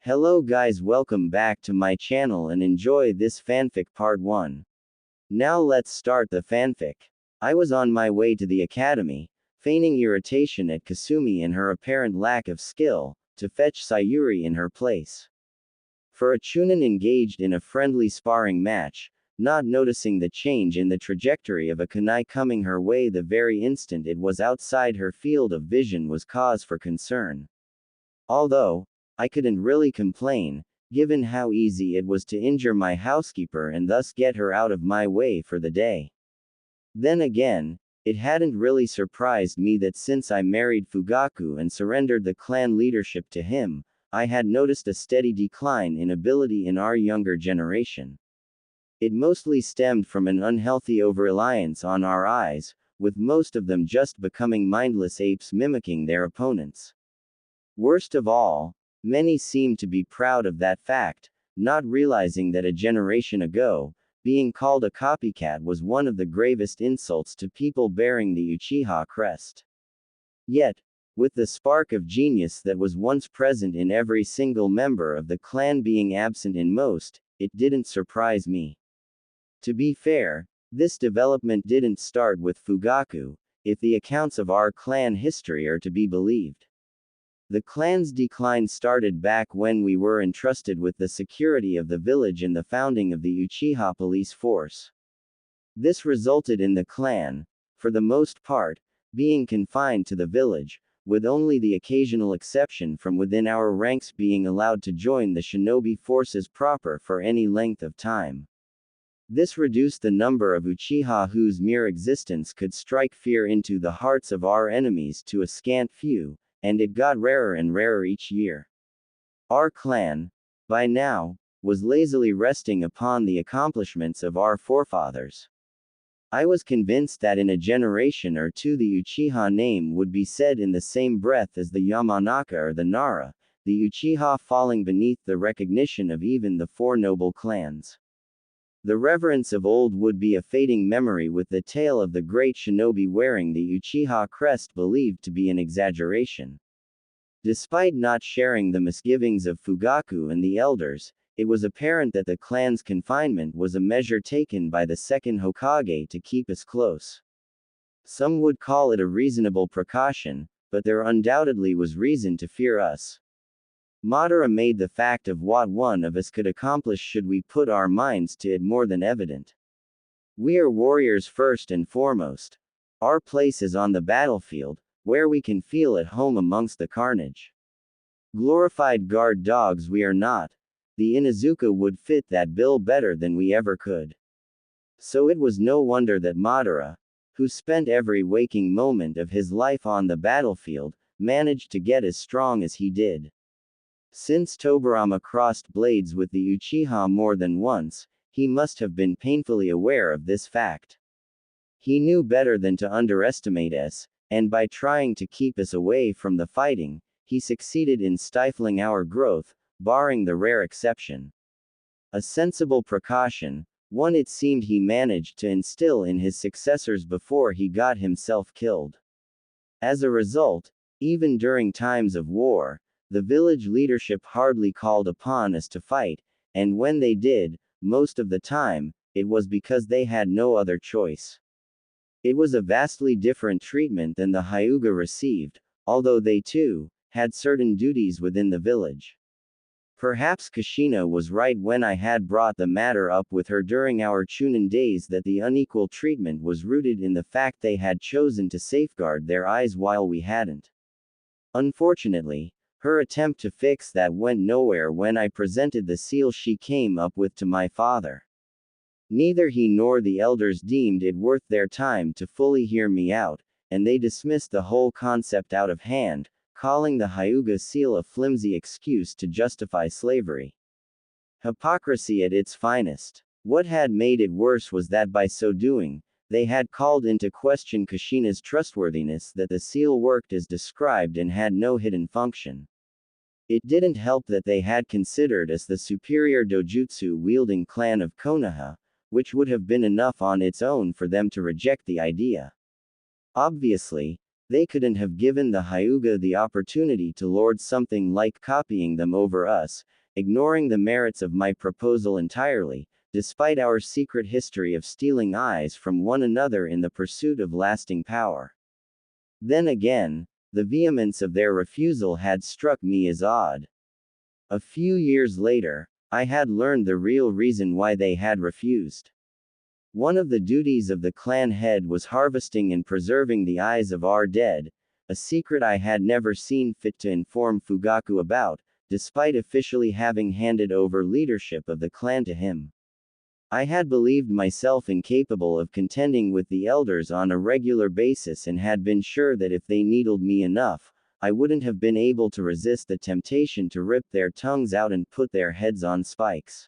Hello guys, welcome back to my channel and enjoy this fanfic part 1. Now let's start the fanfic. I was on my way to the academy, feigning irritation at Kasumi and her apparent lack of skill, to fetch Sayuri in her place. For a Chunin engaged in a friendly sparring match, not noticing the change in the trajectory of a kunai coming her way the very instant it was outside her field of vision was cause for concern. Although, I couldn't really complain, given how easy it was to injure my housekeeper and thus get her out of my way for the day. Then again, it hadn't really surprised me that since I married Fugaku and surrendered the clan leadership to him, I had noticed a steady decline in ability in our younger generation. It mostly stemmed from an unhealthy over-reliance on our eyes, with most of them just becoming mindless apes mimicking their opponents. Worst of all, many seemed to be proud of that fact, not realizing that a generation ago, being called a copycat was one of the gravest insults to people bearing the Uchiha crest. Yet, with the spark of genius that was once present in every single member of the clan being absent in most, it didn't surprise me. To be fair, this development didn't start with Fugaku, if the accounts of our clan history are to be believed. The clan's decline started back when we were entrusted with the security of the village and the founding of the Uchiha police force. This resulted in the clan, for the most part, being confined to the village, with only the occasional exception from within our ranks being allowed to join the shinobi forces proper for any length of time. This reduced the number of Uchiha whose mere existence could strike fear into the hearts of our enemies to a scant few, and it got rarer and rarer each year. Our clan, by now, was lazily resting upon the accomplishments of our forefathers. I was convinced that in a generation or two the Uchiha name would be said in the same breath as the Yamanaka or the Nara, the Uchiha falling beneath the recognition of even the four noble clans. The reverence of old would be a fading memory, with the tale of the great shinobi wearing the Uchiha crest believed to be an exaggeration. Despite not sharing the misgivings of Fugaku and the elders, it was apparent that the clan's confinement was a measure taken by the second Hokage to keep us close. Some would call it a reasonable precaution, but there undoubtedly was reason to fear us. Madara made the fact of what one of us could accomplish should we put our minds to it more than evident. We are warriors first and foremost. Our place is on the battlefield, where we can feel at home amongst the carnage. Glorified guard dogs we are not. The Inuzuka would fit that bill better than we ever could. So it was no wonder that Madara, who spent every waking moment of his life on the battlefield, managed to get as strong as he did. Since Tobirama crossed blades with the Uchiha more than once, he must have been painfully aware of this fact. He knew better than to underestimate us, and by trying to keep us away from the fighting, he succeeded in stifling our growth, barring the rare exception. A sensible precaution, one it seemed he managed to instill in his successors before he got himself killed. As a result, even during times of war, the village leadership hardly called upon us to fight, and when they did, most of the time, it was because they had no other choice. It was a vastly different treatment than the Hyuga received, although they too had certain duties within the village. Perhaps Kushina was right when I had brought the matter up with her during our Chunin days that the unequal treatment was rooted in the fact they had chosen to safeguard their eyes while we hadn't. Unfortunately, her attempt to fix that went nowhere when I presented the seal she came up with to my father. Neither he nor the elders deemed it worth their time to fully hear me out, and they dismissed the whole concept out of hand, calling the Hyuga seal a flimsy excuse to justify slavery. Hypocrisy at its finest. What had made it worse was that by so doing, they had called into question Kushina's trustworthiness that the seal worked as described and had no hidden function. It didn't help that they had considered us the superior dojutsu-wielding clan of Konoha, which would have been enough on its own for them to reject the idea. Obviously, They couldn't have given the Hyuga the opportunity to lord something like copying them over us, ignoring the merits of my proposal entirely, despite our secret history of stealing eyes from one another in the pursuit of lasting power. Then again, the vehemence of their refusal had struck me as odd. A few years later, I had learned the real reason why they had refused. One of the duties of the clan head was harvesting and preserving the eyes of our dead, a secret I had never seen fit to inform Fugaku about, despite officially having handed over leadership of the clan to him. I had believed myself incapable of contending with the elders on a regular basis and had been sure that if they needled me enough, I wouldn't have been able to resist the temptation to rip their tongues out and put their heads on spikes.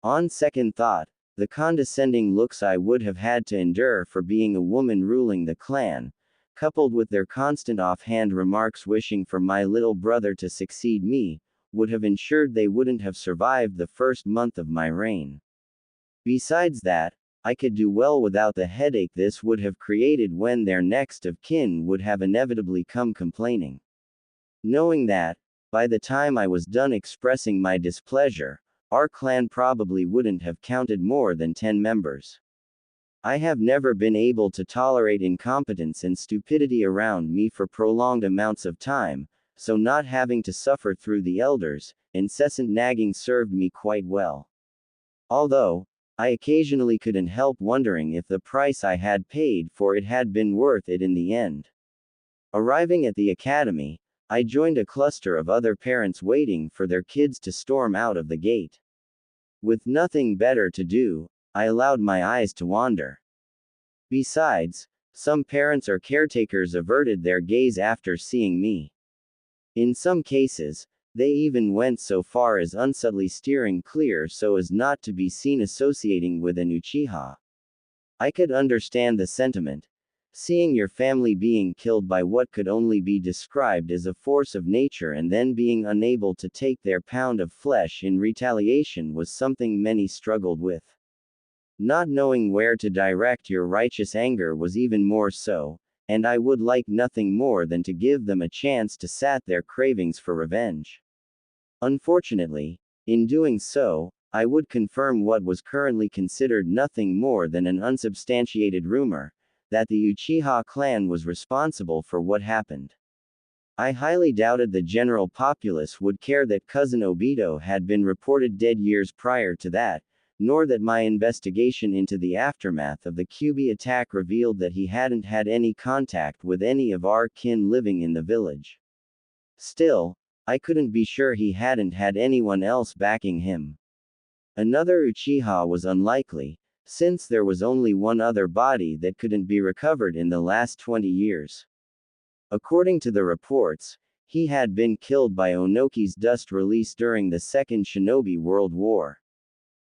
On second thought, the condescending looks I would have had to endure for being a woman ruling the clan, coupled with their constant offhand remarks wishing for my little brother to succeed me, would have ensured they wouldn't have survived the first month of my reign. Besides that, I could do well without the headache this would have created when their next of kin would have inevitably come complaining. Knowing that, by the time I was done expressing my displeasure, our clan probably wouldn't have counted more than 10 members. I have never been able to tolerate incompetence and stupidity around me for prolonged amounts of time, so not having to suffer through the elders' incessant nagging served me quite well. Although, I occasionally couldn't help wondering if the price I had paid for it had been worth it in the end. Arriving at the academy, I joined a cluster of other parents waiting for their kids to storm out of the gate. With nothing better to do, I allowed my eyes to wander. Besides, some parents or caretakers averted their gaze after seeing me. In some cases, they even went so far as unsubtly steering clear so as not to be seen associating with an Uchiha. I could understand the sentiment. Seeing your family being killed by what could only be described as a force of nature and then being unable to take their pound of flesh in retaliation was something many struggled with. Not knowing where to direct your righteous anger was even more so, and I would like nothing more than to give them a chance to sate their cravings for revenge. Unfortunately, in doing so, I would confirm what was currently considered nothing more than an unsubstantiated rumor, that the Uchiha clan was responsible for what happened. I highly doubted the general populace would care that cousin Obito had been reported dead years prior to that, nor that my investigation into the aftermath of the Kyuubi attack revealed that he hadn't had any contact with any of our kin living in the village. Still, I couldn't be sure he hadn't had anyone else backing him. Another Uchiha was unlikely, since there was only one other body that couldn't be recovered in the last 20 years. According to the reports, he had been killed by Onoki's dust release during the Second Shinobi World War.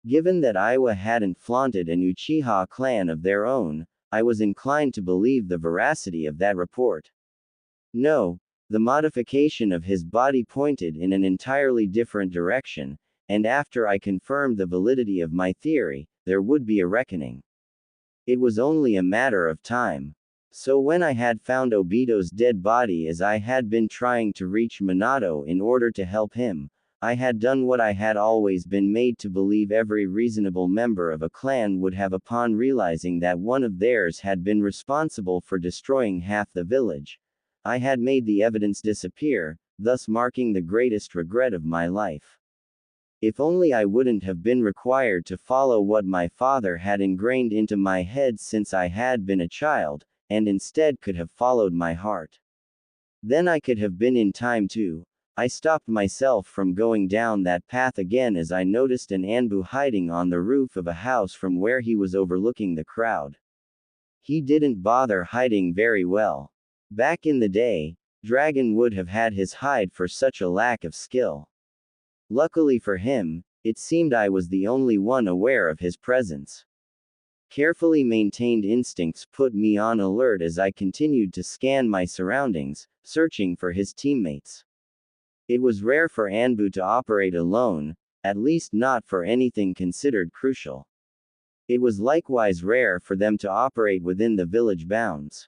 Given that Iwa hadn't flaunted an Uchiha clan of their own, I was inclined to believe the veracity of that report. No, the modification of his body pointed in an entirely different direction, and after I confirmed the validity of my theory, there would be a reckoning. It was only a matter of time. So when I had found Obito's dead body as I had been trying to reach Minato in order to help him, I had done what I had always been made to believe every reasonable member of a clan would have upon realizing that one of theirs had been responsible for destroying half the village. I had made the evidence disappear, thus marking the greatest regret of my life. If only I wouldn't have been required to follow what my father had ingrained into my head since I had been a child, and instead could have followed my heart. Then I could have been in time too. I stopped myself from going down that path again as I noticed an Anbu hiding on the roof of a house from where he was overlooking the crowd. He didn't bother hiding very well. Back in the day, Dragon would have had his hide for such a lack of skill. Luckily for him, it seemed I was the only one aware of his presence. Carefully maintained instincts put me on alert as I continued to scan my surroundings, searching for his teammates. It was rare for Anbu to operate alone, at least not for anything considered crucial. It was likewise rare for them to operate within the village bounds.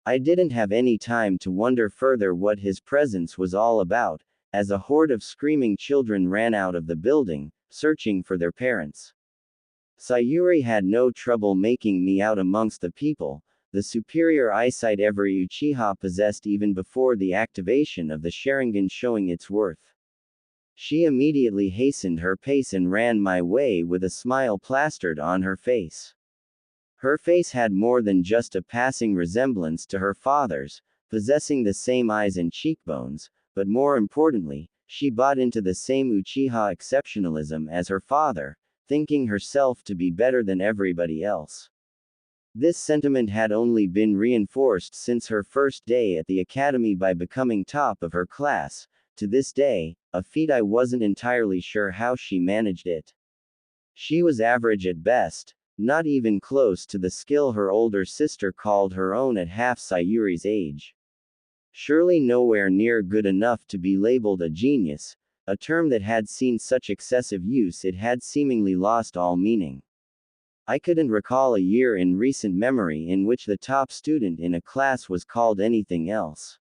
I didn't have any time to wonder further what his presence was all about, as a horde of screaming children ran out of the building, searching for their parents. Sayuri had no trouble making me out amongst the people, the superior eyesight every Uchiha possessed even before the activation of the Sharingan showing its worth. She immediately hastened her pace and ran my way with a smile plastered on her face. Her face had more than just a passing resemblance to her father's, possessing the same eyes and cheekbones, but more importantly, she bought into the same Uchiha exceptionalism as her father, thinking herself to be better than everybody else. This sentiment had only been reinforced since her first day at the academy by becoming top of her class, to this day, a feat I wasn't entirely sure how she managed it. She was average at best, not even close to the skill her older sister called her own at half Sayuri's age. Surely nowhere near good enough to be labeled a genius, a term that had seen such excessive use it had seemingly lost all meaning. I couldn't recall a year in recent memory in which the top student in a class was called anything else.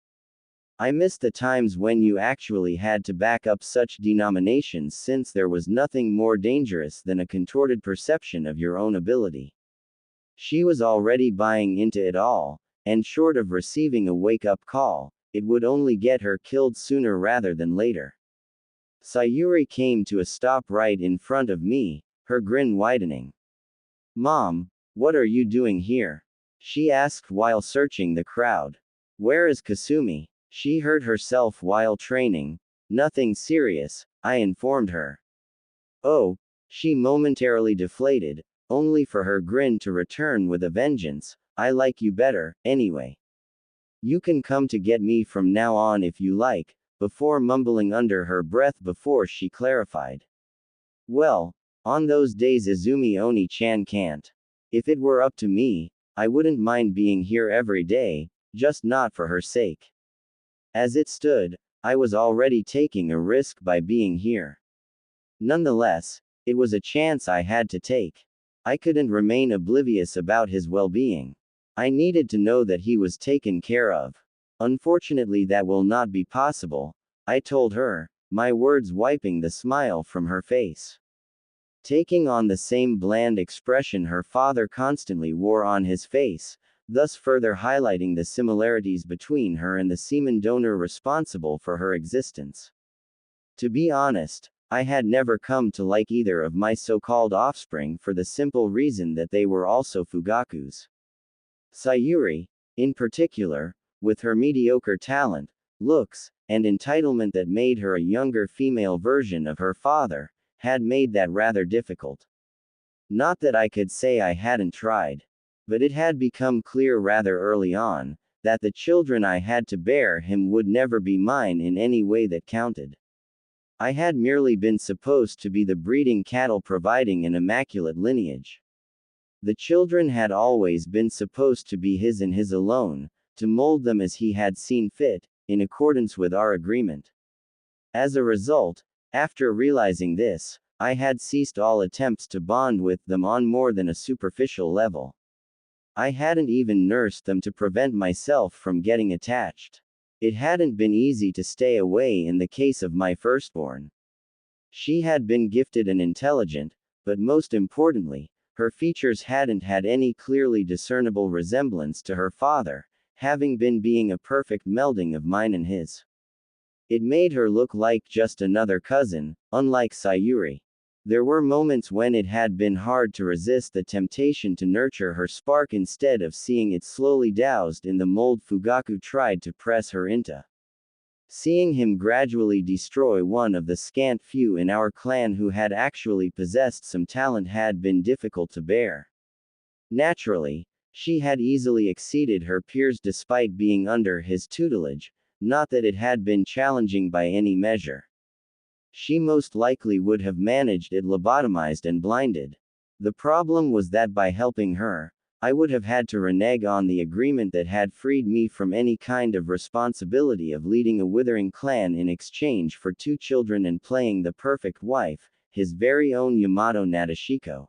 I missed the times when you actually had to back up such denominations since there was nothing more dangerous than a contorted perception of your own ability. She was already buying into it all, and short of receiving a wake-up call, it would only get her killed sooner rather than later. Sayuri came to a stop right in front of me, her grin widening. "Mom, what are you doing here?" she asked while searching the crowd. "Where is Kasumi? She hurt herself while training." "Nothing serious," I informed her. "Oh," she momentarily deflated, only for her grin to return with a vengeance. "I like you better, anyway. You can come to get me from now on if you like," before mumbling under her breath before she clarified. "Well, on those days Izumi Oni-chan can't. If it were up to me, I wouldn't mind being here every day, just not for her sake." As it stood, I was already taking a risk by being here. Nonetheless, it was a chance I had to take. I couldn't remain oblivious about his well-being. I needed to know that he was taken care of. "Unfortunately, that will not be possible," I told her, my words wiping the smile from her face. Taking on the same bland expression her father constantly wore on his face, thus further highlighting the similarities between her and the semen donor responsible for her existence. To be honest, I had never come to like either of my so-called offspring for the simple reason that they were also Fugakus. Sayuri, in particular, with her mediocre talent, looks, and entitlement that made her a younger female version of her father, had made that rather difficult. Not that I could say I hadn't tried. But it had become clear rather early on, that the children I had to bear him would never be mine in any way that counted. I had merely been supposed to be the breeding cattle providing an immaculate lineage. The children had always been supposed to be his and his alone, to mold them as he had seen fit, in accordance with our agreement. As a result, after realizing this, I had ceased all attempts to bond with them on more than a superficial level. I hadn't even nursed them to prevent myself from getting attached. It hadn't been easy to stay away in the case of my firstborn. She had been gifted and intelligent, but most importantly, her features hadn't had any clearly discernible resemblance to her father, having been being a perfect melding of mine and his. It made her look like just another cousin, unlike Sayuri. There were moments when it had been hard to resist the temptation to nurture her spark instead of seeing it slowly doused in the mold Fugaku tried to press her into. Seeing him gradually destroy one of the scant few in our clan who had actually possessed some talent had been difficult to bear. Naturally, she had easily exceeded her peers despite being under his tutelage, not that it had been challenging by any measure. She most likely would have managed it lobotomized and blinded. The problem was that by helping her, I would have had to renege on the agreement that had freed me from any kind of responsibility of leading a withering clan in exchange for 2 children and playing the perfect wife, his very own Yamato Nadeshiko.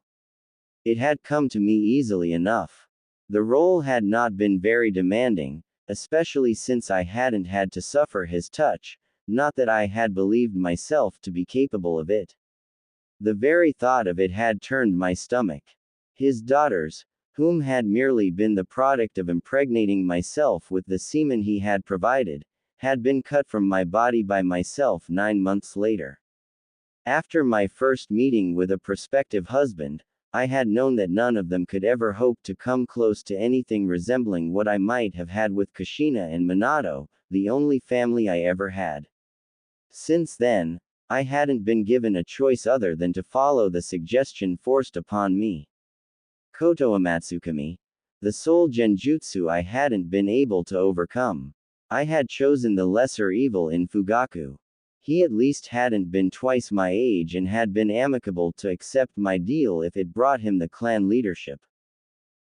It had come to me easily enough. The role had not been very demanding, especially since I hadn't had to suffer his touch, not that I had believed myself to be capable of it. The very thought of it had turned my stomach. His daughters, whom had merely been the product of impregnating myself with the semen he had provided, had been cut from my body by myself 9 months later. After my first meeting with a prospective husband, I had known that none of them could ever hope to come close to anything resembling what I might have had with Kushina and Minato, the only family I ever had. Since then, I hadn't been given a choice other than to follow the suggestion forced upon me. Koto Amatsukami, the sole genjutsu I hadn't been able to overcome. I had chosen the lesser evil in Fugaku. He at least hadn't been twice my age and had been amicable to accept my deal if it brought him the clan leadership.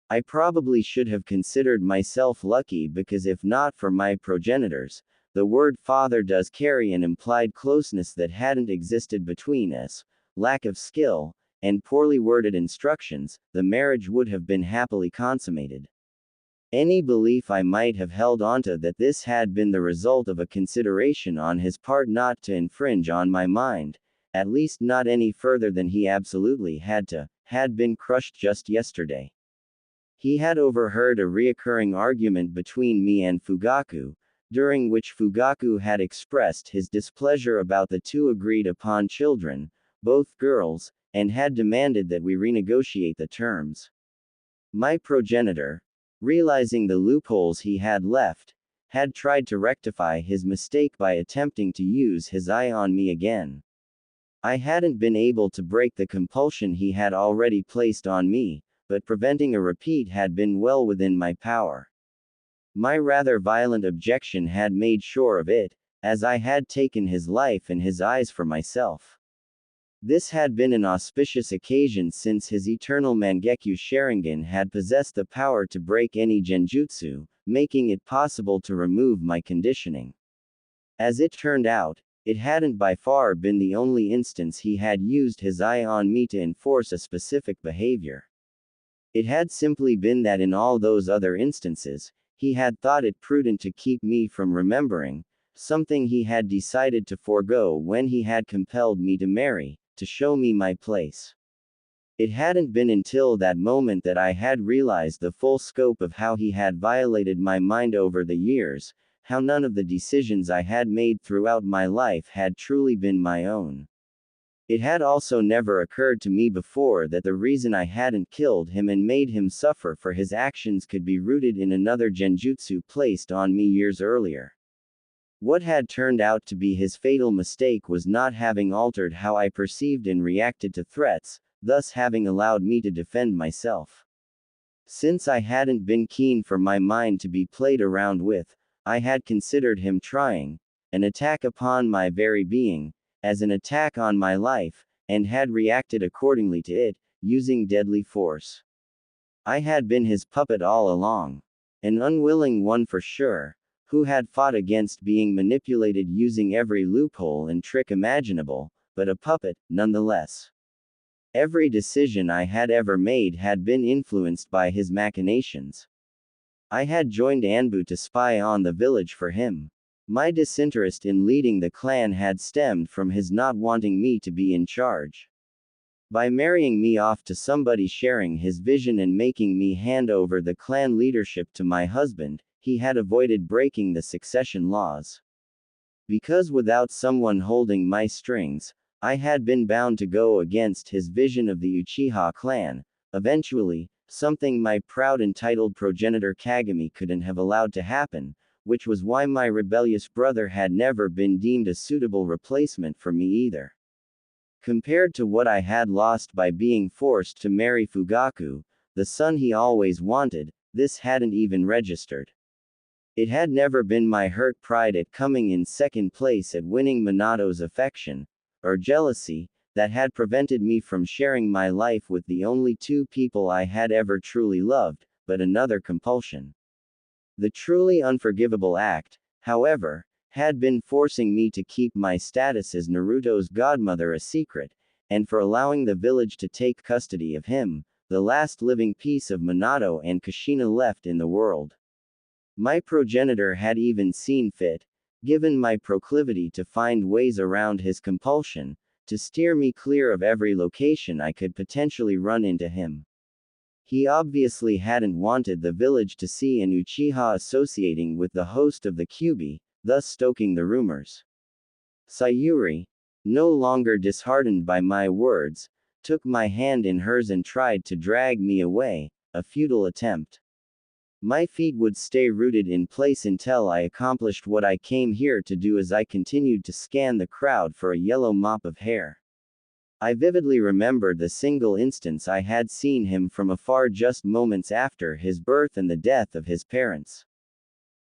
I probably should have considered myself lucky because if not for my progenitors, the word father does carry an implied closeness that hadn't existed between us, lack of skill, and poorly worded instructions, the marriage would have been happily consummated. Any belief I might have held onto that this had been the result of a consideration on his part not to infringe on my mind, at least not any further than he absolutely had to, had been crushed just yesterday. He had overheard a reoccurring argument between me and Fugaku, during which Fugaku had expressed his displeasure about the two agreed upon children, both girls, and had demanded that we renegotiate the terms. My progenitor, realizing the loopholes he had left, had tried to rectify his mistake by attempting to use his eye on me again. I hadn't been able to break the compulsion he had already placed on me, but preventing a repeat had been well within my power. My rather violent objection had made sure of it, as I had taken his life and his eyes for myself. This had been an auspicious occasion since his eternal Mangekyo Sharingan had possessed the power to break any genjutsu, making it possible to remove my conditioning. As it turned out, it hadn't by far been the only instance he had used his eye on me to enforce a specific behavior. It had simply been that in all those other instances, he had thought it prudent to keep me from remembering, something he had decided to forego when he had compelled me to marry, to show me my place. It hadn't been until that moment that I had realized the full scope of how he had violated my mind over the years, how none of the decisions I had made throughout my life had truly been my own. It had also never occurred to me before that the reason I hadn't killed him and made him suffer for his actions could be rooted in another genjutsu placed on me years earlier. What had turned out to be his fatal mistake was not having altered how I perceived and reacted to threats, thus having allowed me to defend myself. Since I hadn't been keen for my mind to be played around with, I had considered him trying an attack upon my very being, as an attack on my life, and had reacted accordingly to it, using deadly force. I had been his puppet all along. An unwilling one for sure, who had fought against being manipulated using every loophole and trick imaginable, but a puppet, nonetheless. Every decision I had ever made had been influenced by his machinations. I had joined Anbu to spy on the village for him. My disinterest in leading the clan had stemmed from his not wanting me to be in charge. By marrying me off to somebody sharing his vision and making me hand over the clan leadership to my husband, he had avoided breaking the succession laws. Because without someone holding my strings, I had been bound to go against his vision of the Uchiha clan, eventually, something my proud entitled progenitor Kagami couldn't have allowed to happen, which was why my rebellious brother had never been deemed a suitable replacement for me either. Compared to what I had lost by being forced to marry Fugaku, the son he always wanted, this hadn't even registered. It had never been my hurt pride at coming in second place at winning Minato's affection, or jealousy, that had prevented me from sharing my life with the only two people I had ever truly loved, but another compulsion. The truly unforgivable act, however, had been forcing me to keep my status as Naruto's godmother a secret, and for allowing the village to take custody of him, the last living piece of Minato and Kushina left in the world. My progenitor had even seen fit, given my proclivity to find ways around his compulsion, to steer me clear of every location I could potentially run into him. He obviously hadn't wanted the village to see an Uchiha associating with the host of the Kyuubi, thus stoking the rumors. Sayuri, no longer disheartened by my words, took my hand in hers and tried to drag me away, a futile attempt. My feet would stay rooted in place until I accomplished what I came here to do as I continued to scan the crowd for a yellow mop of hair. I vividly remembered the single instance I had seen him from afar just moments after his birth and the death of his parents.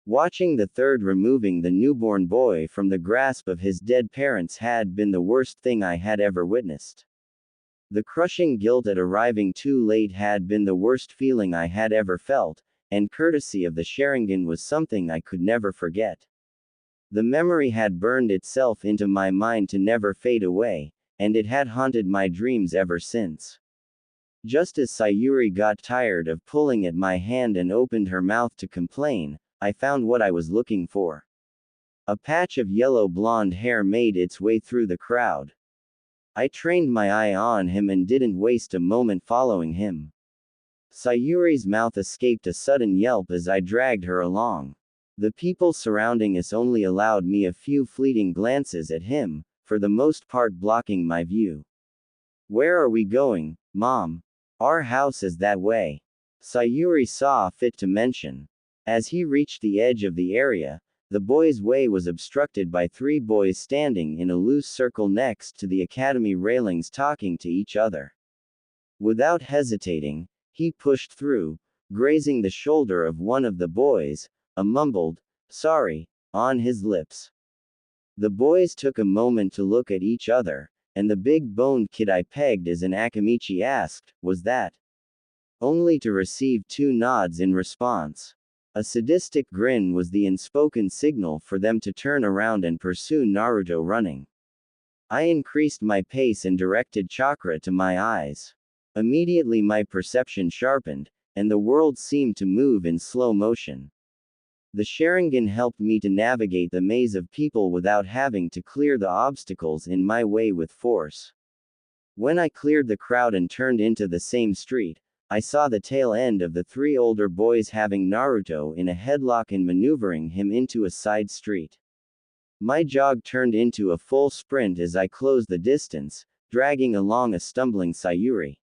Watching the third removing the newborn boy from the grasp of his dead parents had been the worst thing I had ever witnessed. The crushing guilt at arriving too late had been the worst feeling I had ever felt, and courtesy of the Sharingan was something I could never forget. The memory had burned itself into my mind to never fade away, and it had haunted my dreams ever since. Just as Sayuri got tired of pulling at my hand and opened her mouth to complain, I found what I was looking for. A patch of yellow blonde hair made its way through the crowd. I trained my eye on him and didn't waste a moment following him. Sayuri's mouth escaped a sudden yelp as I dragged her along. The people surrounding us only allowed me a few fleeting glances at him, for the most part blocking my view. "Where are we going, Mom? Our house is that way," Sayuri saw fit to mention. As he reached the edge of the area, the boy's way was obstructed by three boys standing in a loose circle next to the academy railings talking to each other. Without hesitating, he pushed through, grazing the shoulder of one of the boys, a mumbled, "Sorry," on his lips. The boys took a moment to look at each other, and the big-boned kid I pegged as an Akamichi asked, "Was that?" Only to receive two nods in response. A sadistic grin was the unspoken signal for them to turn around and pursue Naruto running. I increased my pace and directed chakra to my eyes. Immediately my perception sharpened, and the world seemed to move in slow motion. The Sharingan helped me to navigate the maze of people without having to clear the obstacles in my way with force. When I cleared the crowd and turned into the same street, I saw the tail end of the three older boys having Naruto in a headlock and maneuvering him into a side street. My jog turned into a full sprint as I closed the distance, dragging along a stumbling Sayuri.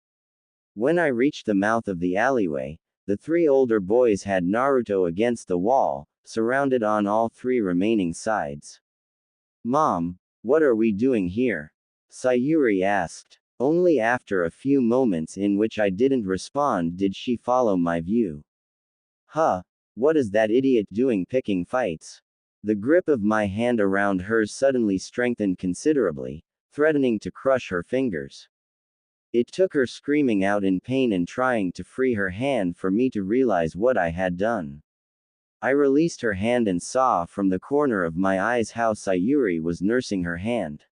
When I reached the mouth of the alleyway, the three older boys had Naruto against the wall, surrounded on all three remaining sides. "Mom, what are we doing here?" Sayuri asked. Only after a few moments in which I didn't respond did she follow my view. "Huh, what is that idiot doing picking fights?" The grip of my hand around hers suddenly strengthened considerably, threatening to crush her fingers. It took her screaming out in pain and trying to free her hand for me to realize what I had done. I released her hand and saw from the corner of my eyes how Sayuri was nursing her hand.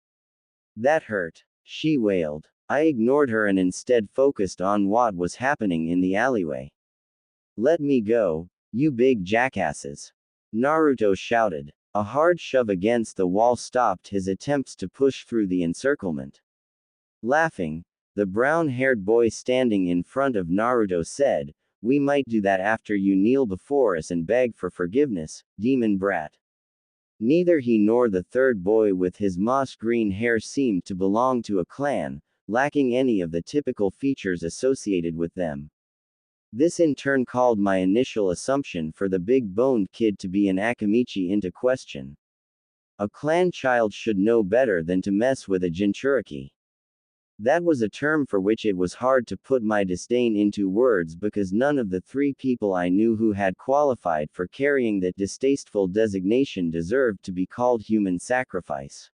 "That hurt," she wailed. I ignored her and instead focused on what was happening in the alleyway. "Let me go, you big jackasses," Naruto shouted. A hard shove against the wall stopped his attempts to push through the encirclement. Laughing, the brown-haired boy standing in front of Naruto said, "We might do that after you kneel before us and beg for forgiveness, demon brat." Neither he nor the third boy with his moss-green hair seemed to belong to a clan, lacking any of the typical features associated with them. This in turn called my initial assumption for the big-boned kid to be an Akamichi into question. A clan child should know better than to mess with a Jinchuriki. That was a term for which it was hard to put my disdain into words because none of the three people I knew who had qualified for carrying that distasteful designation deserved to be called human sacrifice.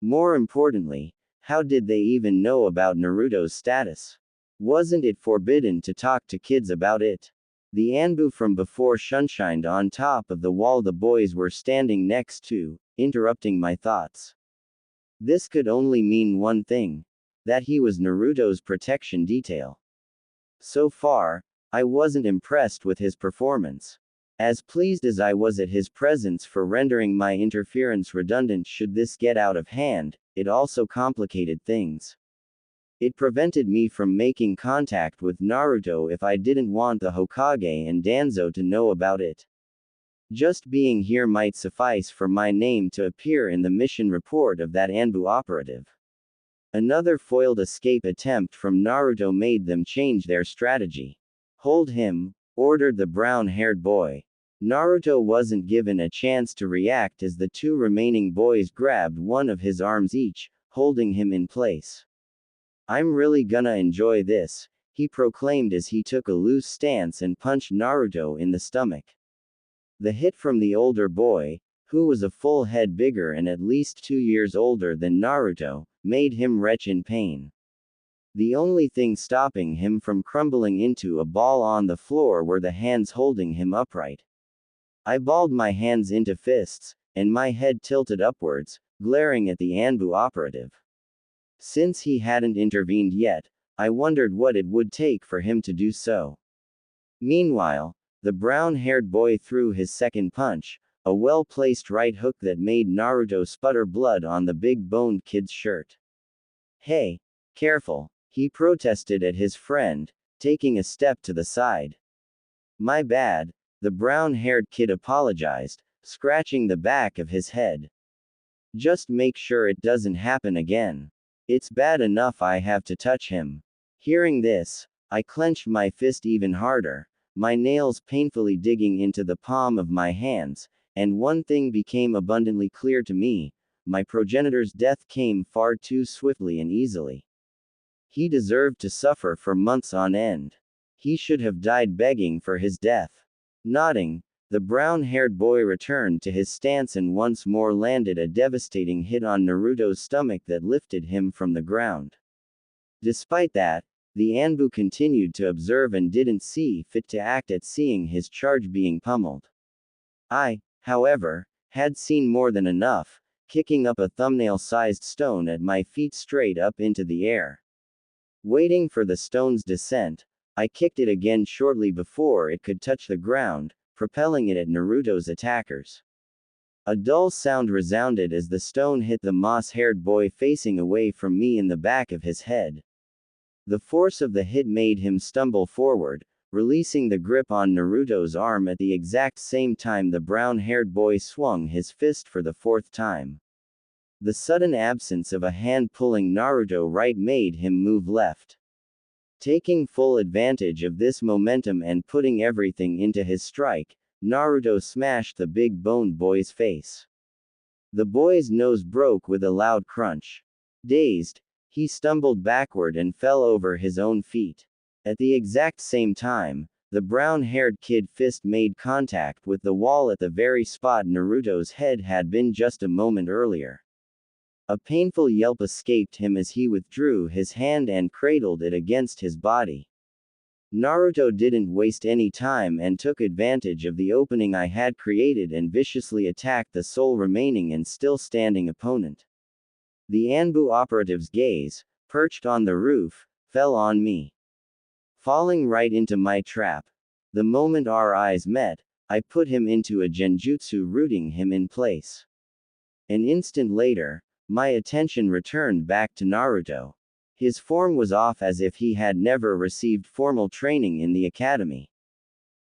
More importantly, how did they even know about Naruto's status? Wasn't it forbidden to talk to kids about it? The Anbu from before sunshined on top of the wall the boys were standing next to, interrupting my thoughts. This could only mean one thing. That he was Naruto's protection detail. So far, I wasn't impressed with his performance. As pleased as I was at his presence for rendering my interference redundant should this get out of hand, it also complicated things. It prevented me from making contact with Naruto if I didn't want the Hokage and Danzo to know about it. Just being here might suffice for my name to appear in the mission report of that Anbu operative. Another foiled escape attempt from Naruto made them change their strategy. Hold him, ordered the brown-haired boy. Naruto wasn't given a chance to react as the two remaining boys grabbed one of his arms each, holding him in place. I'm really gonna enjoy this, he proclaimed as he took a loose stance and punched Naruto in the stomach. The hit from the older boy, who was a full head bigger and at least 2 years older than Naruto, made him retch in pain. The only thing stopping him from crumbling into a ball on the floor were the hands holding him upright. I balled my hands into fists, and my head tilted upwards, glaring at the Anbu operative. Since he hadn't intervened yet, I wondered what it would take for him to do so. Meanwhile, the brown-haired boy threw his second punch, a well-placed right hook that made Naruto sputter blood on the big-boned kid's shirt. Hey, careful, he protested at his friend, taking a step to the side. My bad, the brown-haired kid apologized, scratching the back of his head. Just make sure it doesn't happen again. It's bad enough I have to touch him. Hearing this, I clenched my fist even harder, my nails painfully digging into the palm of my hands, and one thing became abundantly clear to me: my progenitor's death came far too swiftly and easily. He deserved to suffer for months on end. He should have died begging for his death. Nodding, the brown-haired boy returned to his stance and once more landed a devastating hit on Naruto's stomach that lifted him from the ground. Despite that, the Anbu continued to observe and didn't see fit to act at seeing his charge being pummeled. I, however, had seen more than enough, kicking up a thumbnail-sized stone at my feet straight up into the air. Waiting for the stone's descent, I kicked it again shortly before it could touch the ground, propelling it at Naruto's attackers. A dull sound resounded as the stone hit the moss-haired boy facing away from me in the back of his head. The force of the hit made him stumble forward, releasing the grip on Naruto's arm at the exact same time the brown-haired boy swung his fist for the fourth time. The sudden absence of a hand pulling Naruto right made him move left. Taking full advantage of this momentum and putting everything into his strike, Naruto smashed the big-boned boy's face. The boy's nose broke with a loud crunch. Dazed, he stumbled backward and fell over his own feet. At the exact same time, the brown-haired kid fist made contact with the wall at the very spot Naruto's head had been just a moment earlier. A painful yelp escaped him as he withdrew his hand and cradled it against his body. Naruto didn't waste any time and took advantage of the opening I had created and viciously attacked the sole remaining and still standing opponent. The Anbu operative's gaze, perched on the roof, fell on me. Falling right into my trap. The moment our eyes met, I put him into a genjutsu rooting him in place. An instant later, my attention returned back to Naruto. His form was off as if he had never received formal training in the academy.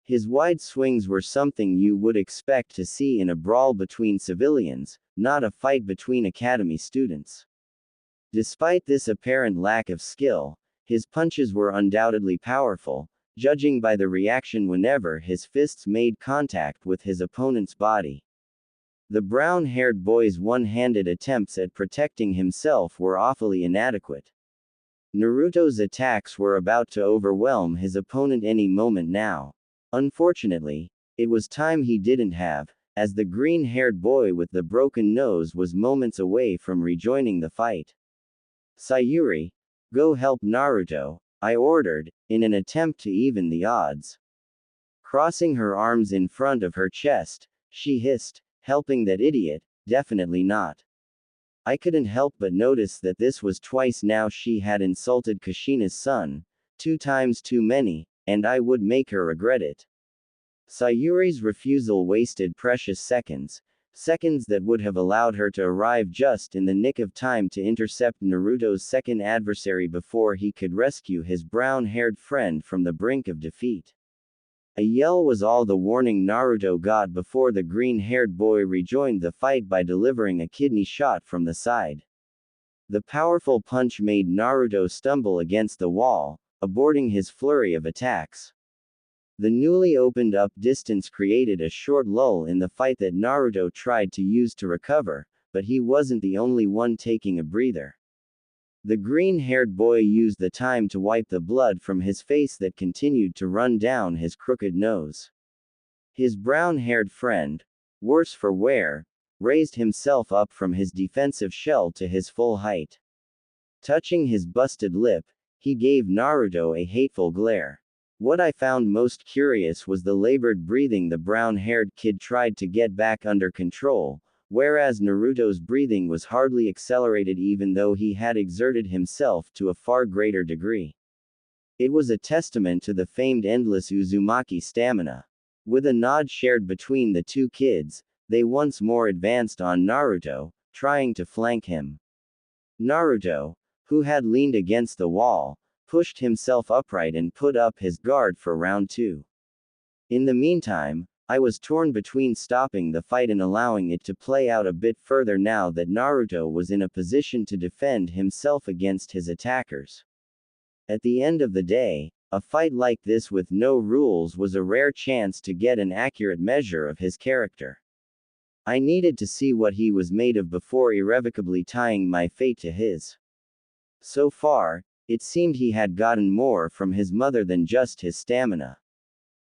His wide swings were something you would expect to see in a brawl between civilians, not a fight between academy students. Despite this apparent lack of skill, his punches were undoubtedly powerful, judging by the reaction whenever his fists made contact with his opponent's body. The brown-haired boy's one-handed attempts at protecting himself were awfully inadequate. Naruto's attacks were about to overwhelm his opponent any moment now. Unfortunately, it was time he didn't have, as the green-haired boy with the broken nose was moments away from rejoining the fight. Sayuri, go help Naruto, I ordered, in an attempt to even the odds. Crossing her arms in front of her chest, she hissed, helping that idiot? Definitely not. I couldn't help but notice that this was twice now she had insulted Kushina's son, 2 times too many, and I would make her regret it. Sayuri's refusal wasted precious seconds, seconds that would have allowed her to arrive just in the nick of time to intercept Naruto's second adversary before he could rescue his brown-haired friend from the brink of defeat. A yell was all the warning Naruto got before the green-haired boy rejoined the fight by delivering a kidney shot from the side. The powerful punch made Naruto stumble against the wall, aborting his flurry of attacks. The newly opened up distance created a short lull in the fight that Naruto tried to use to recover, but he wasn't the only one taking a breather. The green-haired boy used the time to wipe the blood from his face that continued to run down his crooked nose. His brown-haired friend, worse for wear, raised himself up from his defensive shell to his full height. Touching his busted lip, he gave Naruto a hateful glare. What I found most curious was the labored breathing the brown-haired kid tried to get back under control, whereas Naruto's breathing was hardly accelerated even though he had exerted himself to a far greater degree. It was a testament to the famed endless Uzumaki stamina. With a nod shared between the two kids, they once more advanced on Naruto, trying to flank him. Naruto, who had leaned against the wall, pushed himself upright and put up his guard for round 2. In the meantime, I was torn between stopping the fight and allowing it to play out a bit further now that Naruto was in a position to defend himself against his attackers. At the end of the day, a fight like this with no rules was a rare chance to get an accurate measure of his character. I needed to see what he was made of before irrevocably tying my fate to his. So far, it seemed he had gotten more from his mother than just his stamina.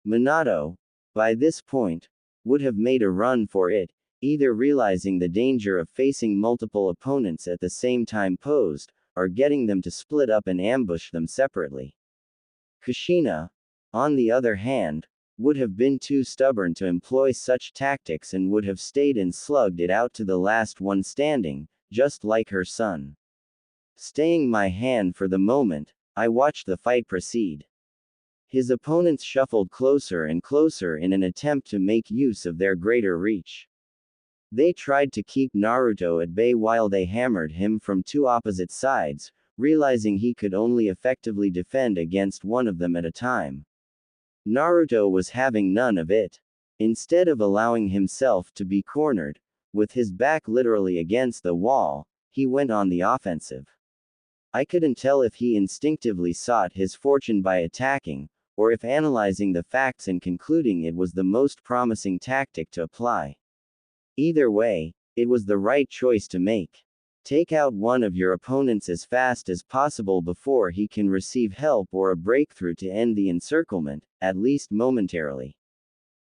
Minato, by this point, would have made a run for it, either realizing the danger of facing multiple opponents at the same time posed, or getting them to split up and ambush them separately. Kushina, on the other hand, would have been too stubborn to employ such tactics and would have stayed and slugged it out to the last one standing, just like her son. Staying my hand for the moment, I watched the fight proceed. His opponents shuffled closer and closer in an attempt to make use of their greater reach. They tried to keep Naruto at bay while they hammered him from two opposite sides, realizing he could only effectively defend against one of them at a time. Naruto was having none of it. Instead of allowing himself to be cornered, with his back literally against the wall, he went on the offensive. I couldn't tell if he instinctively sought his fortune by attacking, or if analyzing the facts and concluding it was the most promising tactic to apply. Either way, it was the right choice to make. Take out one of your opponents as fast as possible before he can receive help or a breakthrough to end the encirclement, at least momentarily.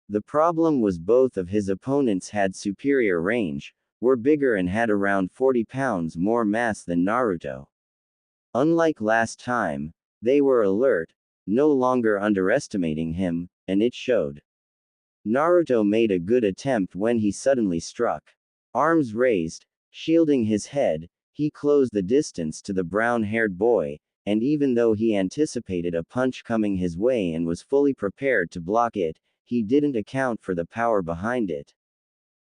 The problem was both of his opponents had superior range, were bigger and had around 40 pounds more mass than Naruto. Unlike last time, they were alert, no longer underestimating him, and it showed. Naruto made a good attempt when he suddenly struck. Arms raised, shielding his head, he closed the distance to the brown-haired boy, and even though he anticipated a punch coming his way and was fully prepared to block it, he didn't account for the power behind it.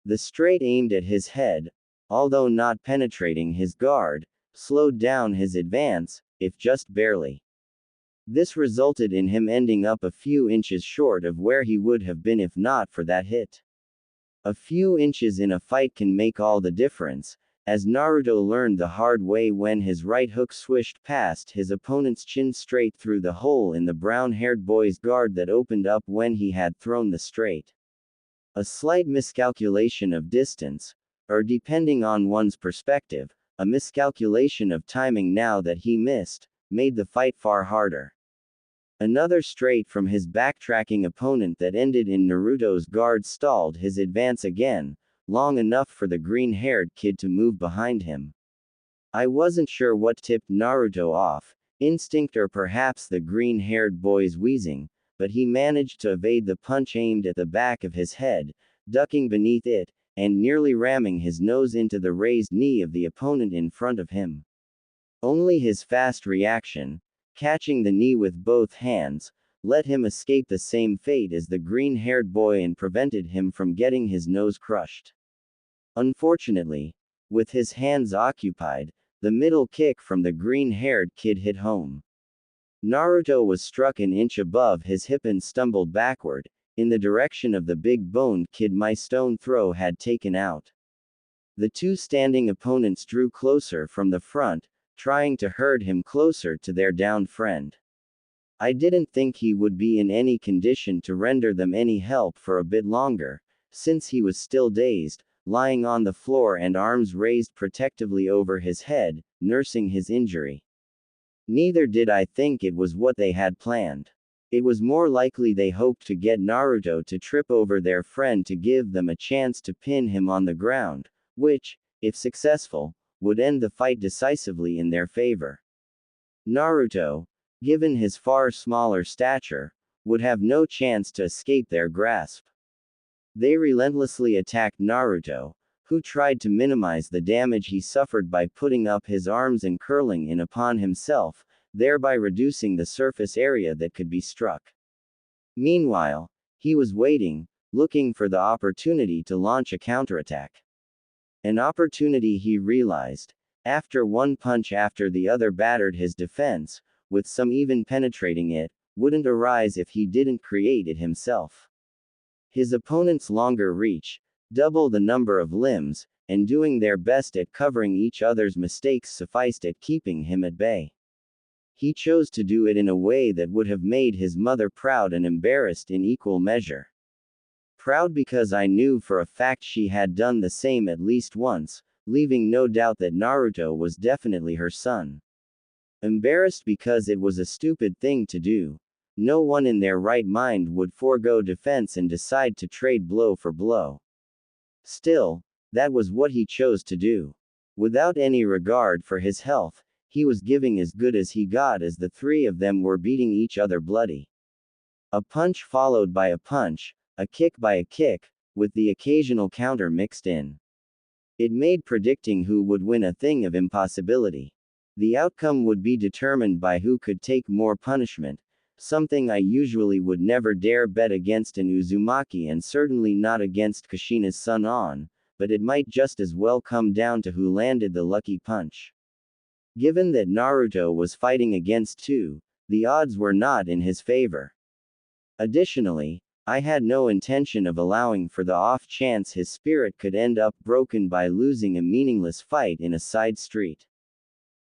The straight aimed at his head, although not penetrating his guard, slowed down his advance, if just barely. This resulted in him ending up a few inches short of where he would have been if not for that hit. A few inches in a fight can make all the difference, as Naruto learned the hard way when his right hook swished past his opponent's chin straight through the hole in the brown-haired boy's guard that opened up when he had thrown the straight. A slight miscalculation of distance, or depending on one's perspective, a miscalculation of timing now that he missed, made the fight far harder. Another straight from his backtracking opponent that ended in Naruto's guard stalled his advance again, long enough for the green-haired kid to move behind him. I wasn't sure what tipped Naruto off, instinct or perhaps the green-haired boy's wheezing, but he managed to evade the punch aimed at the back of his head, ducking beneath it, and nearly ramming his nose into the raised knee of the opponent in front of him. Only his fast reaction, catching the knee with both hands, let him escape the same fate as the green-haired boy and prevented him from getting his nose crushed. Unfortunately, with his hands occupied, the middle kick from the green-haired kid hit home. Naruto was struck an inch above his hip and stumbled backward, in the direction of the big-boned kid my stone throw had taken out. The two standing opponents drew closer from the front, trying to herd him closer to their downed friend. I didn't think he would be in any condition to render them any help for a bit longer, since he was still dazed, lying on the floor and arms raised protectively over his head, nursing his injury. Neither did I think it was what they had planned. It was more likely they hoped to get Naruto to trip over their friend to give them a chance to pin him on the ground, which, if successful, would end the fight decisively in their favor. Naruto, given his far smaller stature, would have no chance to escape their grasp. They relentlessly attacked Naruto, who tried to minimize the damage he suffered by putting up his arms and curling in upon himself, thereby reducing the surface area that could be struck. Meanwhile, he was waiting, looking for the opportunity to launch a counterattack. An opportunity he realized, after one punch after the other battered his defense, with some even penetrating it, wouldn't arise if he didn't create it himself. His opponent's longer reach, double the number of limbs, and doing their best at covering each other's mistakes sufficed at keeping him at bay. He chose to do it in a way that would have made his mother proud and embarrassed in equal measure. Proud because I knew for a fact she had done the same at least once, leaving no doubt that Naruto was definitely her son. Embarrassed because it was a stupid thing to do. No one in their right mind would forego defense and decide to trade blow for blow. Still, that was what he chose to do. Without any regard for his health, he was giving as good as he got as the three of them were beating each other bloody. A punch followed by a punch, a kick by a kick, with the occasional counter mixed in. It made predicting who would win a thing of impossibility. The outcome would be determined by who could take more punishment, something I usually would never dare bet against an Uzumaki and certainly not against Kushina's son On, but it might just as well come down to who landed the lucky punch. Given that Naruto was fighting against two, the odds were not in his favor. Additionally, I had no intention of allowing for the off chance his spirit could end up broken by losing a meaningless fight in a side street.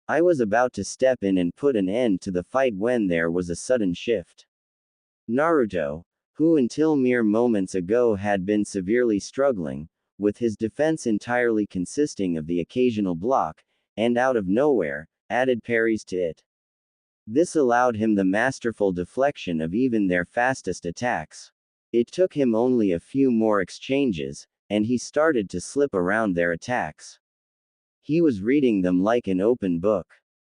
I was about to step in and put an end to the fight when there was a sudden shift. Naruto, who until mere moments ago had been severely struggling, with his defense entirely consisting of the occasional block, and out of nowhere, added parries to it. This allowed him the masterful deflection of even their fastest attacks. It took him only a few more exchanges, and he started to slip around their attacks. He was reading them like an open book.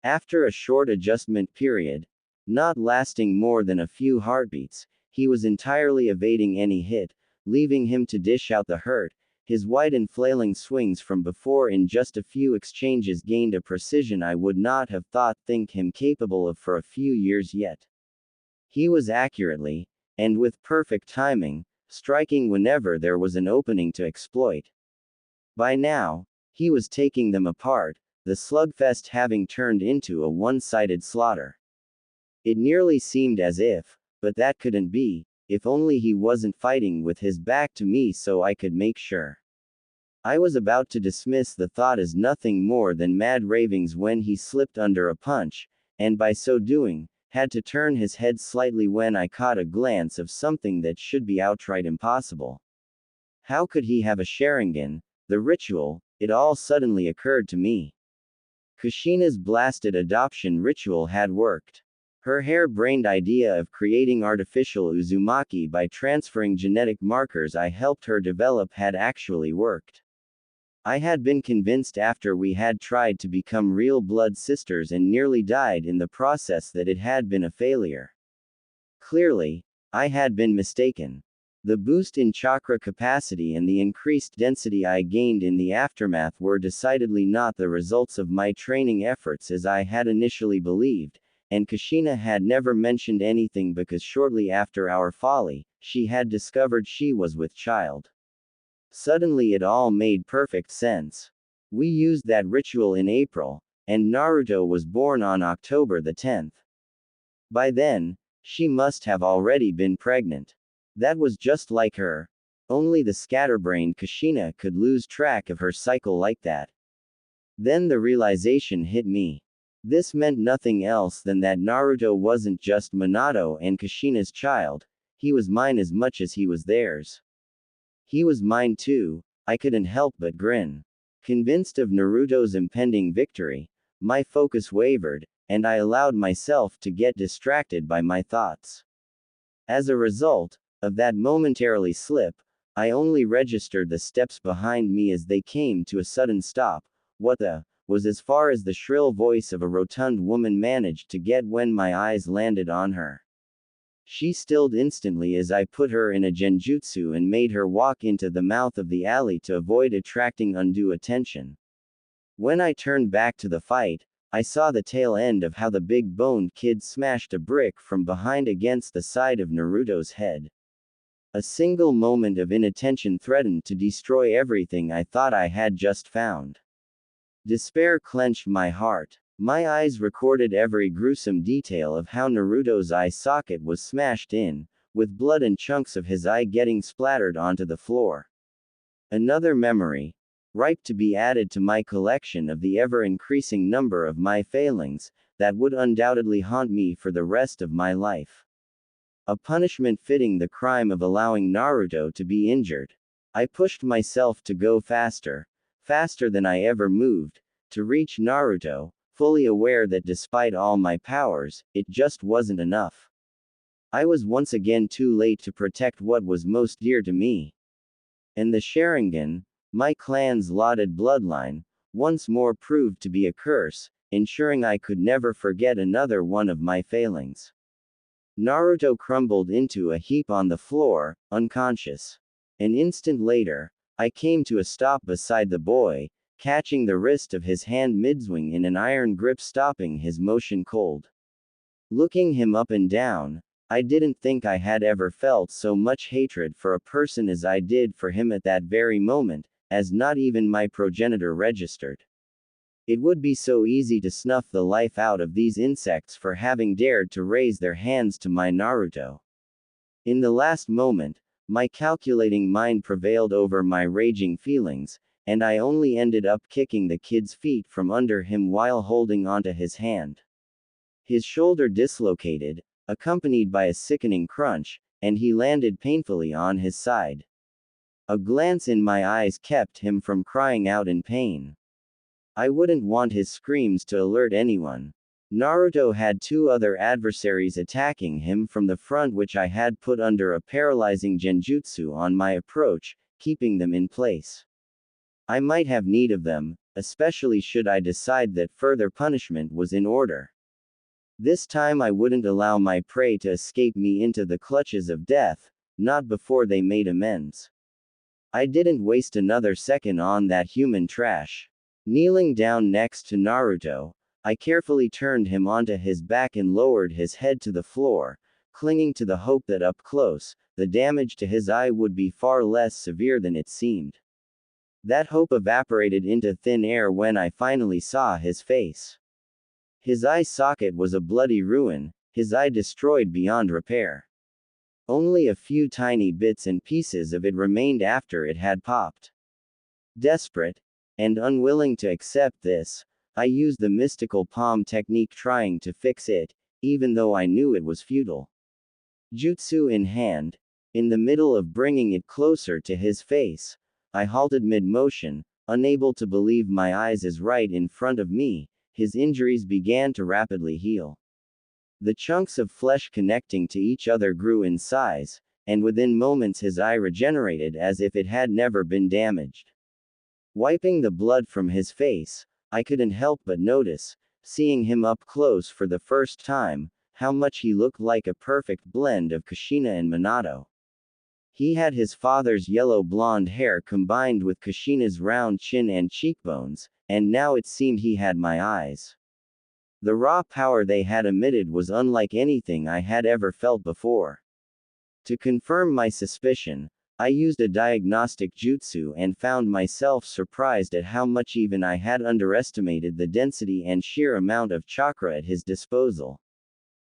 After a short adjustment period, not lasting more than a few heartbeats, he was entirely evading any hit, leaving him to dish out the hurt. His wide and flailing swings from before in just a few exchanges gained a precision I would not have think him capable of for a few years yet. He was accurately, and with perfect timing, striking whenever there was an opening to exploit. By now, he was taking them apart, the slugfest having turned into a one-sided slaughter. It nearly seemed as if, but that couldn't be, if only he wasn't fighting with his back to me so I could make sure. I was about to dismiss the thought as nothing more than mad ravings when he slipped under a punch, and by so doing, had to turn his head slightly when I caught a glance of something that should be outright impossible. How could he have a Sharingan, the ritual? It all suddenly occurred to me. Kushina's blasted adoption ritual had worked. Her hair-brained idea of creating artificial Uzumaki by transferring genetic markers I helped her develop had actually worked. I had been convinced after we had tried to become real blood sisters and nearly died in the process that it had been a failure. Clearly, I had been mistaken. The boost in chakra capacity and the increased density I gained in the aftermath were decidedly not the results of my training efforts as I had initially believed, and Kushina had never mentioned anything because shortly after our folly, she had discovered she was with child. Suddenly it all made perfect sense. We used that ritual in April, and Naruto was born on October the 10th. By then, she must have already been pregnant. That was just like her. Only the scatterbrained Kushina could lose track of her cycle like that. Then the realization hit me. This meant nothing else than that Naruto wasn't just Minato and Kushina's child, he was mine as much as he was theirs. He was mine too, I couldn't help but grin. Convinced of Naruto's impending victory, my focus wavered, and I allowed myself to get distracted by my thoughts. As a result of that momentarily slip, I only registered the steps behind me as they came to a sudden stop. What the was as far as the shrill voice of a rotund woman managed to get when my eyes landed on her. She stilled instantly as I put her in a genjutsu and made her walk into the mouth of the alley to avoid attracting undue attention. When I turned back to the fight, I saw the tail end of how the big-boned kid smashed a brick from behind against the side of Naruto's head. A single moment of inattention threatened to destroy everything I thought I had just found. Despair clenched my heart. My eyes recorded every gruesome detail of how Naruto's eye socket was smashed in, with blood and chunks of his eye getting splattered onto the floor. Another memory, ripe to be added to my collection of the ever-increasing number of my failings, that would undoubtedly haunt me for the rest of my life. A punishment fitting the crime of allowing Naruto to be injured. I pushed myself to go faster, faster than I ever moved, to reach Naruto, fully aware that despite all my powers, it just wasn't enough. I was once again too late to protect what was most dear to me. And the Sharingan, my clan's lauded bloodline, once more proved to be a curse, ensuring I could never forget another one of my failings. Naruto crumbled into a heap on the floor, unconscious. An instant later, I came to a stop beside the boy, catching the wrist of his hand midswing in an iron grip, stopping his motion cold. Looking him up and down, I didn't think I had ever felt so much hatred for a person as I did for him at that very moment, as not even my progenitor registered. It would be so easy to snuff the life out of these insects for having dared to raise their hands to my Naruto. In the last moment, my calculating mind prevailed over my raging feelings, and I only ended up kicking the kid's feet from under him while holding onto his hand. His shoulder dislocated, accompanied by a sickening crunch, and he landed painfully on his side. A glance in my eyes kept him from crying out in pain. I wouldn't want his screams to alert anyone. Naruto had two other adversaries attacking him from the front, which I had put under a paralyzing genjutsu on my approach, keeping them in place. I might have need of them, especially should I decide that further punishment was in order. This time I wouldn't allow my prey to escape me into the clutches of death, not before they made amends. I didn't waste another second on that human trash. Kneeling down next to Naruto, I carefully turned him onto his back and lowered his head to the floor, clinging to the hope that up close, the damage to his eye would be far less severe than it seemed. That hope evaporated into thin air when I finally saw his face. His eye socket was a bloody ruin, his eye destroyed beyond repair. Only a few tiny bits and pieces of it remained after it had popped. Desperate, and unwilling to accept this, I used the mystical palm technique trying to fix it, even though I knew it was futile. Jutsu in hand, in the middle of bringing it closer to his face, I halted mid-motion, unable to believe my eyes as right in front of me, his injuries began to rapidly heal. The chunks of flesh connecting to each other grew in size, and within moments his eye regenerated as if it had never been damaged. Wiping the blood from his face, I couldn't help but notice, seeing him up close for the first time, how much he looked like a perfect blend of Kushina and Minato. He had his father's yellow blonde hair combined with Kushina's round chin and cheekbones, and now it seemed he had my eyes. The raw power they had emitted was unlike anything I had ever felt before. To confirm my suspicion, I used a diagnostic jutsu and found myself surprised at how much even I had underestimated the density and sheer amount of chakra at his disposal.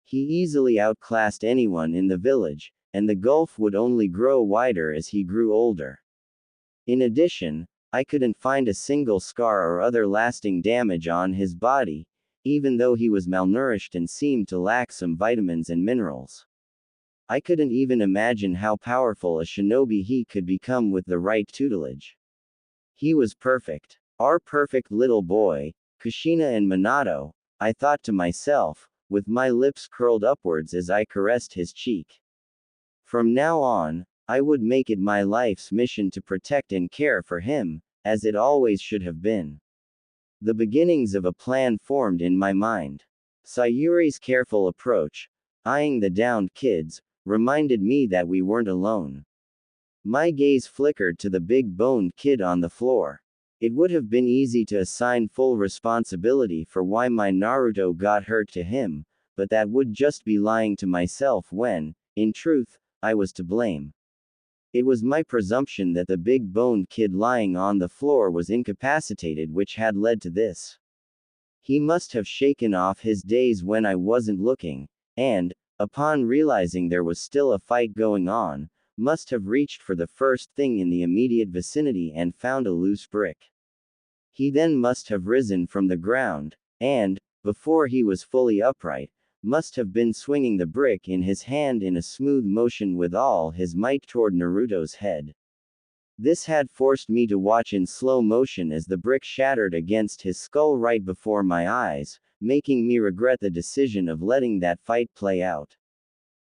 He easily outclassed anyone in the village, and the gulf would only grow wider as he grew older. In addition, I couldn't find a single scar or other lasting damage on his body, even though he was malnourished and seemed to lack some vitamins and minerals. I couldn't even imagine how powerful a shinobi he could become with the right tutelage. He was perfect. Our perfect little boy, Kushina and Minato, I thought to myself, with my lips curled upwards as I caressed his cheek. From now on, I would make it my life's mission to protect and care for him, as it always should have been. The beginnings of a plan formed in my mind. Sayuri's careful approach, eyeing the downed kids, reminded me that we weren't alone. My gaze flickered to the big-boned kid on the floor. It would have been easy to assign full responsibility for why my Naruto got hurt to him, but that would just be lying to myself when, in truth, I was to blame. It was my presumption that the big-boned kid lying on the floor was incapacitated which had led to this. He must have shaken off his days when I wasn't looking, and, upon realizing there was still a fight going on, must have reached for the first thing in the immediate vicinity and found a loose brick. He then must have risen from the ground, and, before he was fully upright, must have been swinging the brick in his hand in a smooth motion with all his might toward Naruto's head. This had forced me to watch in slow motion as the brick shattered against his skull right before my eyes, making me regret the decision of letting that fight play out.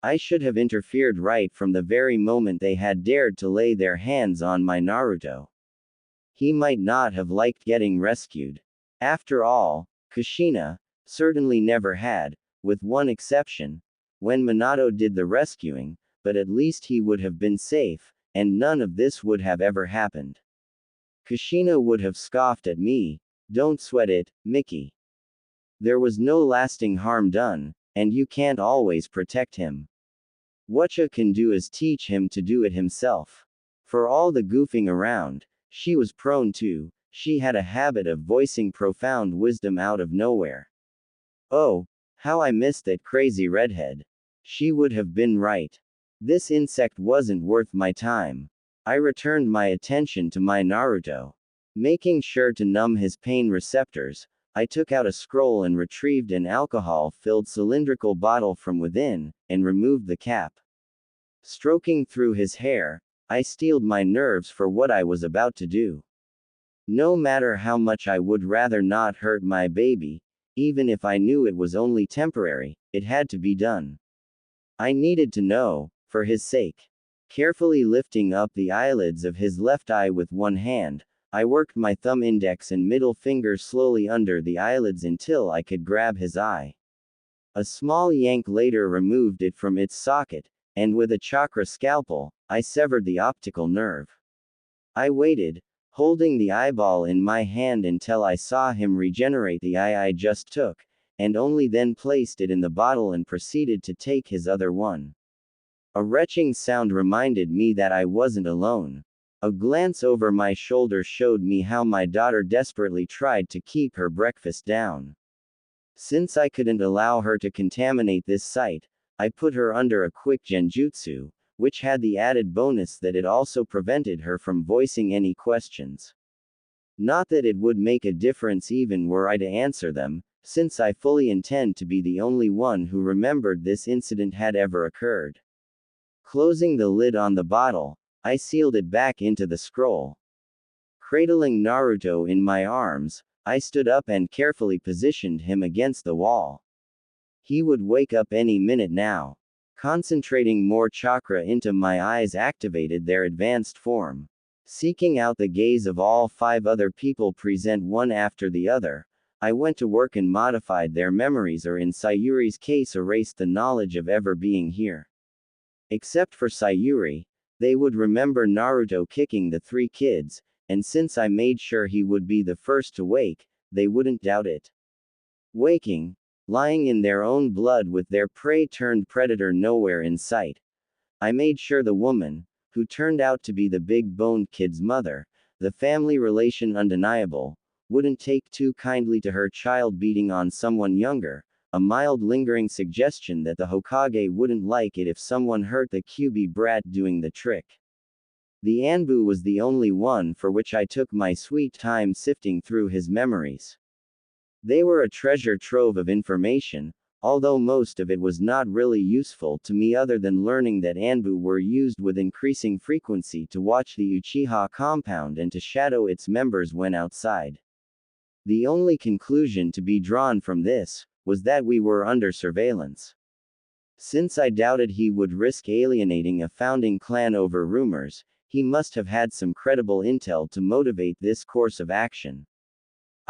I should have interfered right from the very moment they had dared to lay their hands on my Naruto. He might not have liked getting rescued. After all, Kushina certainly never had, with one exception, when Minato did the rescuing, but at least he would have been safe, and none of this would have ever happened. Kushina would have scoffed at me, "Don't sweat it, Mickey. There was no lasting harm done, and you can't always protect him. What you can do is teach him to do it himself." For all the goofing around she was prone to, she had a habit of voicing profound wisdom out of nowhere. Oh, how I missed that crazy redhead. She would have been right. This insect wasn't worth my time. I returned my attention to my Naruto. Making sure to numb his pain receptors, I took out a scroll and retrieved an alcohol-filled cylindrical bottle from within, and removed the cap. Stroking through his hair, I steeled my nerves for what I was about to do. No matter how much I would rather not hurt my baby, even if I knew it was only temporary, it had to be done. I needed to know, for his sake. Carefully lifting up the eyelids of his left eye with one hand, I worked my thumb index and middle fingers slowly under the eyelids until I could grab his eye. A small yank later removed it from its socket, and with a chakra scalpel, I severed the optical nerve. I waited, holding the eyeball in my hand until I saw him regenerate the eye I just took, and only then placed it in the bottle and proceeded to take his other one. A retching sound reminded me that I wasn't alone. A glance over my shoulder showed me how my daughter desperately tried to keep her breakfast down. Since I couldn't allow her to contaminate this site, I put her under a quick genjutsu, which had the added bonus that it also prevented her from voicing any questions. Not that it would make a difference even were I to answer them, since I fully intend to be the only one who remembered this incident had ever occurred. Closing the lid on the bottle, I sealed it back into the scroll. Cradling Naruto in my arms, I stood up and carefully positioned him against the wall. He would wake up any minute now. Concentrating more chakra into my eyes activated their advanced form. Seeking out the gaze of all 5 other people present one after the other, I went to work and modified their memories, or in Sayuri's case erased the knowledge of ever being here. Except for Sayuri, they would remember Naruto kicking the 3 kids, and since I made sure he would be the first to wake, they wouldn't doubt it. Waking, lying in their own blood with their prey turned predator nowhere in sight. I made sure the woman, who turned out to be the big-boned kid's mother, the family relation undeniable, wouldn't take too kindly to her child beating on someone younger, a mild lingering suggestion that the Hokage wouldn't like it if someone hurt the QB brat doing the trick. The Anbu was the only one for which I took my sweet time sifting through his memories. They were a treasure trove of information, although most of it was not really useful to me other than learning that Anbu were used with increasing frequency to watch the Uchiha compound and to shadow its members when outside. The only conclusion to be drawn from this was that we were under surveillance. Since I doubted he would risk alienating a founding clan over rumors, he must have had some credible intel to motivate this course of action.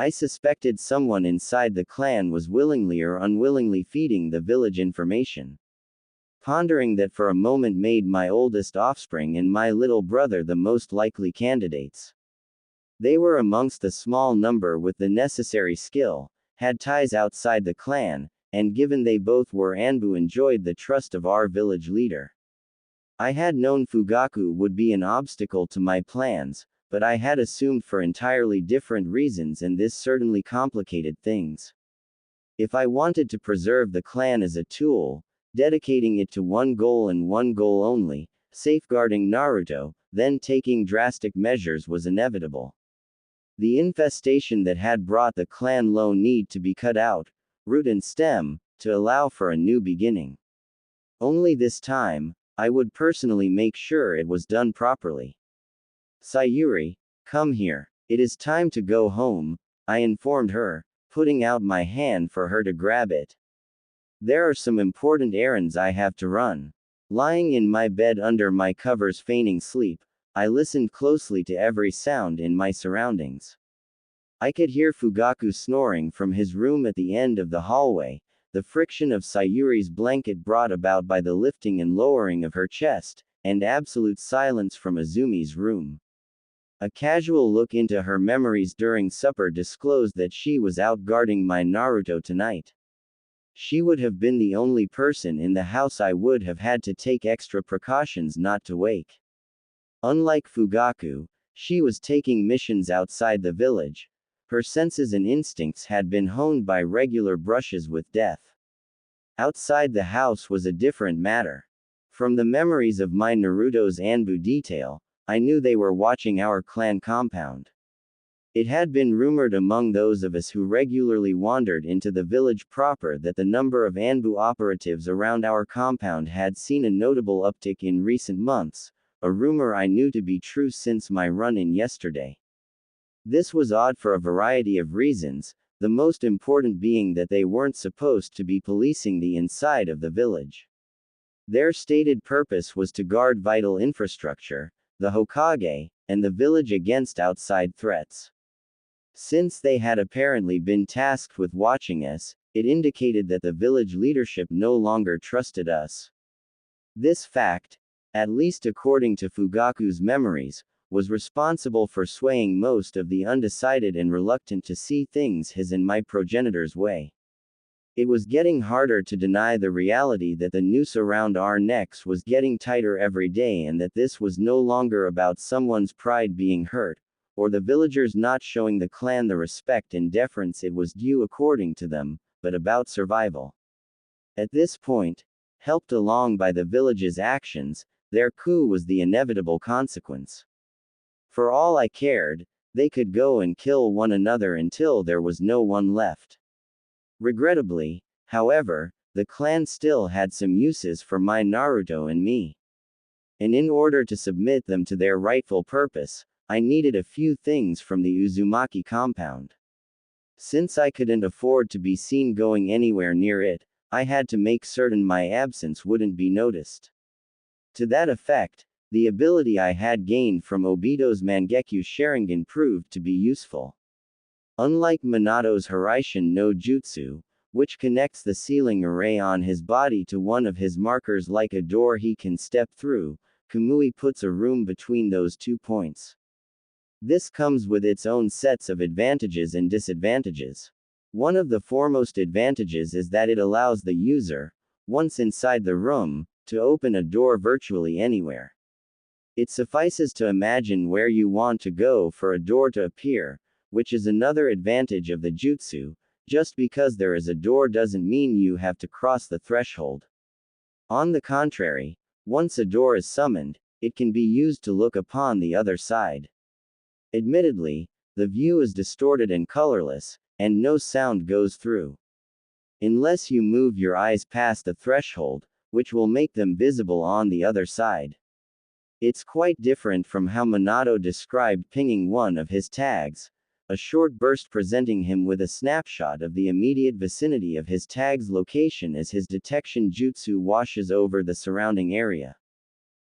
I suspected someone inside the clan was willingly or unwillingly feeding the village information. Pondering that for a moment made my oldest offspring and my little brother the most likely candidates. They were amongst the small number with the necessary skill, had ties outside the clan, and given they both were Anbu enjoyed the trust of our village leader. I had known Fugaku would be an obstacle to my plans, but I had assumed for entirely different reasons, and this certainly complicated things. If I wanted to preserve the clan as a tool, dedicating it to one goal and one goal only, safeguarding Naruto, then taking drastic measures was inevitable. The infestation that had brought the clan low need to be cut out, root and stem, to allow for a new beginning. Only this time, I would personally make sure it was done properly. Sayuri, come here. It is time to go home, I informed her, putting out my hand for her to grab it. There are some important errands I have to run. Lying in my bed under my covers feigning sleep, I listened closely to every sound in my surroundings. I could hear Fugaku snoring from his room at the end of the hallway, the friction of Sayuri's blanket brought about by the lifting and lowering of her chest, and absolute silence from Azumi's room. A casual look into her memories during supper disclosed that she was out guarding my Naruto tonight. She would have been the only person in the house I would have had to take extra precautions not to wake. Unlike Fugaku, she was taking missions outside the village. Her senses and instincts had been honed by regular brushes with death. Outside the house was a different matter. From the memories of my Naruto's Anbu detail, I knew they were watching our clan compound. It had been rumored among those of us who regularly wandered into the village proper that the number of Anbu operatives around our compound had seen a notable uptick in recent months, a rumor I knew to be true since my run-in yesterday. This was odd for a variety of reasons, the most important being that they weren't supposed to be policing the inside of the village. Their stated purpose was to guard vital infrastructure, the Hokage, and the village against outside threats. Since they had apparently been tasked with watching us, it indicated that the village leadership no longer trusted us. This fact, at least according to Fugaku's memories, was responsible for swaying most of the undecided and reluctant to see things his and my progenitor's way. It was getting harder to deny the reality that the noose around our necks was getting tighter every day, and that this was no longer about someone's pride being hurt, or the villagers not showing the clan the respect and deference it was due according to them, but about survival. At this point, helped along by the village's actions, their coup was the inevitable consequence. For all I cared, they could go and kill one another until there was no one left. Regrettably, however, the clan still had some uses for my Naruto and me. And in order to submit them to their rightful purpose, I needed a few things from the Uzumaki compound. Since I couldn't afford to be seen going anywhere near it, I had to make certain my absence wouldn't be noticed. To that effect, the ability I had gained from Obito's Mangekyo Sharingan proved to be useful. Unlike Minato's Hiraishin no Jutsu, which connects the ceiling array on his body to one of his markers like a door he can step through, Kamui puts a room between those 2 points. This comes with its own sets of advantages and disadvantages. One of the foremost advantages is that it allows the user, once inside the room, to open a door virtually anywhere. It suffices to imagine where you want to go for a door to appear, which is another advantage of the jutsu. Just because there is a door doesn't mean you have to cross the threshold. On the contrary, once a door is summoned, it can be used to look upon the other side. Admittedly, the view is distorted and colorless, and no sound goes through. Unless you move your eyes past the threshold, which will make them visible on the other side. It's quite different from how Minato described pinging one of his tags, a short burst presenting him with a snapshot of the immediate vicinity of his tag's location as his detection jutsu washes over the surrounding area.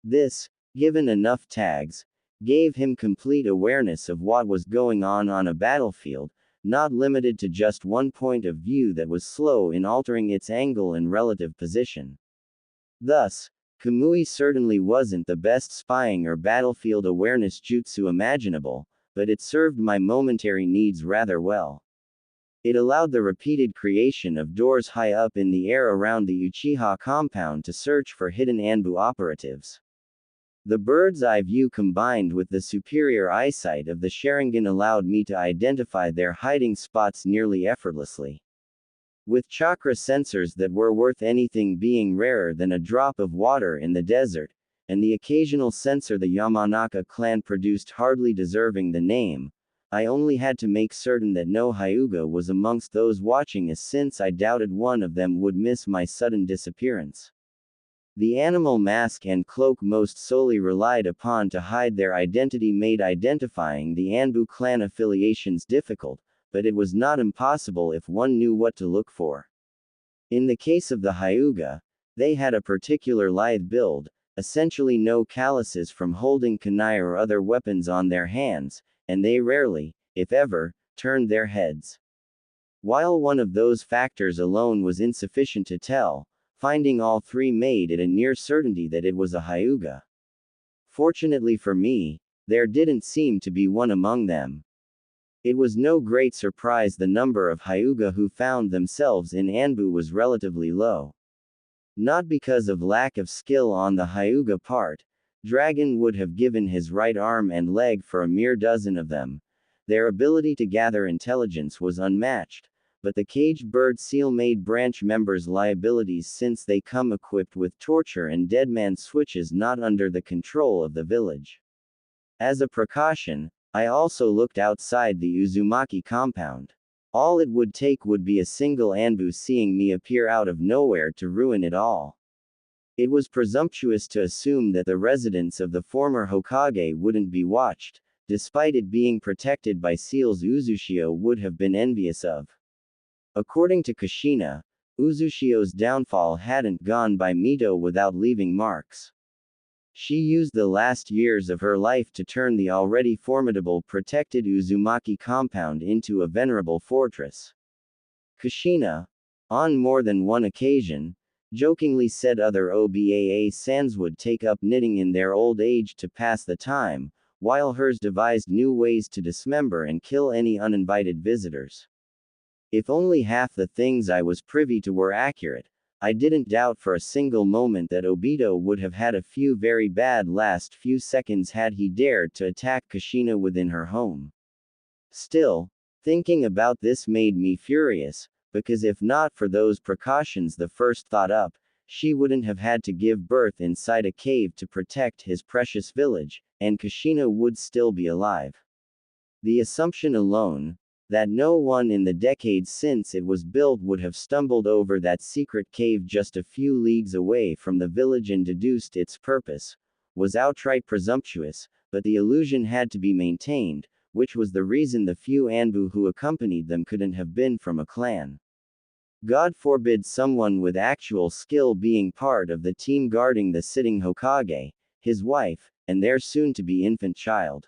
This, given enough tags, gave him complete awareness of what was going on a battlefield, not limited to just one point of view that was slow in altering its angle and relative position. Thus, Kamui certainly wasn't the best spying or battlefield awareness jutsu imaginable, but it served my momentary needs rather well. It allowed the repeated creation of doors high up in the air around the Uchiha compound to search for hidden Anbu operatives. The bird's eye view combined with the superior eyesight of the Sharingan allowed me to identify their hiding spots nearly effortlessly. With chakra sensors that were worth anything being rarer than a drop of water in the desert, and the occasional sensor the Yamanaka clan produced hardly deserving the name, I only had to make certain that no Hyuga was amongst those watching us, since I doubted one of them would miss my sudden disappearance. The animal mask and cloak most solely relied upon to hide their identity made identifying the Anbu clan affiliations difficult, but it was not impossible if one knew what to look for. In the case of the Hyuga, they had a particular lithe build, essentially no calluses from holding kunai or other weapons on their hands, and they rarely, if ever, turned their heads. While one of those factors alone was insufficient to tell, finding all three made it a near certainty that it was a Hyuga. Fortunately for me, there didn't seem to be one among them. It was no great surprise the number of Hyuga who found themselves in Anbu was relatively low. Not because of lack of skill on the Hyuga part, Dragon would have given his right arm and leg for a mere dozen of them. Their ability to gather intelligence was unmatched, but the caged bird seal made branch members liabilities since they come equipped with torture and deadman switches not under the control of the village. As a precaution, I also looked outside the Uzumaki compound. All it would take would be a single Anbu seeing me appear out of nowhere to ruin it all. It was presumptuous to assume that the residents of the former Hokage wouldn't be watched, despite it being protected by seals Uzushio would have been envious of. According to Kushina, Uzushio's downfall hadn't gone by Mito without leaving marks. She used the last years of her life to turn the already formidable protected Uzumaki compound into a venerable fortress. Kushina, on more than one occasion, jokingly said other Obaa sans would take up knitting in their old age to pass the time, while hers devised new ways to dismember and kill any uninvited visitors. If only half the things I was privy to were accurate, I didn't doubt for a single moment that Obito would have had a few very bad last few seconds had he dared to attack Kushina within her home. Still, thinking about this made me furious, because if not for those precautions the first thought up, she wouldn't have had to give birth inside a cave to protect his precious village, and Kushina would still be alive. The assumption alone, that no one in the decades since it was built would have stumbled over that secret cave just a few leagues away from the village and deduced its purpose, was outright presumptuous, but the illusion had to be maintained, which was the reason the few Anbu who accompanied them couldn't have been from a clan. God forbid someone with actual skill being part of the team guarding the sitting Hokage, his wife, and their soon-to-be infant child.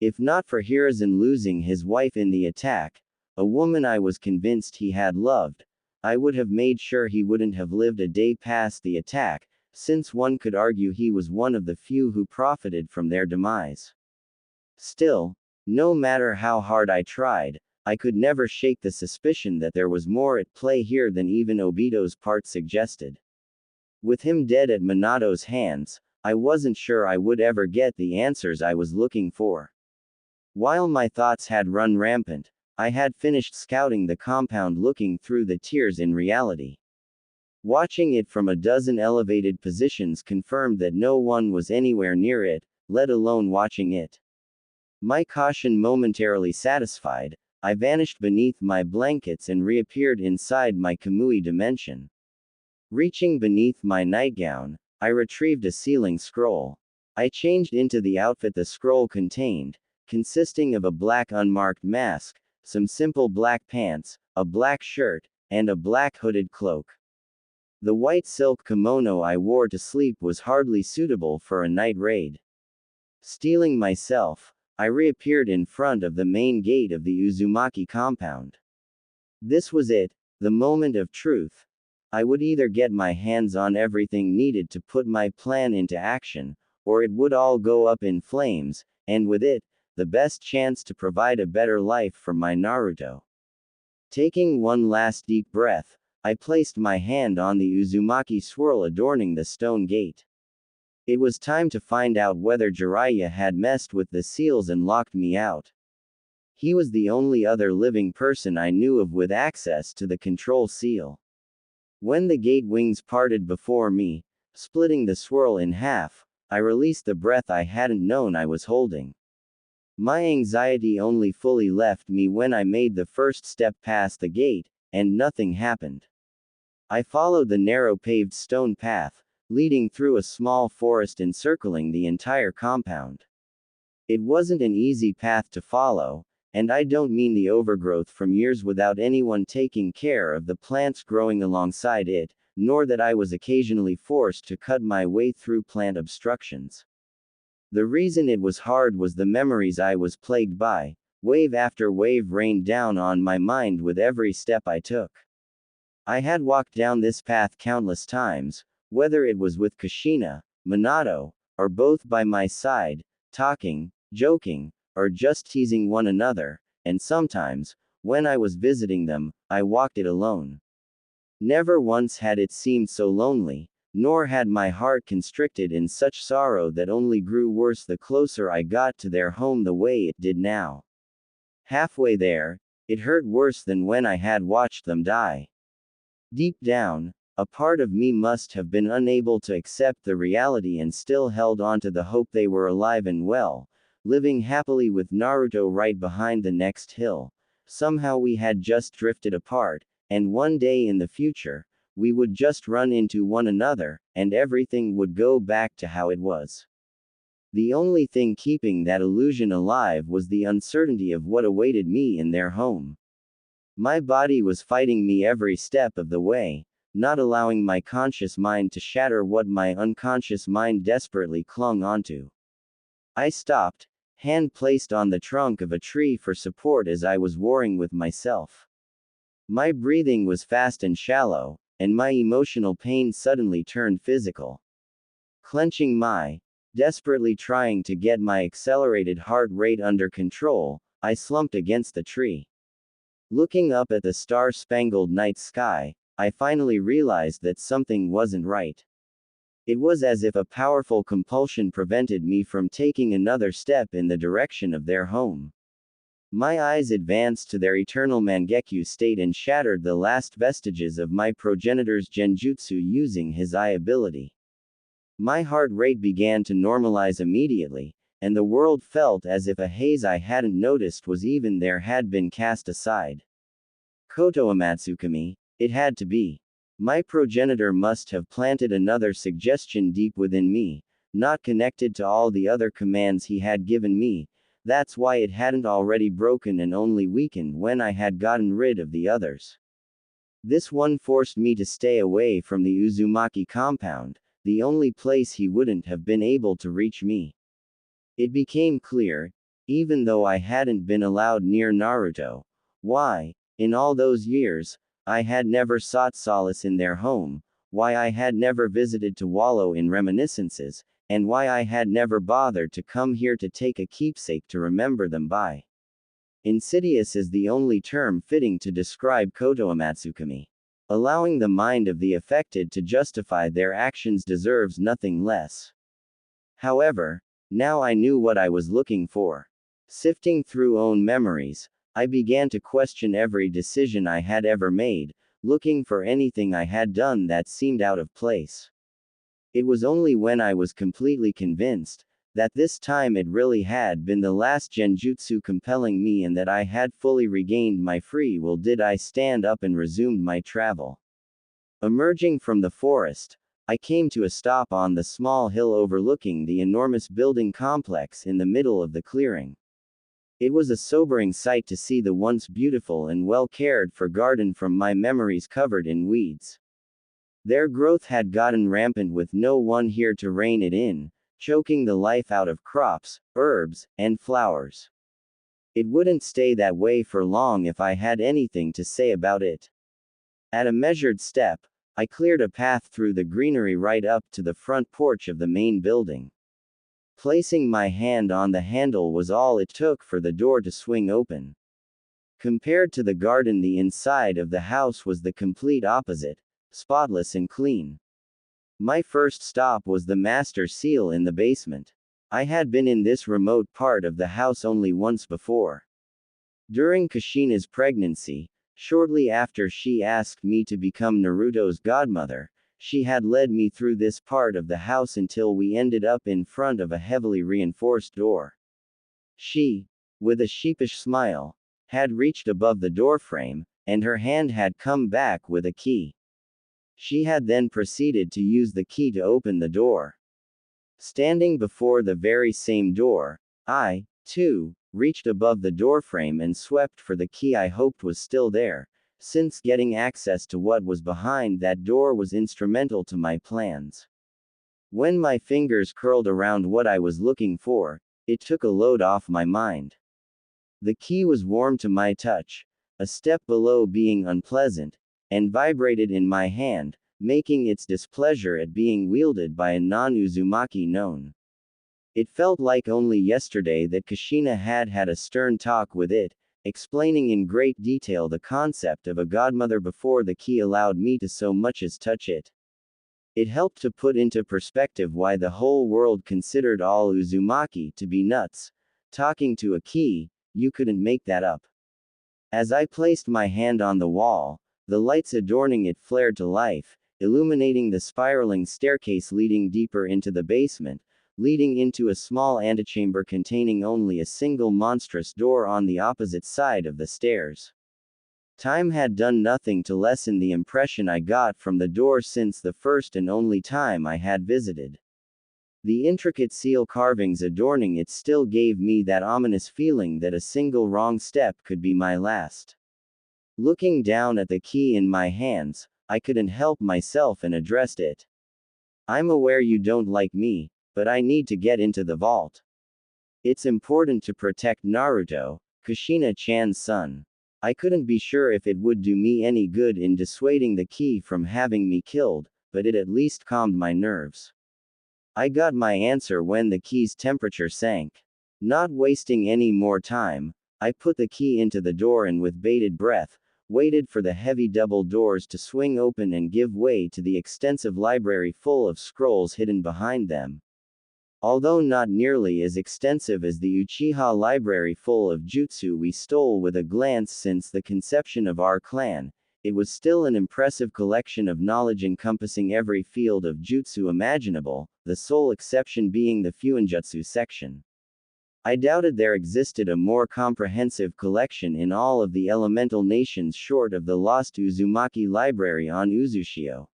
If not for Hiruzen losing his wife in the attack, a woman I was convinced he had loved, I would have made sure he wouldn't have lived a day past the attack, since one could argue he was one of the few who profited from their demise. Still, no matter how hard I tried, I could never shake the suspicion that there was more at play here than even Obito's part suggested. With him dead at Minato's hands, I wasn't sure I would ever get the answers I was looking for. While my thoughts had run rampant, I had finished scouting the compound, looking through the tiers in reality. Watching it from a dozen elevated positions confirmed that no one was anywhere near it, let alone watching it. My caution momentarily satisfied, I vanished beneath my blankets and reappeared inside my Kamui dimension. Reaching beneath my nightgown, I retrieved a sealing scroll. I changed into the outfit the scroll contained, consisting of a black unmarked mask, some simple black pants, a black shirt, and a black hooded cloak. The white silk kimono I wore to sleep was hardly suitable for a night raid. Steeling myself, I reappeared in front of the main gate of the Uzumaki compound. This was it, the moment of truth. I would either get my hands on everything needed to put my plan into action, or it would all go up in flames, and with it, the best chance to provide a better life for my Naruto. Taking one last deep breath, I placed my hand on the Uzumaki swirl adorning the stone gate. It was time to find out whether Jiraiya had messed with the seals and locked me out. He was the only other living person I knew of with access to the control seal. When the gate wings parted before me, splitting the swirl in half, I released the breath I hadn't known I was holding. My anxiety only fully left me when I made the first step past the gate, and nothing happened. I followed the narrow paved stone path, leading through a small forest encircling the entire compound. It wasn't an easy path to follow, and I don't mean the overgrowth from years without anyone taking care of the plants growing alongside it, nor that I was occasionally forced to cut my way through plant obstructions. The reason it was hard was the memories I was plagued by. Wave after wave rained down on my mind with every step I took. I had walked down this path countless times, whether it was with Kushina, Minato, or both by my side, talking, joking, or just teasing one another, and sometimes, when I was visiting them, I walked it alone. Never once had it seemed so lonely, nor had my heart constricted in such sorrow that only grew worse the closer I got to their home the way it did now. Halfway there, it hurt worse than when I had watched them die. Deep down, a part of me must have been unable to accept the reality and still held on to the hope they were alive and well, living happily with Naruto right behind the next hill. Somehow we had just drifted apart, and one day in the future, we would just run into one another, and everything would go back to how it was. The only thing keeping that illusion alive was the uncertainty of what awaited me in their home. My body was fighting me every step of the way, not allowing my conscious mind to shatter what my unconscious mind desperately clung onto. I stopped, hand placed on the trunk of a tree for support as I was warring with myself. My breathing was fast and shallow, and my emotional pain suddenly turned physical. Clenching desperately trying to get my accelerated heart rate under control, I slumped against the tree. Looking up at the star-spangled night sky, I finally realized that something wasn't right. It was as if a powerful compulsion prevented me from taking another step in the direction of their home. My eyes advanced to their eternal Mangekyo state and shattered the last vestiges of my progenitor's genjutsu using his eye ability. My heart rate began to normalize immediately, and the world felt as if a haze I hadn't noticed was even there had been cast aside. Koto Amatsukami, it had to be. My progenitor must have planted another suggestion deep within me, not connected to all the other commands he had given me. That's why it hadn't already broken and only weakened when I had gotten rid of the others. This one forced me to stay away from the Uzumaki compound, the only place he wouldn't have been able to reach me. It became clear, even though I hadn't been allowed near Naruto, why, in all those years, I had never sought solace in their home, why I had never visited to wallow in reminiscences, and why I had never bothered to come here to take a keepsake to remember them by. Insidious is the only term fitting to describe Koto Amatsukami. Allowing the mind of the affected to justify their actions deserves nothing less. However, now I knew what I was looking for. Sifting through own memories, I began to question every decision I had ever made, looking for anything I had done that seemed out of place. It was only when I was completely convinced that this time it really had been the last genjutsu compelling me and that I had fully regained my free will did I stand up and resumed my travel. Emerging from the forest, I came to a stop on the small hill overlooking the enormous building complex in the middle of the clearing. It was a sobering sight to see the once beautiful and well cared for garden from my memories covered in weeds. Their growth had gotten rampant with no one here to rein it in, choking the life out of crops, herbs, and flowers. It wouldn't stay that way for long if I had anything to say about it. At a measured step, I cleared a path through the greenery right up to the front porch of the main building. Placing my hand on the handle was all it took for the door to swing open. Compared to the garden, the inside of the house was the complete opposite, spotless and clean. My first stop was the master seal in the basement. I had been in this remote part of the house only once before. During Kushina's pregnancy, shortly after she asked me to become Naruto's godmother, she had led me through this part of the house until we ended up in front of a heavily reinforced door. She, with a sheepish smile, had reached above the doorframe, and her hand had come back with a key. She had then proceeded to use the key to open the door. Standing before the very same door, I, too, reached above the doorframe and swept for the key I hoped was still there, since getting access to what was behind that door was instrumental to my plans. When my fingers curled around what I was looking for, it took a load off my mind. The key was warm to my touch, a step below being unpleasant, and vibrated in my hand, making its displeasure at being wielded by a non-Uzumaki known. It felt like only yesterday that Kushina had had a stern talk with it, explaining in great detail the concept of a godmother before the key allowed me to so much as touch it. It helped to put into perspective why the whole world considered all Uzumaki to be nuts. Talking to a key, you couldn't make that up. As I placed my hand on the wall, the lights adorning it flared to life, illuminating the spiraling staircase leading deeper into the basement, leading into a small antechamber containing only a single monstrous door on the opposite side of the stairs. Time had done nothing to lessen the impression I got from the door since the first and only time I had visited. The intricate seal carvings adorning it still gave me that ominous feeling that a single wrong step could be my last. Looking down at the key in my hands, I couldn't help myself and addressed it. "I'm aware you don't like me, but I need to get into the vault. It's important to protect Naruto, Kushina-chan's son. I couldn't be sure if it would do me any good in dissuading the key from having me killed, but it at least calmed my nerves." I got my answer when the key's temperature sank. Not wasting any more time, I put the key into the door and with bated breath, waited for the heavy double doors to swing open and give way to the extensive library full of scrolls hidden behind them. Although not nearly as extensive as the Uchiha library full of jutsu we stole with a glance since the conception of our clan, it was still an impressive collection of knowledge encompassing every field of jutsu imaginable, the sole exception being the Fuinjutsu section. I doubted there existed a more comprehensive collection in all of the elemental nations short of the lost Uzumaki library on Uzushio.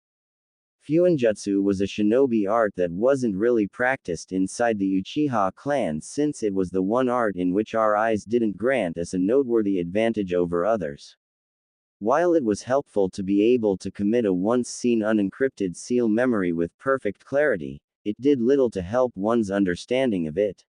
Fuinjutsu was a shinobi art that wasn't really practiced inside the Uchiha clan since it was the one art in which our eyes didn't grant us a noteworthy advantage over others. While it was helpful to be able to commit a once-seen unencrypted seal memory with perfect clarity, it did little to help one's understanding of it.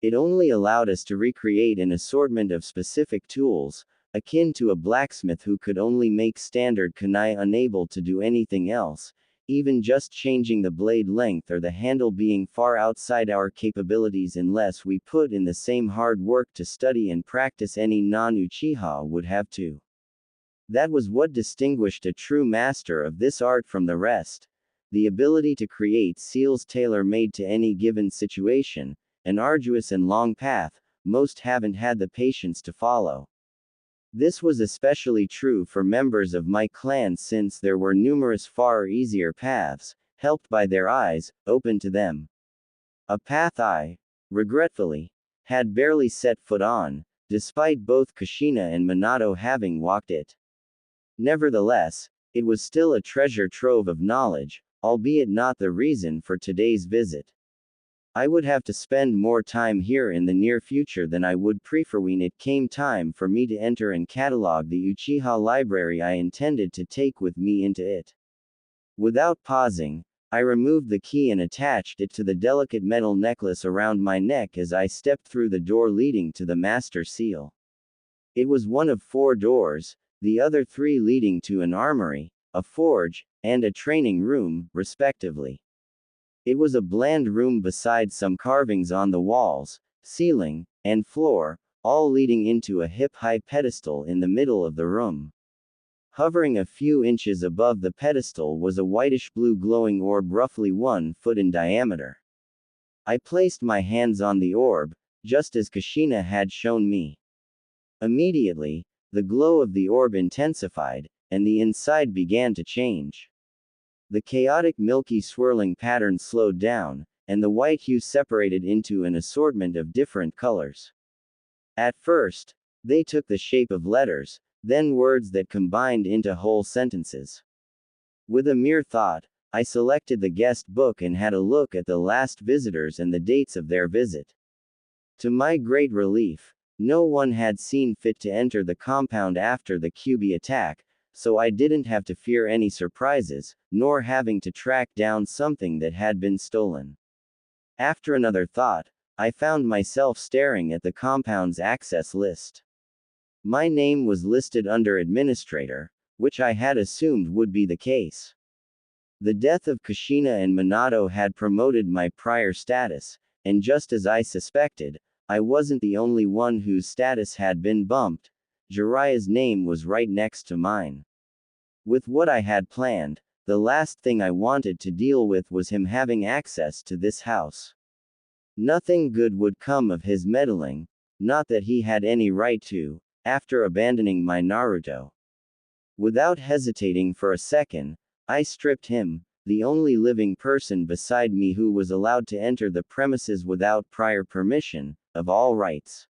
It only allowed us to recreate an assortment of specific tools, akin to a blacksmith who could only make standard kunai unable to do anything else, even just changing the blade length or the handle being far outside our capabilities unless we put in the same hard work to study and practice any non-Uchiha would have to. That was what distinguished a true master of this art from the rest. The ability to create seals tailor-made to any given situation, an arduous and long path, most haven't had the patience to follow. This was especially true for members of my clan since there were numerous far easier paths, helped by their eyes, open to them. A path I, regretfully, had barely set foot on, despite both Kushina and Minato having walked it. Nevertheless, it was still a treasure trove of knowledge, albeit not the reason for today's visit. I would have to spend more time here in the near future than I would prefer when it came time for me to enter and catalog the Uchiha library I intended to take with me into it. Without pausing, I removed the key and attached it to the delicate metal necklace around my neck as I stepped through the door leading to the master seal. It was one of 4 doors, the other 3 leading to an armory, a forge, and a training room, respectively. It was a bland room beside some carvings on the walls, ceiling, and floor, all leading into a hip-high pedestal in the middle of the room. Hovering a few inches above the pedestal was a whitish-blue glowing orb roughly 1 foot in diameter. I placed my hands on the orb, just as Kushina had shown me. Immediately, the glow of the orb intensified, and the inside began to change. The chaotic milky swirling pattern slowed down, and the white hue separated into an assortment of different colors. At first, they took the shape of letters, then words that combined into whole sentences. With a mere thought, I selected the guest book and had a look at the last visitors and the dates of their visit. To my great relief, no one had seen fit to enter the compound after the Kyuubi attack, so I didn't have to fear any surprises, nor having to track down something that had been stolen. After another thought, I found myself staring at the compound's access list. My name was listed under Administrator, which I had assumed would be the case. The death of Kushina and Minato had promoted my prior status, and just as I suspected, I wasn't the only one whose status had been bumped. Jiraiya's name was right next to mine. With what I had planned, the last thing I wanted to deal with was him having access to this house. Nothing good would come of his meddling, not that he had any right to, after abandoning my Naruto. Without hesitating for a second, I stripped him, the only living person beside me who was allowed to enter the premises without prior permission, of all rights.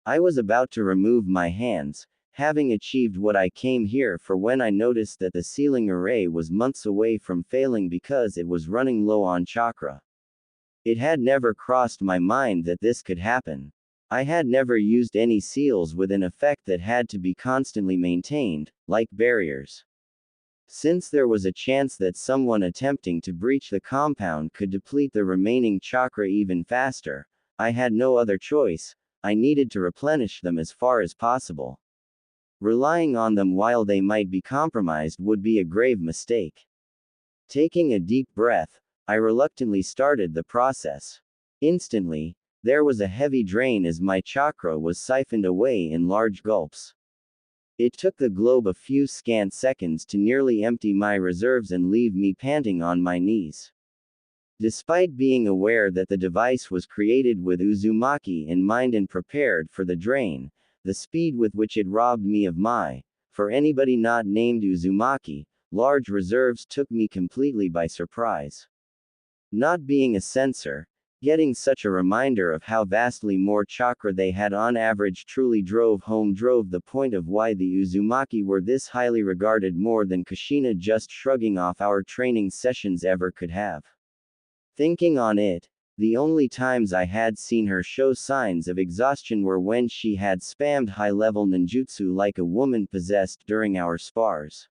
I was about to remove my hands, having achieved what I came here for when I noticed that the sealing array was months away from failing because it was running low on chakra. It had never crossed my mind that this could happen. I had never used any seals with an effect that had to be constantly maintained, like barriers. Since there was a chance that someone attempting to breach the compound could deplete the remaining chakra even faster, I had no other choice. I needed to replenish them as far as possible. Relying on them while they might be compromised would be a grave mistake. Taking a deep breath, I reluctantly started the process. Instantly, there was a heavy drain as my chakra was siphoned away in large gulps. It took the globe a few scant seconds to nearly empty my reserves and leave me panting on my knees. Despite being aware that the device was created with Uzumaki in mind and prepared for the drain, the speed with which it robbed me of my, for anybody not named Uzumaki, large reserves took me completely by surprise. Not being a censor, getting such a reminder of how vastly more chakra they had on average truly drove the point of why the Uzumaki were this highly regarded more than Kushina just shrugging off our training sessions ever could have. Thinking on it, the only times I had seen her show signs of exhaustion were when she had spammed high-level ninjutsu like a woman possessed during our spars.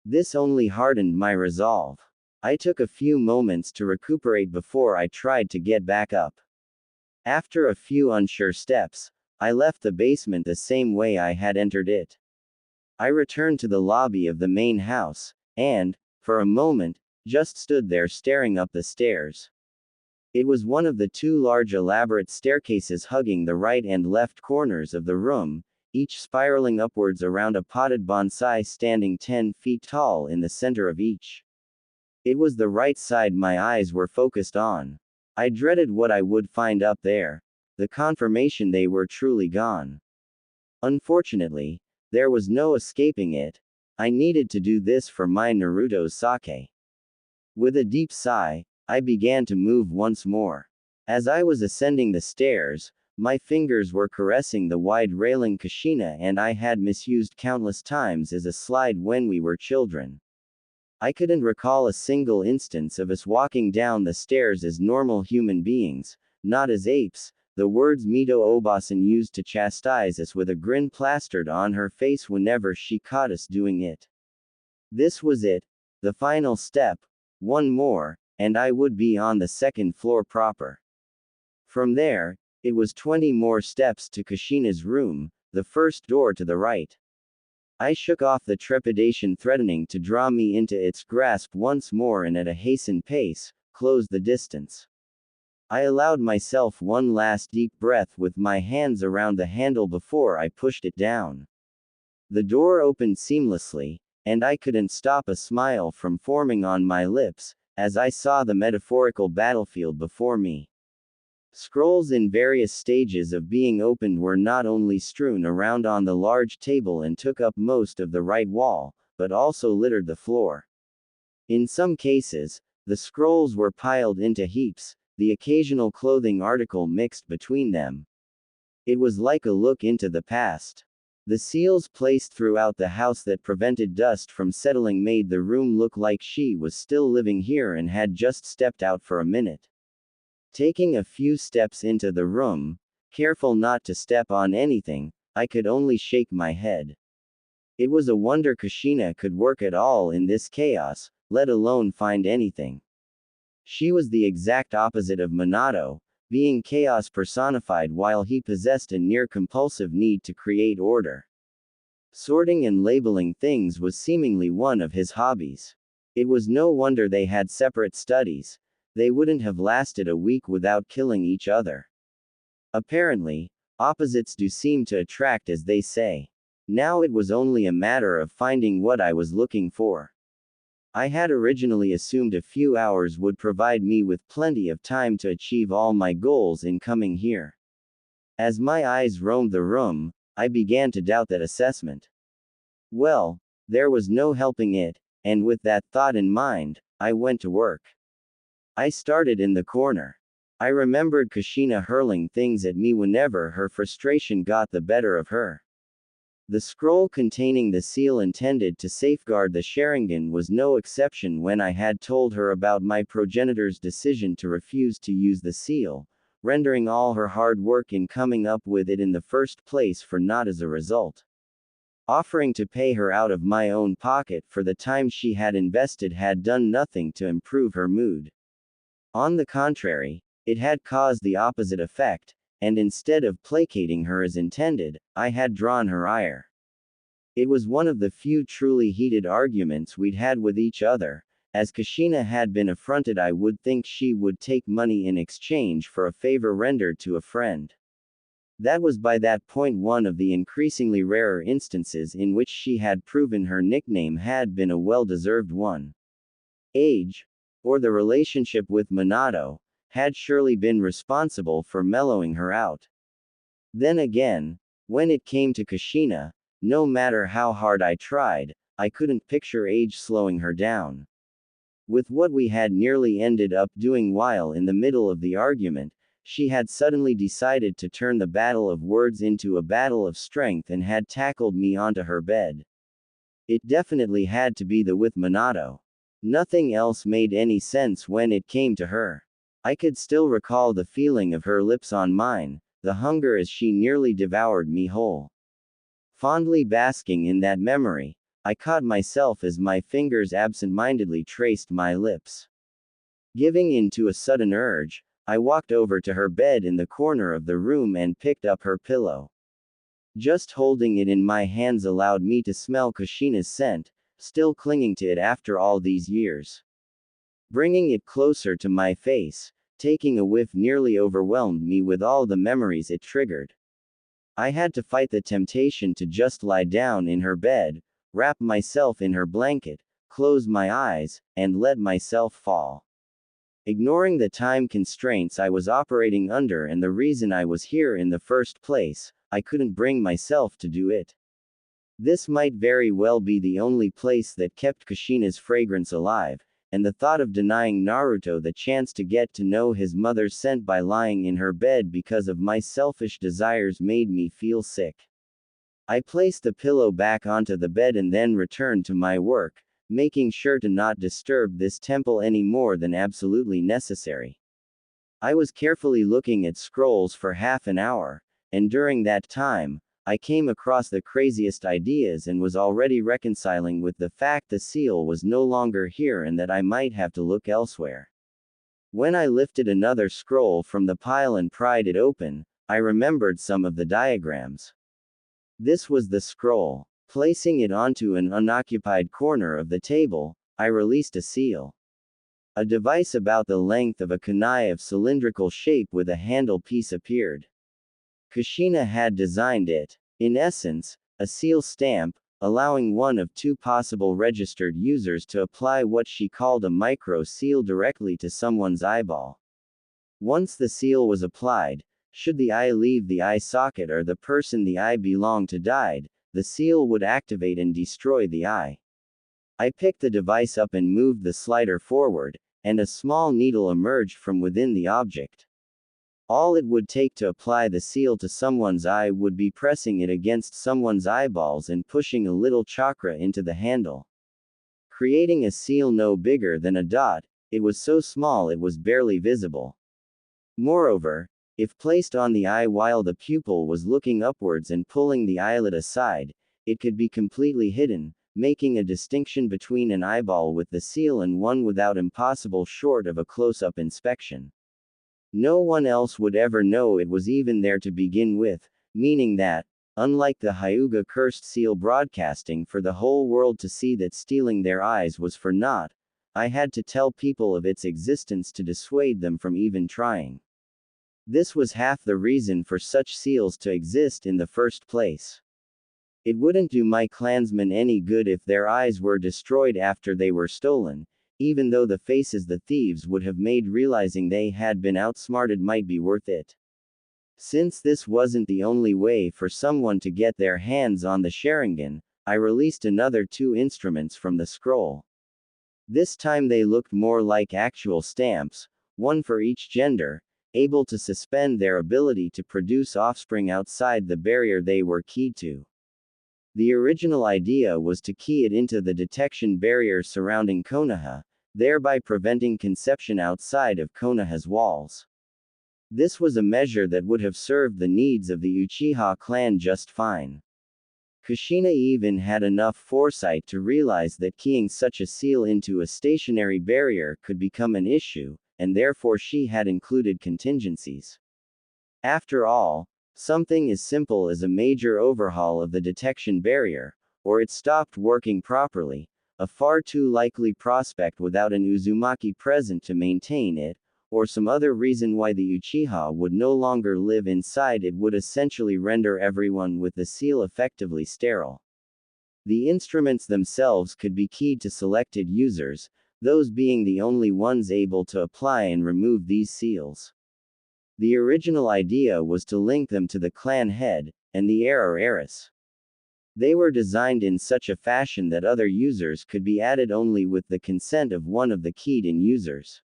This only hardened my resolve. I took a few moments to recuperate before I tried to get back up. After a few unsure steps, I left the basement the same way I had entered it. I returned to the lobby of the main house, and, for a moment, just stood there staring up the stairs. It was one of the two large elaborate staircases hugging the right and left corners of the room, each spiraling upwards around a potted bonsai standing 10 feet tall in the center of each. It was the right side my eyes were focused on. I dreaded what I would find up there, the confirmation they were truly gone. Unfortunately, there was no escaping it. I needed to do this for my Naruto's sake. With a deep sigh, I began to move once more. As I was ascending the stairs, my fingers were caressing the wide railing Kushina and I had misused countless times as a slide when we were children. I couldn't recall a single instance of us walking down the stairs as normal human beings, not as apes, the words Mito Obasan used to chastise us with a grin plastered on her face whenever she caught us doing it. This was it, the final step, one more, and I would be on the second floor proper. From there, it was 20 more steps to Kushina's room, the first door to the right. I shook off the trepidation threatening to draw me into its grasp once more and at a hastened pace, closed the distance. I allowed myself one last deep breath with my hands around the handle before I pushed it down. The door opened seamlessly, and I couldn't stop a smile from forming on my lips, as I saw the metaphorical battlefield before me. Scrolls in various stages of being opened were not only strewn around on the large table and took up most of the right wall, but also littered the floor. In some cases, the scrolls were piled into heaps, the occasional clothing article mixed between them. It was like a look into the past. The seals placed throughout the house that prevented dust from settling made the room look like she was still living here and had just stepped out for a minute. Taking a few steps into the room, careful not to step on anything, I could only shake my head. It was a wonder Kushina could work at all in this chaos, let alone find anything. She was the exact opposite of Minato, being chaos personified while he possessed a near-compulsive need to create order. Sorting and labeling things was seemingly one of his hobbies. It was no wonder they had separate studies. They wouldn't have lasted a week without killing each other. Apparently, opposites do seem to attract, as they say. Now it was only a matter of finding what I was looking for. I had originally assumed a few hours would provide me with plenty of time to achieve all my goals in coming here. As my eyes roamed the room, I began to doubt that assessment. Well, there was no helping it, and with that thought in mind, I went to work. I started in the corner. I remembered Kushina hurling things at me whenever her frustration got the better of her. The scroll containing the seal intended to safeguard the Sharingan was no exception when I had told her about my progenitor's decision to refuse to use the seal, rendering all her hard work in coming up with it in the first place for naught as a result. Offering to pay her out of my own pocket for the time she had invested had done nothing to improve her mood. On the contrary, it had caused the opposite effect, and instead of placating her as intended, I had drawn her ire. It was one of the few truly heated arguments we'd had with each other. As Kushina had been affronted, I would think she would take money in exchange for a favor rendered to a friend. That was by that point one of the increasingly rarer instances in which she had proven her nickname had been a well-deserved one. Age, or the relationship with Minato, had surely been responsible for mellowing her out. Then again, when it came to Kushina, no matter how hard I tried, I couldn't picture age slowing her down. With what we had nearly ended up doing while in the middle of the argument, she had suddenly decided to turn the battle of words into a battle of strength and had tackled me onto her bed. It definitely had to be the with Minato. Nothing else made any sense when it came to her. I could still recall the feeling of her lips on mine, the hunger as she nearly devoured me whole. Fondly basking in that memory, I caught myself as my fingers absent-mindedly traced my lips. Giving in to a sudden urge, I walked over to her bed in the corner of the room and picked up her pillow. Just holding it in my hands allowed me to smell Kushina's scent, still clinging to it after all these years. Bringing it closer to my face, taking a whiff nearly overwhelmed me with all the memories it triggered. I had to fight the temptation to just lie down in her bed, wrap myself in her blanket, close my eyes, and let myself fall. Ignoring the time constraints I was operating under and the reason I was here in the first place, I couldn't bring myself to do it. This might very well be the only place that kept Kushina's fragrance alive, and the thought of denying Naruto the chance to get to know his mother's scent by lying in her bed because of my selfish desires made me feel sick. I placed the pillow back onto the bed and then returned to my work, making sure to not disturb this temple any more than absolutely necessary. I was carefully looking at scrolls for half an hour, and during that time, I came across the craziest ideas and was already reconciling with the fact the seal was no longer here and that I might have to look elsewhere. When I lifted another scroll from the pile and pried it open, I remembered some of the diagrams. This was the scroll. Placing it onto an unoccupied corner of the table, I released a seal. A device about the length of a kunai of cylindrical shape with a handle piece appeared. Kushina had designed it. In essence, a seal stamp, allowing one of two possible registered users to apply what she called a micro seal directly to someone's eyeball. Once the seal was applied, should the eye leave the eye socket or the person the eye belonged to died, the seal would activate and destroy the eye. I picked the device up and moved the slider forward, and a small needle emerged from within the object. All it would take to apply the seal to someone's eye would be pressing it against someone's eyeballs and pushing a little chakra into the handle. Creating a seal no bigger than a dot, it was so small it was barely visible. Moreover, if placed on the eye while the pupil was looking upwards and pulling the eyelid aside, it could be completely hidden, making a distinction between an eyeball with the seal and one without impossible short of a close-up inspection. No one else would ever know it was even there to begin with, meaning that, unlike the Hyuga cursed seal broadcasting for the whole world to see that stealing their eyes was for naught, I had to tell people of its existence to dissuade them from even trying. This was half the reason for such seals to exist in the first place. It wouldn't do my clansmen any good if their eyes were destroyed after they were stolen, even though the faces the thieves would have made realizing they had been outsmarted might be worth it. Since this wasn't the only way for someone to get their hands on the Sharingan, I released another two instruments from the scroll. This time they looked more like actual stamps, one for each gender, able to suspend their ability to produce offspring outside the barrier they were keyed to. The original idea was to key it into the detection barrier surrounding Konoha, thereby preventing conception outside of Konoha's walls. This was a measure that would have served the needs of the Uchiha clan just fine. Kushina even had enough foresight to realize that keying such a seal into a stationary barrier could become an issue, and therefore she had included contingencies. After all, something as simple as a major overhaul of the detection barrier, or it stopped working properly, a far too likely prospect without an Uzumaki present to maintain it, or some other reason why the Uchiha would no longer live inside it would essentially render everyone with the seal effectively sterile. The instruments themselves could be keyed to selected users, those being the only ones able to apply and remove these seals. The original idea was to link them to the clan head, and the heir or heiress. They were designed in such a fashion that other users could be added only with the consent of one of the keyed-in users.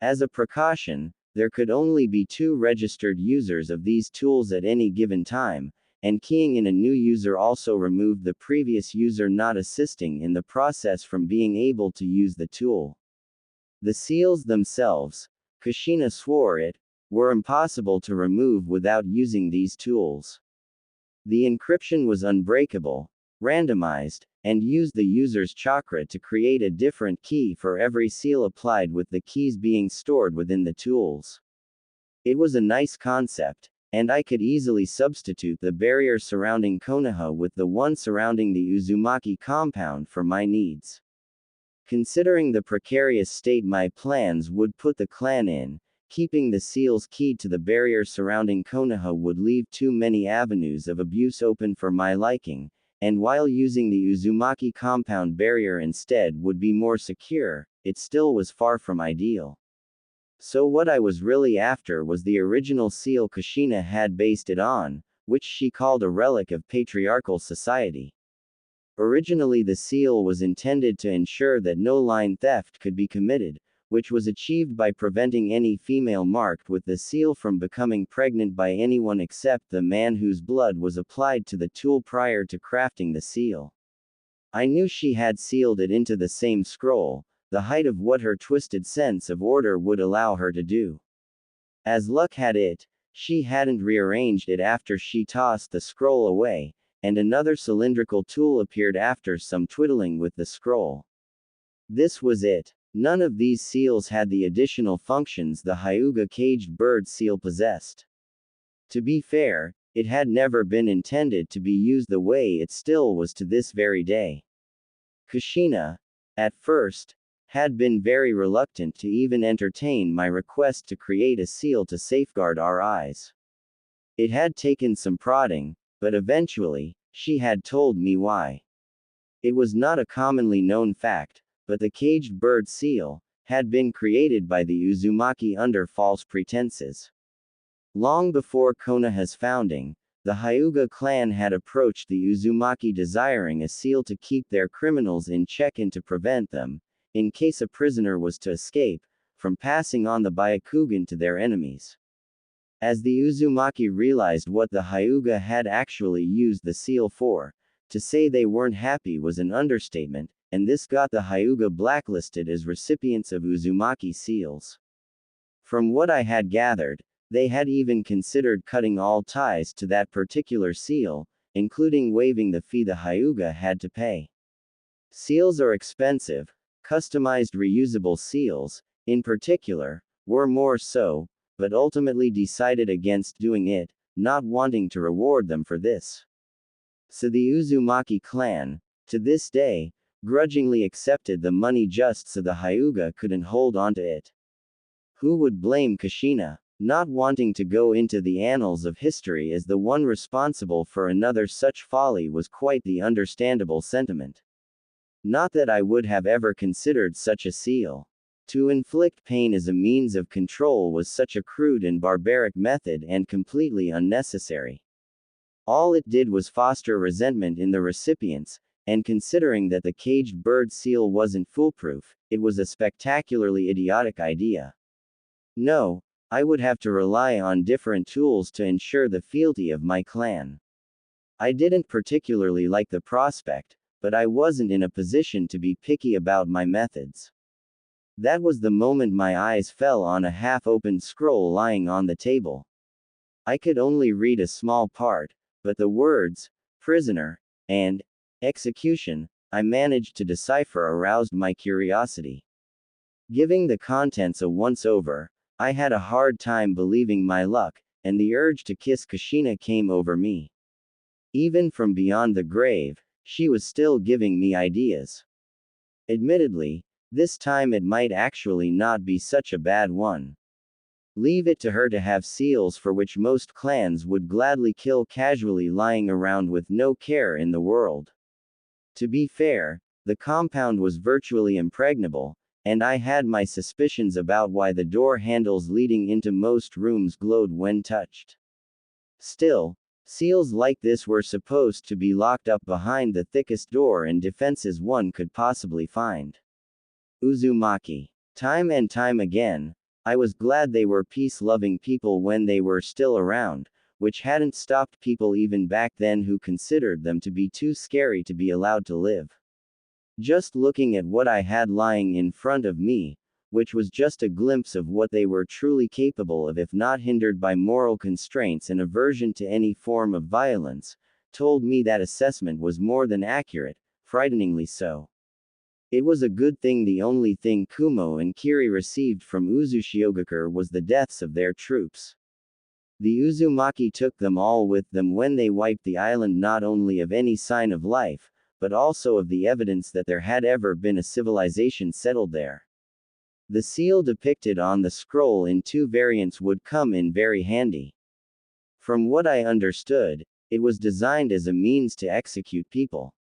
As a precaution, there could only be two registered users of these tools at any given time, and keying in a new user also removed the previous user not assisting in the process from being able to use the tool. The seals themselves, Kushina swore it, were impossible to remove without using these tools. The encryption was unbreakable, randomized, and used the user's chakra to create a different key for every seal applied, with the keys being stored within the tools. It was a nice concept, and I could easily substitute the barrier surrounding Konoha with the one surrounding the Uzumaki compound for my needs. Considering the precarious state my plans would put the clan in, keeping the seals keyed to the barrier surrounding Konoha would leave too many avenues of abuse open for my liking, and while using the Uzumaki compound barrier instead would be more secure, it still was far from ideal. So what I was really after was the original seal Kushina had based it on, which she called a relic of patriarchal society. Originally the seal was intended to ensure that no line theft could be committed, which was achieved by preventing any female marked with the seal from becoming pregnant by anyone except the man whose blood was applied to the tool prior to crafting the seal. I knew she had sealed it into the same scroll, the height of what her twisted sense of order would allow her to do. As luck had it, she hadn't rearranged it after she tossed the scroll away, and another cylindrical tool appeared after some twiddling with the scroll. This was it. None of these seals had the additional functions the Hyuga caged bird seal possessed. To be fair, it had never been intended to be used the way it still was to this very day. Kushina, at first, had been very reluctant to even entertain my request to create a seal to safeguard our eyes. It had taken some prodding, but eventually, she had told me why. It was not a commonly known fact, but the caged bird seal had been created by the Uzumaki under false pretenses. Long before Konoha's founding, the Hyuga clan had approached the Uzumaki desiring a seal to keep their criminals in check and to prevent them, in case a prisoner was to escape, from passing on the Byakugan to their enemies. As the Uzumaki realized what the Hyuga had actually used the seal for, to say they weren't happy was an understatement, and this got the Hyuga blacklisted as recipients of Uzumaki seals. From what I had gathered, they had even considered cutting all ties to that particular seal, including waiving the fee the Hyuga had to pay. Seals are expensive. Customized reusable seals, in particular, were more so, but ultimately decided against doing it, not wanting to reward them for this. So the Uzumaki clan, to this day, grudgingly accepted the money just so the Hyuga couldn't hold onto it. Who would blame Kushina? Not wanting to go into the annals of history as the one responsible for another such folly was quite the understandable sentiment. Not that I would have ever considered such a seal. To inflict pain as a means of control was such a crude and barbaric method and completely unnecessary. All it did was foster resentment in the recipients, and considering that the caged bird seal wasn't foolproof, it was a spectacularly idiotic idea. No, I would have to rely on different tools to ensure the fealty of my clan. I didn't particularly like the prospect, but I wasn't in a position to be picky about my methods. That was the moment my eyes fell on a half-opened scroll lying on the table. I could only read a small part, but the words, prisoner, and execution, I managed to decipher aroused my curiosity. Giving the contents a once-over, I had a hard time believing my luck, and the urge to kiss Kushina came over me. Even from beyond the grave, she was still giving me ideas. Admittedly, this time it might actually not be such a bad one. Leave it to her to have seals for which most clans would gladly kill casually lying around with no care in the world. To be fair, the compound was virtually impregnable, and I had my suspicions about why the door handles leading into most rooms glowed when touched. Still, seals like this were supposed to be locked up behind the thickest door and defenses one could possibly find. Uzumaki. Time and time again, I was glad they were peace-loving people when they were still around, which hadn't stopped people even back then who considered them to be too scary to be allowed to live. Just looking at what I had lying in front of me, which was just a glimpse of what they were truly capable of if not hindered by moral constraints and aversion to any form of violence, told me that assessment was more than accurate, frighteningly so. It was a good thing the only thing Kumo and Kiri received from Uzushiogakure was the deaths of their troops. The Uzumaki took them all with them when they wiped the island not only of any sign of life, but also of the evidence that there had ever been a civilization settled there. The seal depicted on the scroll in two variants would come in very handy. From what I understood, it was designed as a means to execute people.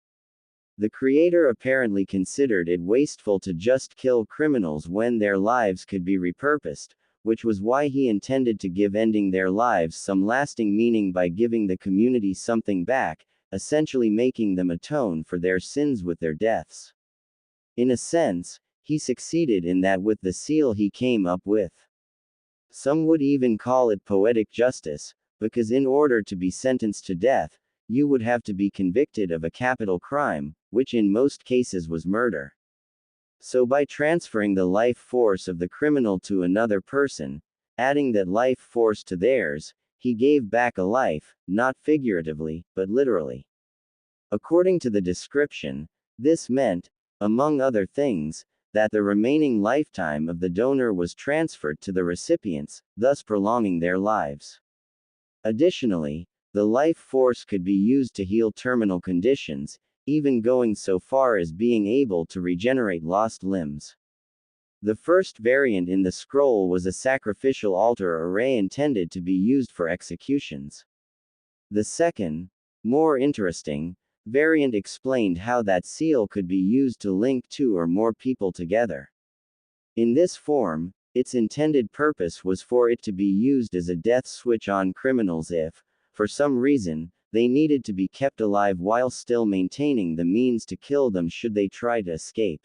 The creator apparently considered it wasteful to just kill criminals when their lives could be repurposed, which was why he intended to give ending their lives some lasting meaning by giving the community something back, essentially making them atone for their sins with their deaths. In a sense, he succeeded in that with the seal he came up with. Some would even call it poetic justice, because in order to be sentenced to death, you would have to be convicted of a capital crime, which in most cases was murder. So by transferring the life force of the criminal to another person, adding that life force to theirs, he gave back a life, not figuratively, but literally. According to the description, this meant, among other things, that the remaining lifetime of the donor was transferred to the recipients, thus prolonging their lives. Additionally, the life force could be used to heal terminal conditions, even going so far as being able to regenerate lost limbs. The first variant in the scroll was a sacrificial altar array intended to be used for executions. The second, more interesting, variant explained how that seal could be used to link two or more people together. In this form, its intended purpose was for it to be used as a death switch on criminals if, for some reason, they needed to be kept alive while still maintaining the means to kill them should they try to escape.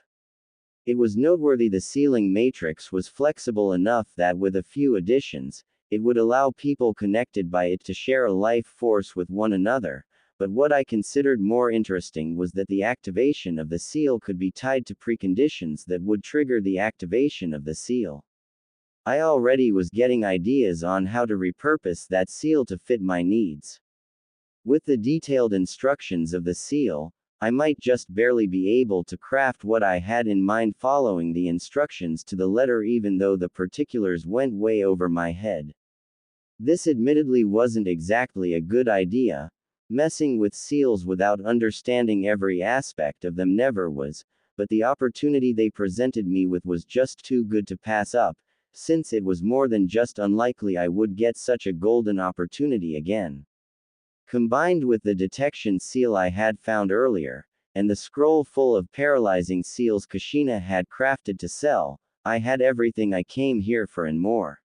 It was noteworthy the sealing matrix was flexible enough that with a few additions, it would allow people connected by it to share a life force with one another. But what I considered more interesting was that the activation of the seal could be tied to preconditions that would trigger the activation of the seal. I already was getting ideas on how to repurpose that seal to fit my needs. With the detailed instructions of the seal, I might just barely be able to craft what I had in mind following the instructions to the letter even though the particulars went way over my head. This admittedly wasn't exactly a good idea. Messing with seals without understanding every aspect of them never was, but the opportunity they presented me with was just too good to pass up, since it was more than just unlikely I would get such a golden opportunity again. Combined with the detection seal I had found earlier, and the scroll full of paralyzing seals Kushina had crafted to sell, I had everything I came here for and more.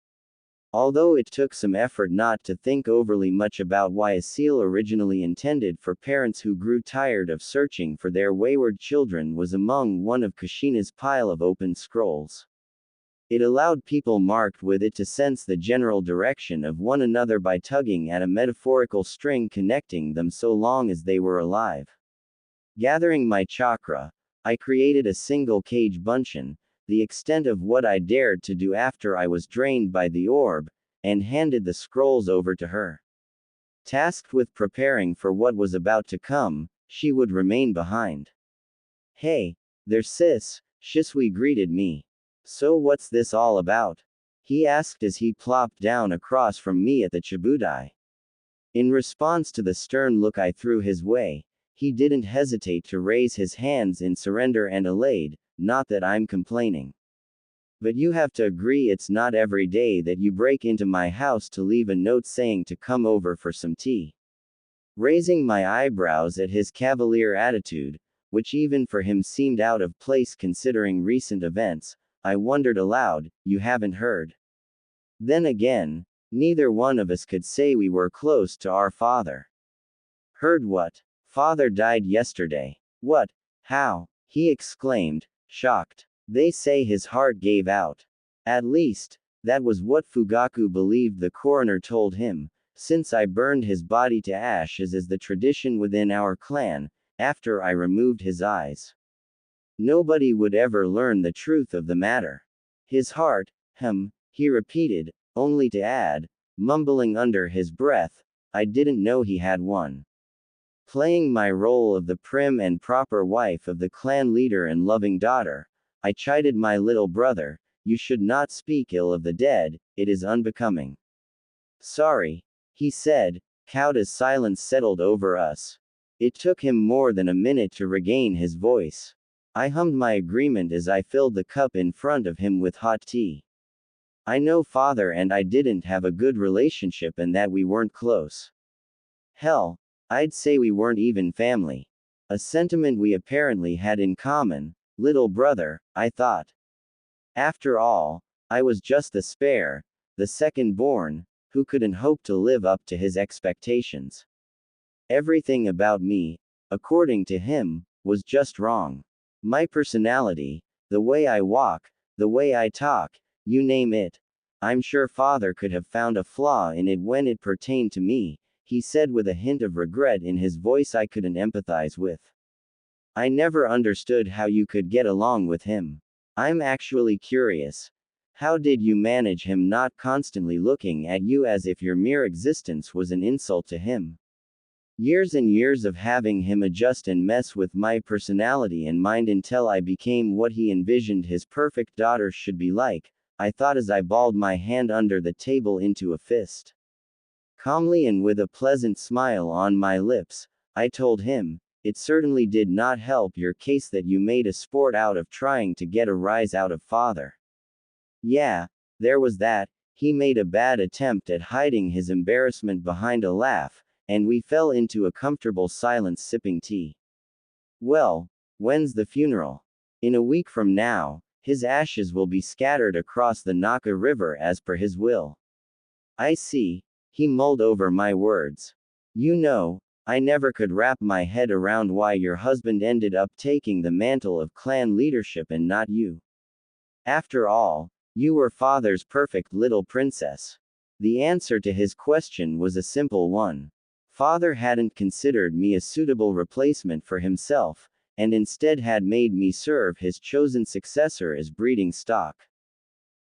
Although it took some effort not to think overly much about why a seal originally intended for parents who grew tired of searching for their wayward children was among one of Kushina's pile of open scrolls. It allowed people marked with it to sense the general direction of one another by tugging at a metaphorical string connecting them so long as they were alive. Gathering my chakra, I created a single cage bunchen, the extent of what I dared to do after I was drained by the orb, and handed the scrolls over to her. Tasked with preparing for what was about to come, she would remain behind. Hey, there sis, Shisui greeted me. So what's this all about? He asked as he plopped down across from me at the Chibudai. In response to the stern look I threw his way, he didn't hesitate to raise his hands in surrender and allayed, not that I'm complaining. But you have to agree it's not every day that you break into my house to leave a note saying to come over for some tea. Raising my eyebrows at his cavalier attitude, which even for him seemed out of place considering recent events, I wondered aloud, you haven't heard. Then again, neither one of us could say we were close to our father. Heard what? Father died yesterday. What? How? He exclaimed, shocked. They say his heart gave out. At least, that was what Fugaku believed the coroner told him, since I burned his body to ashes as the tradition within our clan, after I removed his eyes. Nobody would ever learn the truth of the matter. His heart, he repeated, only to add, mumbling under his breath, I didn't know he had one. Playing my role of the prim and proper wife of the clan leader and loving daughter, I chided my little brother, you should not speak ill of the dead, it is unbecoming. Sorry, he said, cowed as silence settled over us. It took him more than a minute to regain his voice. I hummed my agreement as I filled the cup in front of him with hot tea. I know father and I didn't have a good relationship and that we weren't close. Hell, I'd say we weren't even family. A sentiment we apparently had in common. Little brother, I thought. After all, I was just the spare, the second born, who couldn't hope to live up to his expectations. Everything about me, according to him, was just wrong. My personality, the way I walk, the way I talk, you name it. I'm sure father could have found a flaw in it when it pertained to me, he said with a hint of regret in his voice I couldn't empathize with. I never understood how you could get along with him. I'm actually curious. How did you manage him not constantly looking at you as if your mere existence was an insult to him? Years and years of having him adjust and mess with my personality and mind until I became what he envisioned his perfect daughter should be like, I thought as I balled my hand under the table into a fist. Calmly and with a pleasant smile on my lips, I told him, it certainly did not help your case that you made a sport out of trying to get a rise out of father. Yeah, there was that. He made a bad attempt at hiding his embarrassment behind a laugh, and we fell into a comfortable silence sipping tea. Well, when's the funeral? In a week from now, his ashes will be scattered across the Naka River as per his will. I see. He mulled over my words. You know, I never could wrap my head around why your husband ended up taking the mantle of clan leadership and not you. After all, you were father's perfect little princess. The answer to his question was a simple one. Father hadn't considered me a suitable replacement for himself, and instead had made me serve his chosen successor as breeding stock.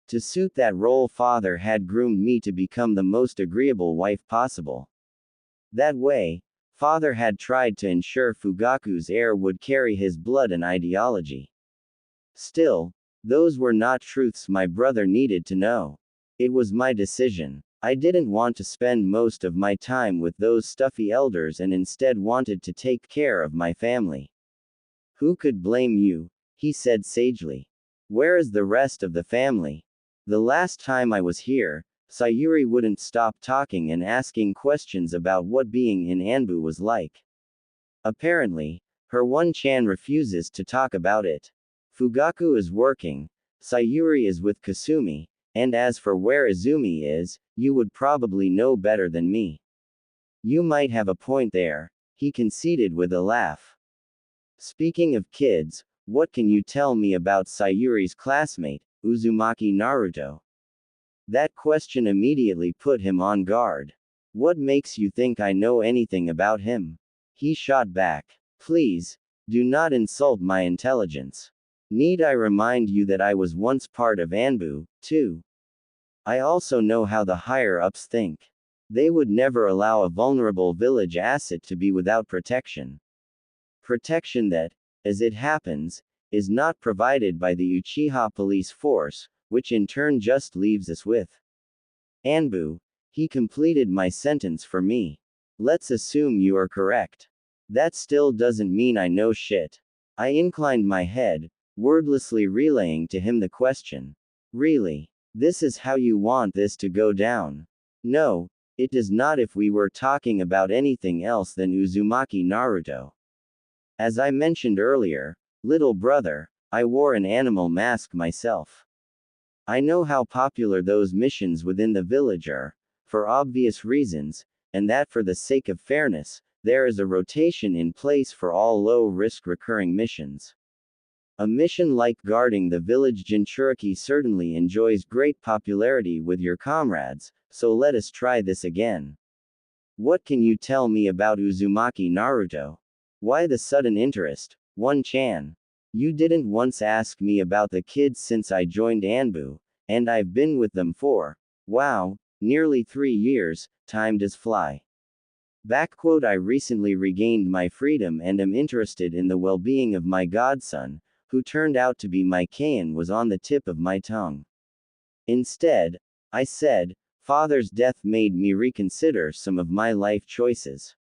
To suit that role, father had groomed me to become the most agreeable wife possible. That way, father had tried to ensure Fugaku's heir would carry his blood and ideology. Still, those were not truths my brother needed to know. It was my decision. I didn't want to spend most of my time with those stuffy elders and instead wanted to take care of my family. Who could blame you? He said sagely. Where is the rest of the family? The last time I was here, Sayuri wouldn't stop talking and asking questions about what being in Anbu was like. Apparently, her one-chan refuses to talk about it. Fugaku is working, Sayuri is with Kasumi, and as for where Izumi is, you would probably know better than me. You might have a point there, he conceded with a laugh. Speaking of kids, what can you tell me about Sayuri's classmate, Uzumaki Naruto? That question immediately put him on guard. What makes you think I know anything about him? He shot back. Please, do not insult my intelligence. Need I remind you that I was once part of Anbu, too? I also know how the higher-ups think. They would never allow a vulnerable village asset to be without protection. Protection that, as it happens, is not provided by the Uchiha police force, which in turn just leaves us with Anbu. He completed my sentence for me. Let's assume you are correct. That still doesn't mean I know shit. I inclined my head, wordlessly relaying to him the question. Really? This is how you want this to go down? No, it does not if we were talking about anything else than Uzumaki Naruto. As I mentioned earlier, little brother, I wore an animal mask myself. I know how popular those missions within the village are, for obvious reasons, and that for the sake of fairness, there is a rotation in place for all low-risk recurring missions. A mission like guarding the village Jinchuriki certainly enjoys great popularity with your comrades, so let us try this again. What can you tell me about Uzumaki Naruto? Why the sudden interest, one-chan? You didn't once ask me about the kids since I joined Anbu, and I've been with them for, wow, nearly 3 years, time does fly. I recently regained my freedom and am interested in the well-being of my godson, who turned out to be my Kain was on the tip of my tongue. Instead, I said, father's death made me reconsider some of my life choices.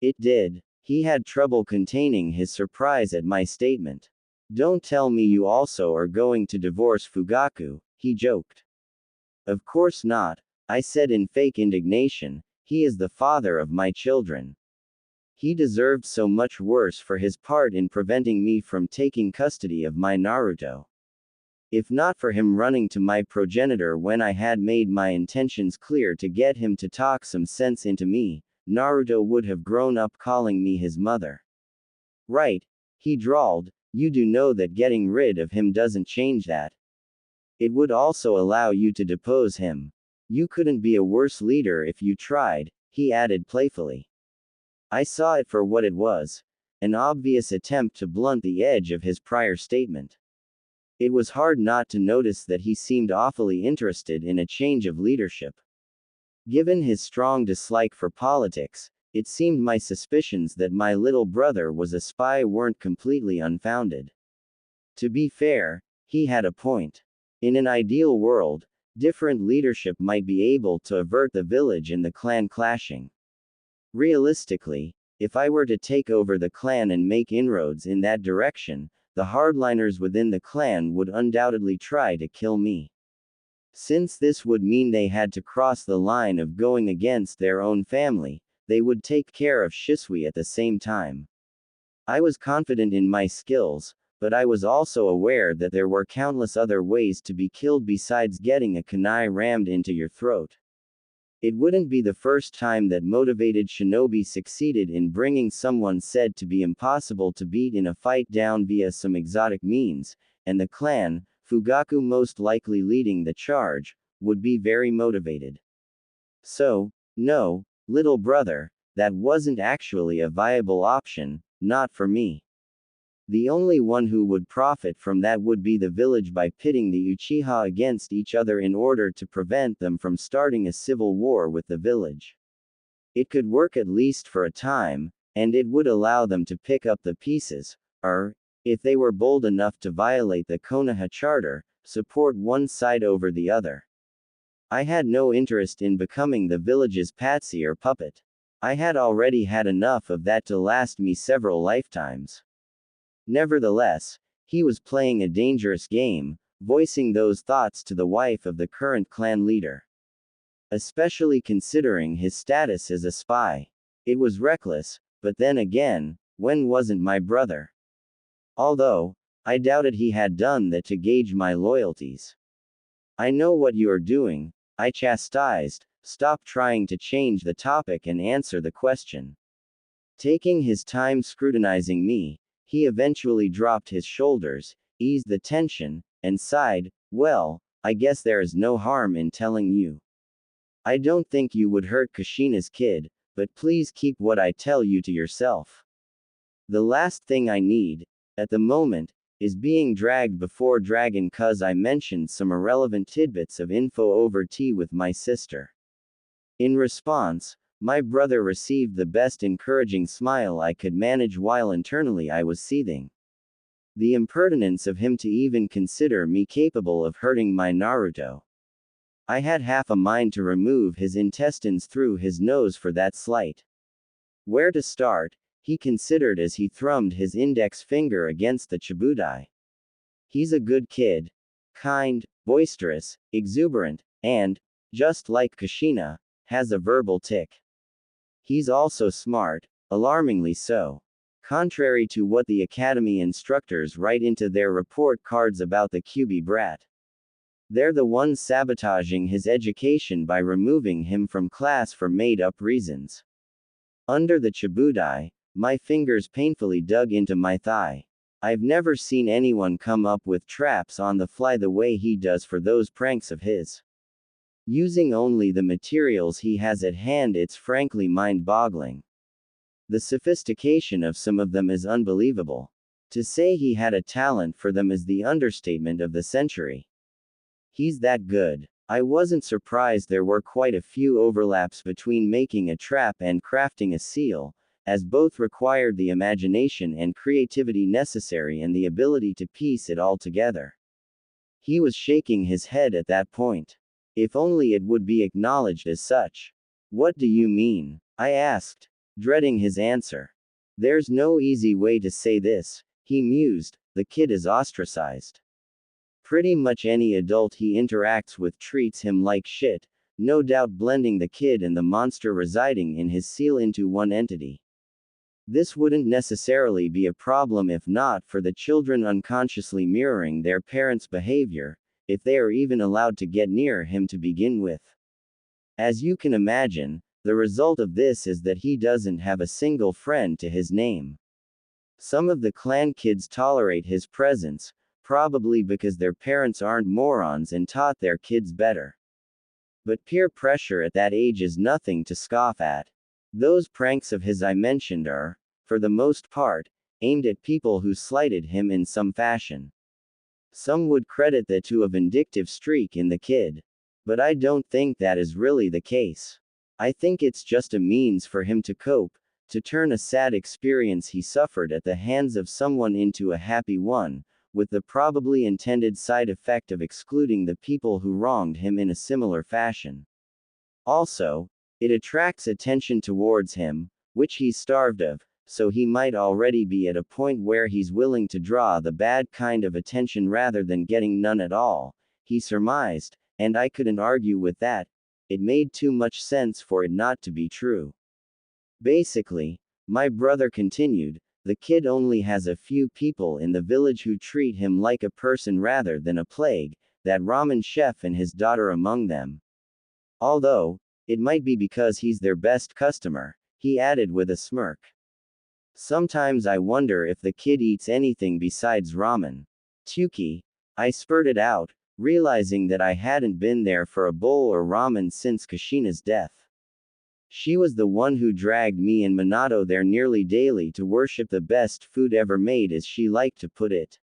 It did. He had trouble containing his surprise at my statement. Don't tell me you also are going to divorce Fugaku, he joked. Of course not, I said in fake indignation. He is the father of my children. He deserved so much worse for his part in preventing me from taking custody of my Naruto. If not for him running to my progenitor when I had made my intentions clear to get him to talk some sense into me, Naruto would have grown up calling me his mother. Right, he drawled, you do know that getting rid of him doesn't change that. It would also allow you to depose him. You couldn't be a worse leader if you tried, he added playfully. I saw it for what it was, an obvious attempt to blunt the edge of his prior statement. It was hard not to notice that he seemed awfully interested in a change of leadership. Given his strong dislike for politics, it seemed my suspicions that my little brother was a spy weren't completely unfounded. To be fair, he had a point. In an ideal world, different leadership might be able to avert the village and the clan clashing. Realistically, if I were to take over the clan and make inroads in that direction, the hardliners within the clan would undoubtedly try to kill me. Since this would mean they had to cross the line of going against their own family, they would take care of Shisui at the same time. I was confident in my skills, but I was also aware that there were countless other ways to be killed besides getting a kunai rammed into your throat. It wouldn't be the first time that motivated shinobi succeeded in bringing someone said to be impossible to beat in a fight down via some exotic means, and the clan, Fugaku most likely leading the charge, would be very motivated. So, no, little brother, that wasn't actually a viable option, not for me. The only one who would profit from that would be the village by pitting the Uchiha against each other in order to prevent them from starting a civil war with the village. It could work at least for a time, and it would allow them to pick up the pieces, or, if they were bold enough to violate the Konoha Charter, support one side over the other. I had no interest in becoming the village's patsy or puppet. I had already had enough of that to last me several lifetimes. Nevertheless, he was playing a dangerous game, voicing those thoughts to the wife of the current clan leader. Especially considering his status as a spy. It was reckless, but then again, when wasn't my brother? Although, I doubted he had done that to gauge my loyalties. I know what you are doing, I chastised. Stop trying to change the topic and answer the question. Taking his time scrutinizing me, he eventually dropped his shoulders, eased the tension, and sighed, well, I guess there is no harm in telling you. I don't think you would hurt Kushina's kid, but please keep what I tell you to yourself. The last thing I need, at the moment, is being dragged before Dragon cuz I mentioned some irrelevant tidbits of info over tea with my sister. In response, my brother received the best encouraging smile I could manage while internally I was seething. The impertinence of him to even consider me capable of hurting my Naruto. I had half a mind to remove his intestines through his nose for that slight. Where to start, he considered as he thrummed his index finger against the Chibudai. He's a good kid. Kind, boisterous, exuberant, and, just like Kushina, has a verbal tick. He's also smart, alarmingly so. Contrary to what the academy instructors write into their report cards about the QB brat. They're the ones sabotaging his education by removing him from class for made-up reasons. Under the Chibudai, my fingers painfully dug into my thigh. I've never seen anyone come up with traps on the fly the way he does for those pranks of his. Using only the materials he has at hand, it's frankly mind-boggling. The sophistication of some of them is unbelievable. To say he had a talent for them is the understatement of the century. He's that good. I wasn't surprised there were quite a few overlaps between making a trap and crafting a seal, as both required the imagination and creativity necessary and the ability to piece it all together. He was shaking his head at that point. If only it would be acknowledged as such. What do you mean? I asked, dreading his answer. There's no easy way to say this, he mused, the kid is ostracized. Pretty much any adult he interacts with treats him like shit, no doubt blending the kid and the monster residing in his seal into one entity. This wouldn't necessarily be a problem if not for the children unconsciously mirroring their parents' behavior, if they are even allowed to get near him to begin with. As you can imagine, the result of this is that he doesn't have a single friend to his name. Some of the clan kids tolerate his presence, probably because their parents aren't morons and taught their kids better. But peer pressure at that age is nothing to scoff at. Those pranks of his I mentioned are, for the most part, aimed at people who slighted him in some fashion. Some would credit that to a vindictive streak in the kid. But I don't think that is really the case. I think it's just a means for him to cope, to turn a sad experience he suffered at the hands of someone into a happy one, with the probably intended side effect of excluding the people who wronged him in a similar fashion. Also, it attracts attention towards him, which he's starved of, so he might already be at a point where he's willing to draw the bad kind of attention rather than getting none at all, he surmised, and I couldn't argue with that. It made too much sense for it not to be true. Basically, my brother continued, the kid only has a few people in the village who treat him like a person rather than a plague, that ramen chef and his daughter among them. Although, it might be because he's their best customer, he added with a smirk. Sometimes I wonder if the kid eats anything besides ramen. Tuki, I spurted out, realizing that I hadn't been there for a bowl or ramen since Kushina's death. She was the one who dragged me and Minato there nearly daily to worship the best food ever made, as she liked to put it.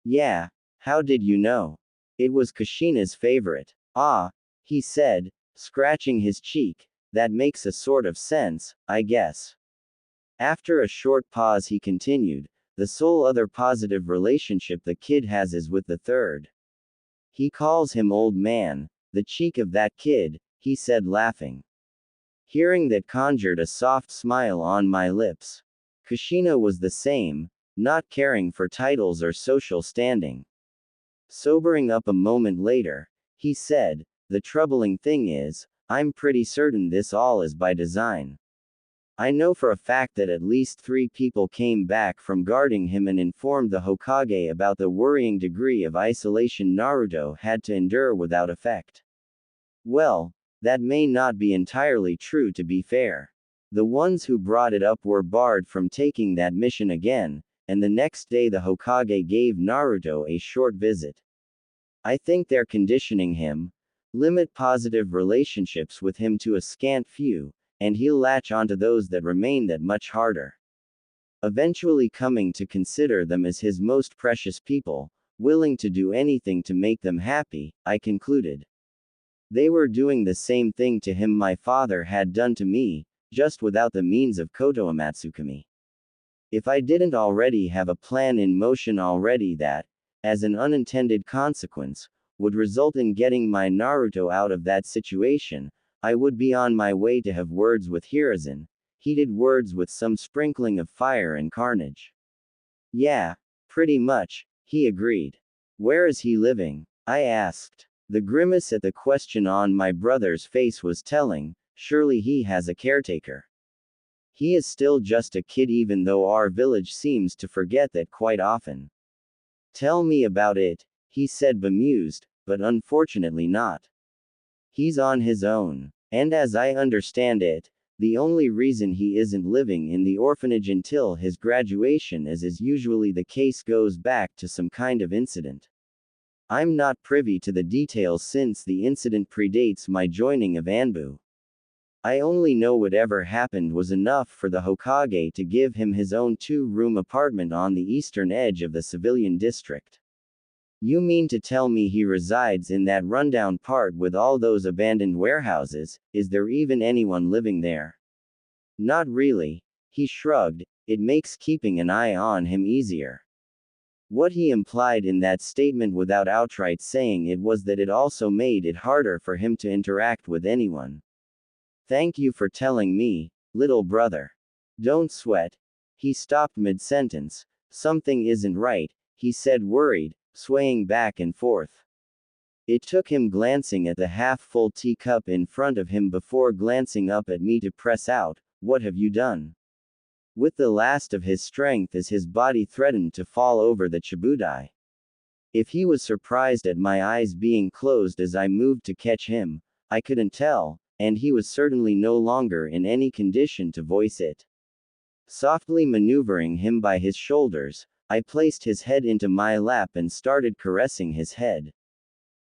Yeah, how did you know? It was Kushina's favorite. Ah, he said, scratching his cheek, that makes a sort of sense, I guess. After a short pause he continued, the sole other positive relationship the kid has is with the third. He calls him old man, the cheek of that kid, he said laughing. Hearing that conjured a soft smile on my lips. Kushina was the same, not caring for titles or social standing. Sobering up a moment later, he said, the troubling thing is, I'm pretty certain this all is by design. I know for a fact that at least 3 people came back from guarding him and informed the Hokage about the worrying degree of isolation Naruto had to endure without effect. Well, that may not be entirely true, to be fair. The ones who brought it up were barred from taking that mission again, and the next day the Hokage gave Naruto a short visit. I think they're conditioning him, limit positive relationships with him to a scant few, and he'll latch onto those that remain that much harder. Eventually coming to consider them as his most precious people, willing to do anything to make them happy, I concluded. They were doing the same thing to him my father had done to me, just without the means of Koto Amatsukami. If I didn't already have a plan in motion already that, as an unintended consequence, would result in getting my Naruto out of that situation, I would be on my way to have words with Hiruzen, heated words with some sprinkling of fire and carnage. Yeah, pretty much, he agreed. Where is he living? I asked. The grimace at the question on my brother's face was telling, surely he has a caretaker. He is still just a kid, even though our village seems to forget that quite often. Tell me about it, he said bemused, but unfortunately not. He's on his own. And as I understand it, the only reason he isn't living in the orphanage until his graduation, as is usually the case, goes back to some kind of incident. I'm not privy to the details since the incident predates my joining of Anbu. I only know whatever happened was enough for the Hokage to give him his own 2-room apartment on the eastern edge of the civilian district. You mean to tell me he resides in that rundown part with all those abandoned warehouses? Is there even anyone living there? Not really, he shrugged, it makes keeping an eye on him easier. What he implied in that statement without outright saying it was that it also made it harder for him to interact with anyone. Thank you for telling me, little brother. Don't sweat. He stopped mid-sentence. Something isn't right, he said worried, swaying back and forth. It took him glancing at the half-full teacup in front of him before glancing up at me to press out, "What have you done?" With the last of his strength as his body threatened to fall over the chibudai. If he was surprised at my eyes being closed as I moved to catch him, I couldn't tell, and he was certainly no longer in any condition to voice it. Softly maneuvering him by his shoulders, I placed his head into my lap and started caressing his head.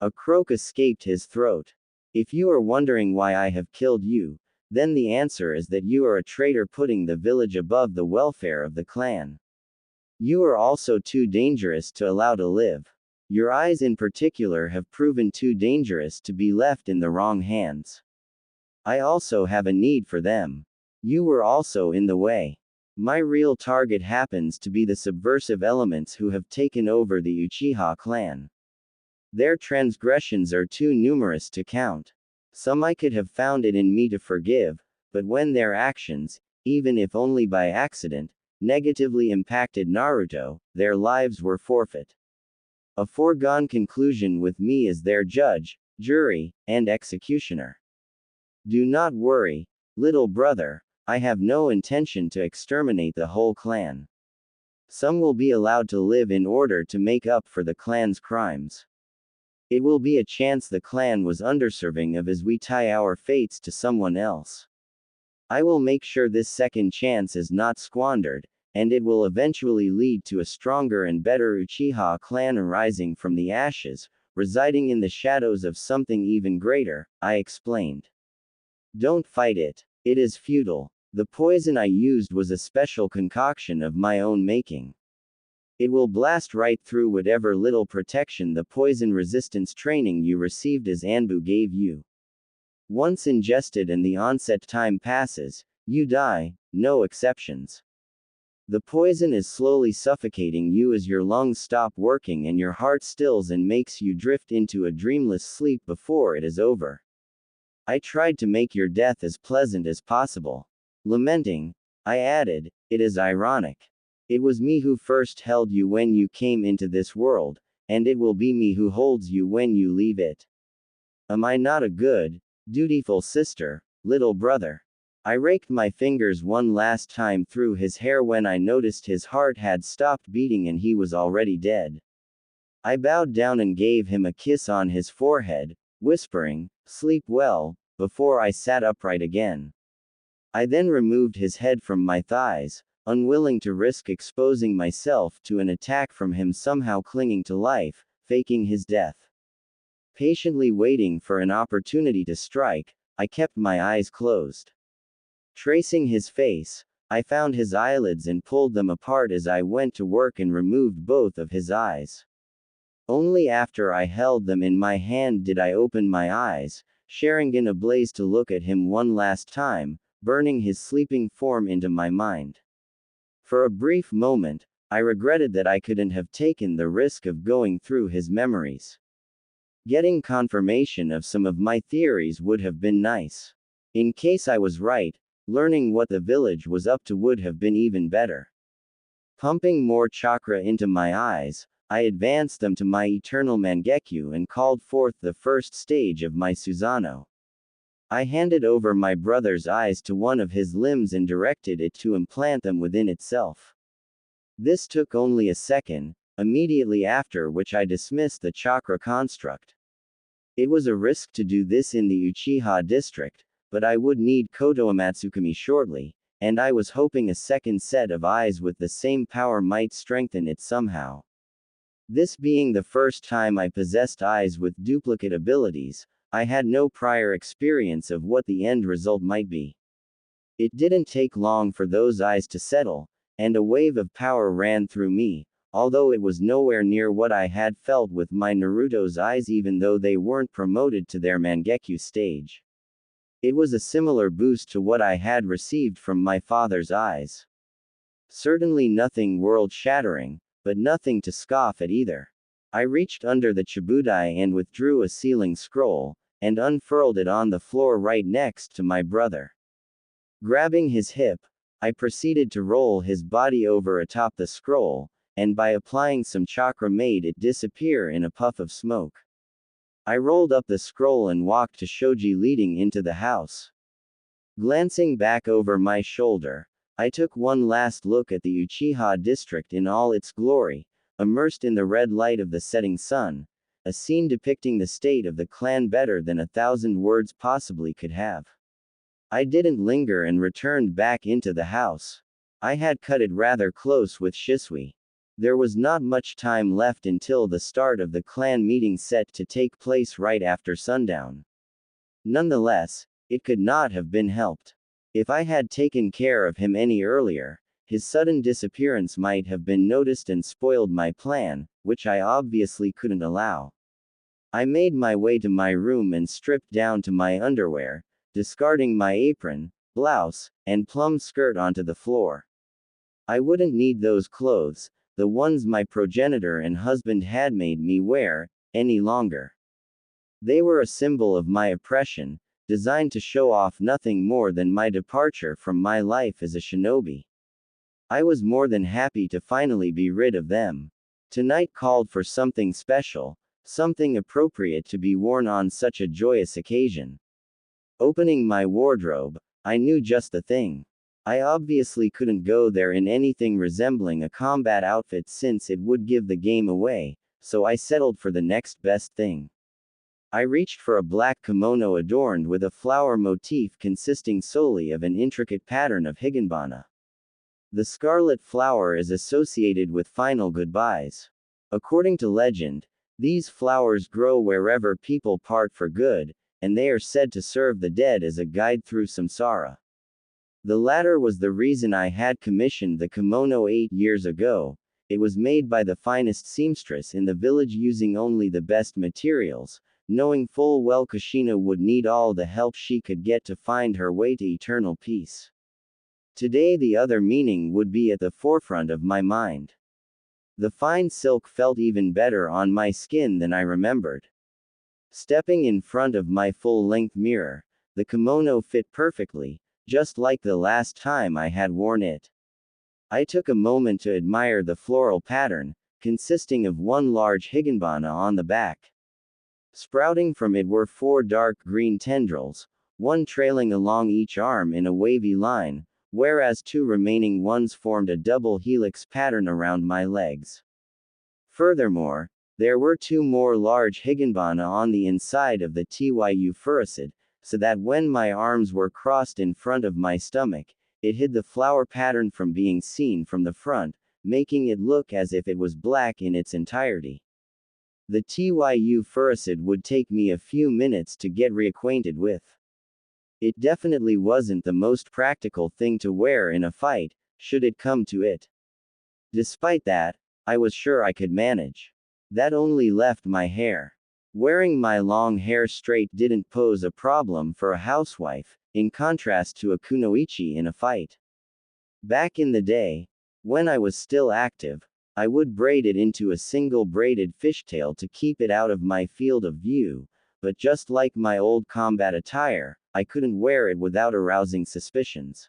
A croak escaped his throat. "If you are wondering why I have killed you, then the answer is that you are a traitor putting the village above the welfare of the clan. You are also too dangerous to allow to live. Your eyes in particular have proven too dangerous to be left in the wrong hands. I also have a need for them. You were also in the way. My real target happens to be the subversive elements who have taken over the Uchiha clan. Their transgressions are too numerous to count. Some I could have found it in me to forgive, but when their actions, even if only by accident, negatively impacted Naruto, their lives were forfeit. A foregone conclusion with me as their judge, jury, and executioner. Do not worry, little brother, I have no intention to exterminate the whole clan. Some will be allowed to live in order to make up for the clan's crimes. It will be a chance the clan was underserving of as we tie our fates to someone else. I will make sure this second chance is not squandered, and it will eventually lead to a stronger and better Uchiha clan arising from the ashes, residing in the shadows of something even greater, I explained. Don't fight it. It is futile. The poison I used was a special concoction of my own making. It will blast right through whatever little protection the poison resistance training you received as Anbu gave you. Once ingested and the onset time passes, you die, no exceptions. The poison is slowly suffocating you as your lungs stop working and your heart stills and makes you drift into a dreamless sleep before it is over. I tried to make your death as pleasant as possible. Lamenting, I added, it is ironic. It was me who first held you when you came into this world, and it will be me who holds you when you leave it. Am I not a good, dutiful sister, little brother? I raked my fingers one last time through his hair when I noticed his heart had stopped beating and he was already dead. I bowed down and gave him a kiss on his forehead, whispering, "Sleep well," before I sat upright again. I then removed his head from my thighs, unwilling to risk exposing myself to an attack from him somehow clinging to life, faking his death. Patiently waiting for an opportunity to strike, I kept my eyes closed. Tracing his face, I found his eyelids and pulled them apart as I went to work and removed both of his eyes. Only after I held them in my hand did I open my eyes, Sharingan ablaze to look at him one last time, burning his sleeping form into my mind. For a brief moment, I regretted that I couldn't have taken the risk of going through his memories. Getting confirmation of some of my theories would have been nice. In case I was right, learning what the village was up to would have been even better. Pumping more chakra into my eyes, I advanced them to my eternal Mangekyo and called forth the first stage of my Susanoo. I handed over my brother's eyes to one of his limbs and directed it to implant them within itself. This took only a second, immediately after which I dismissed the chakra construct. It was a risk to do this in the Uchiha district, but I would need Koto Amatsukami shortly, and I was hoping a second set of eyes with the same power might strengthen it somehow. This being the first time I possessed eyes with duplicate abilities, I had no prior experience of what the end result might be. It didn't take long for those eyes to settle, and a wave of power ran through me, although it was nowhere near what I had felt with my Naruto's eyes even though they weren't promoted to their Mangekyo stage. It was a similar boost to what I had received from my father's eyes. Certainly nothing world-shattering, but nothing to scoff at either. I reached under the chibudai and withdrew a sealing scroll, and unfurled it on the floor right next to my brother. Grabbing his hip, I proceeded to roll his body over atop the scroll, and by applying some chakra made it disappear in a puff of smoke. I rolled up the scroll and walked to Shoji leading into the house. Glancing back over my shoulder, I took one last look at the Uchiha district in all its glory, immersed in the red light of the setting sun, a scene depicting the state of the clan better than 1,000 words possibly could have. I didn't linger and returned back into the house. I had cut it rather close with Shisui. There was not much time left until the start of the clan meeting set to take place right after sundown. Nonetheless, it could not have been helped. If I had taken care of him any earlier, his sudden disappearance might have been noticed and spoiled my plan, which I obviously couldn't allow. I made my way to my room and stripped down to my underwear, discarding my apron, blouse, and plum skirt onto the floor. I wouldn't need those clothes, the ones my progenitor and husband had made me wear, any longer. They were a symbol of my oppression, designed to show off nothing more than my departure from my life as a shinobi. I was more than happy to finally be rid of them. Tonight called for something special, something appropriate to be worn on such a joyous occasion. Opening my wardrobe, I knew just the thing. I obviously couldn't go there in anything resembling a combat outfit since it would give the game away, so I settled for the next best thing. I reached for a black kimono adorned with a flower motif consisting solely of an intricate pattern of higanbana. The scarlet flower is associated with final goodbyes. According to legend, these flowers grow wherever people part for good, and they are said to serve the dead as a guide through samsara. The latter was the reason I had commissioned the kimono 8 years ago. It was made by the finest seamstress in the village using only the best materials, knowing full well Kushina would need all the help she could get to find her way to eternal peace. Today the other meaning would be at the forefront of my mind. The fine silk felt even better on my skin than I remembered. Stepping in front of my full-length mirror, the kimono fit perfectly, just like the last time I had worn it. I took a moment to admire the floral pattern, consisting of one large higanbana on the back. Sprouting from it were 4 dark green tendrils, one trailing along each arm in a wavy line, whereas 2 remaining ones formed a double helix pattern around my legs. Furthermore, there were 2 more large higanbana on the inside of the tyu furicid, so that when my arms were crossed in front of my stomach, it hid the flower pattern from being seen from the front, making it look as if it was black in its entirety. The tyu furicid would take me a few minutes to get reacquainted with. It definitely wasn't the most practical thing to wear in a fight, should it come to it. Despite that, I was sure I could manage. That only left my hair. Wearing my long hair straight didn't pose a problem for a housewife, in contrast to a kunoichi in a fight. Back in the day, when I was still active, I would braid it into a single braided fishtail to keep it out of my field of view, but just like my old combat attire, I couldn't wear it without arousing suspicions.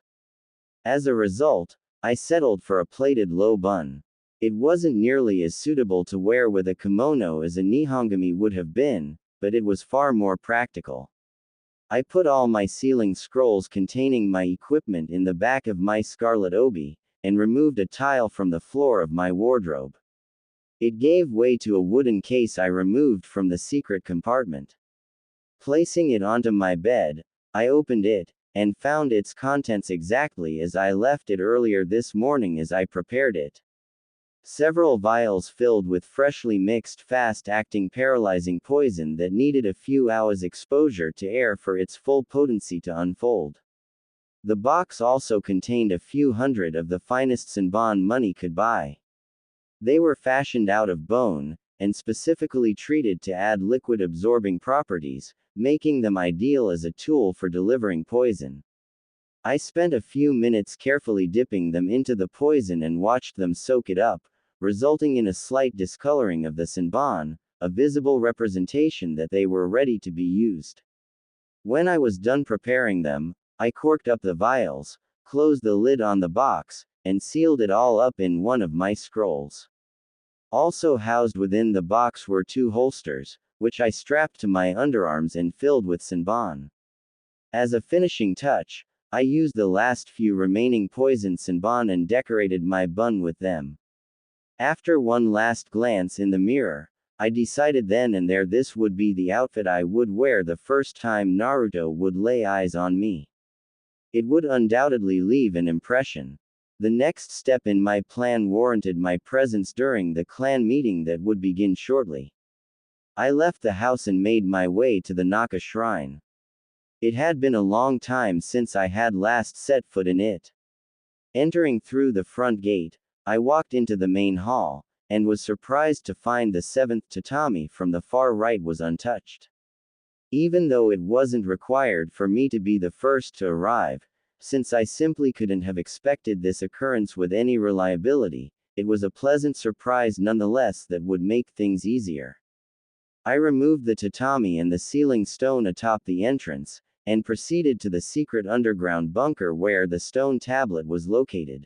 As a result, I settled for a plaited low bun. It wasn't nearly as suitable to wear with a kimono as a nihongami would have been, but it was far more practical. I put all my sealing scrolls containing my equipment in the back of my scarlet obi, and removed a tile from the floor of my wardrobe. It gave way to a wooden case I removed from the secret compartment. Placing it onto my bed, I opened it, and found its contents exactly as I left it earlier this morning as I prepared it. Several vials filled with freshly mixed fast-acting paralyzing poison that needed a few hours exposure to air for its full potency to unfold. The box also contained a few hundred of the finest senbon money could buy. They were fashioned out of bone, and specifically treated to add liquid-absorbing properties, making them ideal as a tool for delivering poison. I spent a few minutes carefully dipping them into the poison and watched them soak it up, resulting in a slight discoloring of the senbon, a visible representation that they were ready to be used. When I was done preparing them, I corked up the vials, closed the lid on the box, and sealed it all up in one of my scrolls. Also housed within the box were 2 holsters, which I strapped to my underarms and filled with senbon. As a finishing touch, I used the last few remaining poisoned senbon and decorated my bun with them. After one last glance in the mirror, I decided then and there this would be the outfit I would wear the first time Naruto would lay eyes on me. It would undoubtedly leave an impression. The next step in my plan warranted my presence during the clan meeting that would begin shortly. I left the house and made my way to the Naka shrine. It had been a long time since I had last set foot in it. Entering through the front gate, I walked into the main hall, and was surprised to find the 7th tatami from the far right was untouched. Even though it wasn't required for me to be the first to arrive, since I simply couldn't have expected this occurrence with any reliability, it was a pleasant surprise nonetheless that would make things easier. I removed the tatami and the ceiling stone atop the entrance, and proceeded to the secret underground bunker where the stone tablet was located.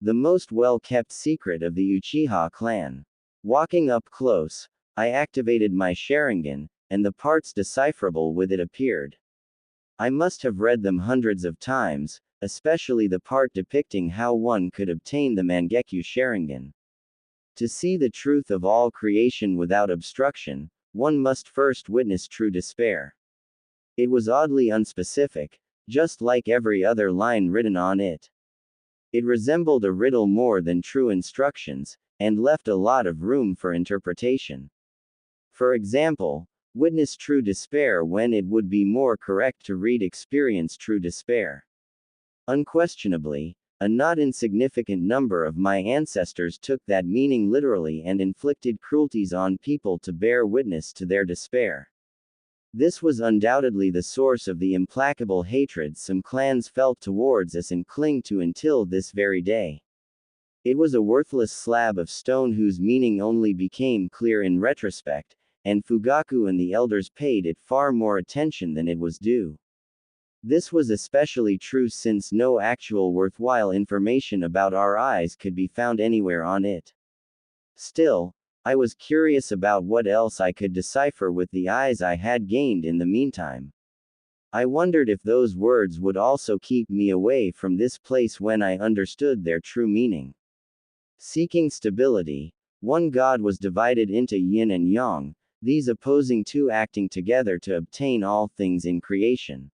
The most well-kept secret of the Uchiha clan. Walking up close, I activated my Sharingan, and the parts decipherable with it appeared. I must have read them hundreds of times, especially the part depicting how one could obtain the Mangekyo Sharingan. To see the truth of all creation without obstruction, one must first witness true despair. It was oddly unspecific, just like every other line written on it. It resembled a riddle more than true instructions, and left a lot of room for interpretation. For example, witness true despair when it would be more correct to read experience true despair. Unquestionably, a not insignificant number of my ancestors took that meaning literally and inflicted cruelties on people to bear witness to their despair. This was undoubtedly the source of the implacable hatred some clans felt towards us and cling to until this very day. It was a worthless slab of stone whose meaning only became clear in retrospect, and Fugaku and the elders paid it far more attention than it was due. This was especially true since no actual worthwhile information about our eyes could be found anywhere on it. Still, I was curious about what else I could decipher with the eyes I had gained in the meantime. I wondered if those words would also keep me away from this place when I understood their true meaning. Seeking stability, one god was divided into yin and yang, these opposing two acting together to obtain all things in creation.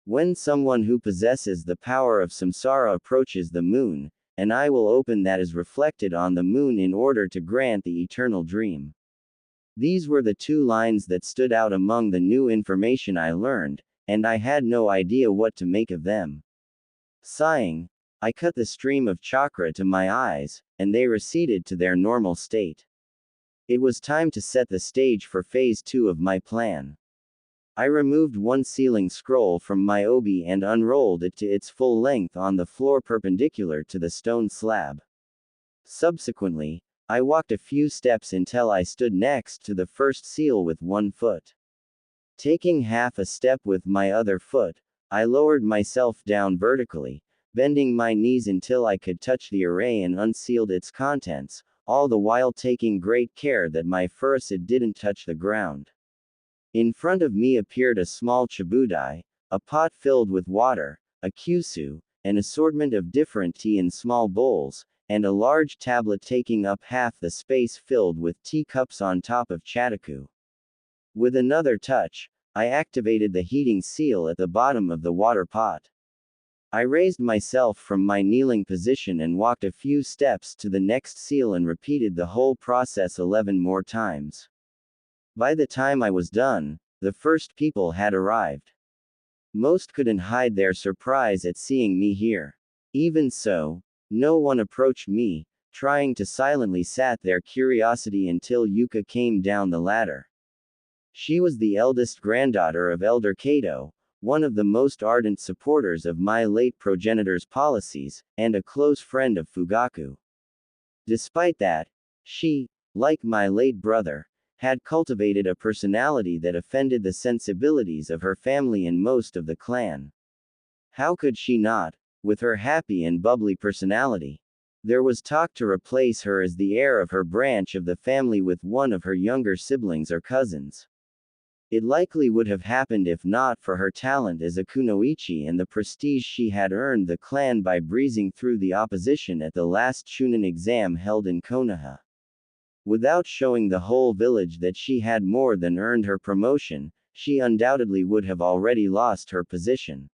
When someone who possesses the power of samsara approaches the moon, an eye will open that is reflected on the moon in order to grant the eternal dream. These were the 2 lines that stood out among the new information I learned, and I had no idea what to make of them. Sighing, I cut the stream of chakra to my eyes, and they receded to their normal state. It was time to set the stage for phase 2 of my plan. I removed one sealing scroll from my obi and unrolled it to its full length on the floor perpendicular to the stone slab. Subsequently, I walked a few steps until I stood next to the first seal with one foot. Taking half a step with my other foot, I lowered myself down vertically, bending my knees until I could touch the array and unsealed its contents, all the while taking great care that my furuset didn't touch the ground. In front of me appeared a small chabudai, a pot filled with water, a kyusu, an assortment of different tea in small bowls, and a large tablet taking up half the space filled with teacups on top of chataku. With another touch, I activated the heating seal at the bottom of the water pot. I raised myself from my kneeling position and walked a few steps to the next seal and repeated the whole process 11 more times. By the time I was done, the first people had arrived. Most couldn't hide their surprise at seeing me here. Even so, no one approached me, trying to silently sat their curiosity until Yuka came down the ladder. She was the eldest granddaughter of Elder Kato, one of the most ardent supporters of my late progenitor's policies, and a close friend of Fugaku. Despite that, she, like my late brother, had cultivated a personality that offended the sensibilities of her family and most of the clan. How could she not, with her happy and bubbly personality. There was talk to replace her as the heir of her branch of the family with one of her younger siblings or cousins. It likely would have happened if not for her talent as a kunoichi and the prestige she had earned the clan by breezing through the opposition at the last Chunin exam held in Konoha. Without showing the whole village that she had more than earned her promotion, she undoubtedly would have already lost her position.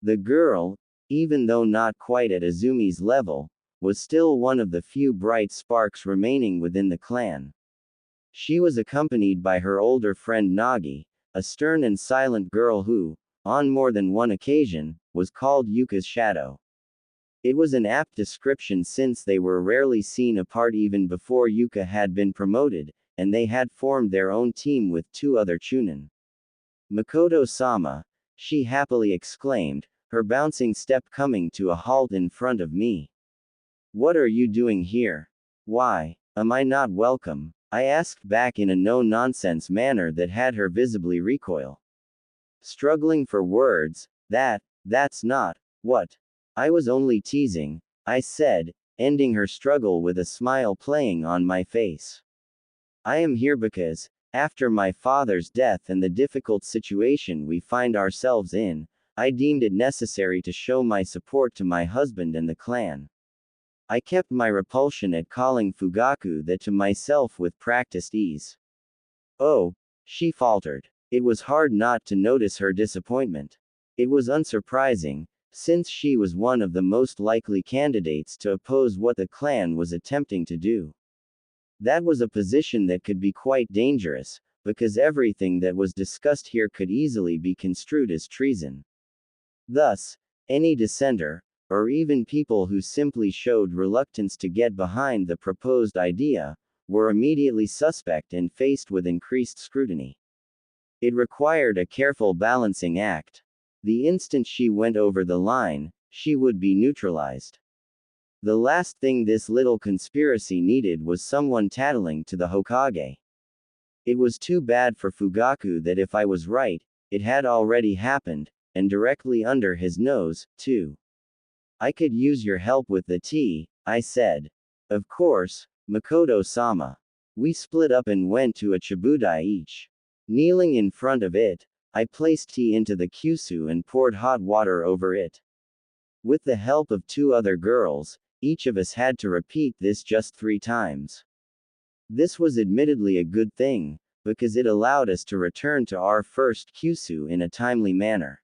The girl, even though not quite at Azumi's level, was still one of the few bright sparks remaining within the clan. She was accompanied by her older friend Nagi, a stern and silent girl who, on more than one occasion, was called Yuka's shadow. It was an apt description since they were rarely seen apart even before Yuka had been promoted, and they had formed their own team with two other Chunin. "Mikoto-sama," she happily exclaimed, her bouncing step coming to a halt in front of me. "What are you doing here? Why, am I not welcome?" I asked back in a no-nonsense manner that had her visibly recoil. Struggling for words, that's not what. I was only teasing, I said, ending her struggle with a smile playing on my face. I am here because, after my father's death and the difficult situation we find ourselves in, I deemed it necessary to show my support to my husband and the clan. I kept my repulsion at calling Fugaku that to myself with practiced ease. "Oh," she faltered. It was hard not to notice her disappointment. It was unsurprising, since she was one of the most likely candidates to oppose what the clan was attempting to do. That was a position that could be quite dangerous, because everything that was discussed here could easily be construed as treason. Thus, any dissenter, or even people who simply showed reluctance to get behind the proposed idea, were immediately suspect and faced with increased scrutiny. It required a careful balancing act. The instant she went over the line, she would be neutralized. The last thing this little conspiracy needed was someone tattling to the Hokage. It was too bad for Fugaku that if I was right, it had already happened, and directly under his nose, too. "I could use your help with the tea," I said. "Of course, Mikoto-sama." We split up and went to a chibudai each. Kneeling in front of it, I placed tea into the kyusu and poured hot water over it. With the help of two other girls, each of us had to repeat this just 3 times. This was admittedly a good thing, because it allowed us to return to our first kyusu in a timely manner.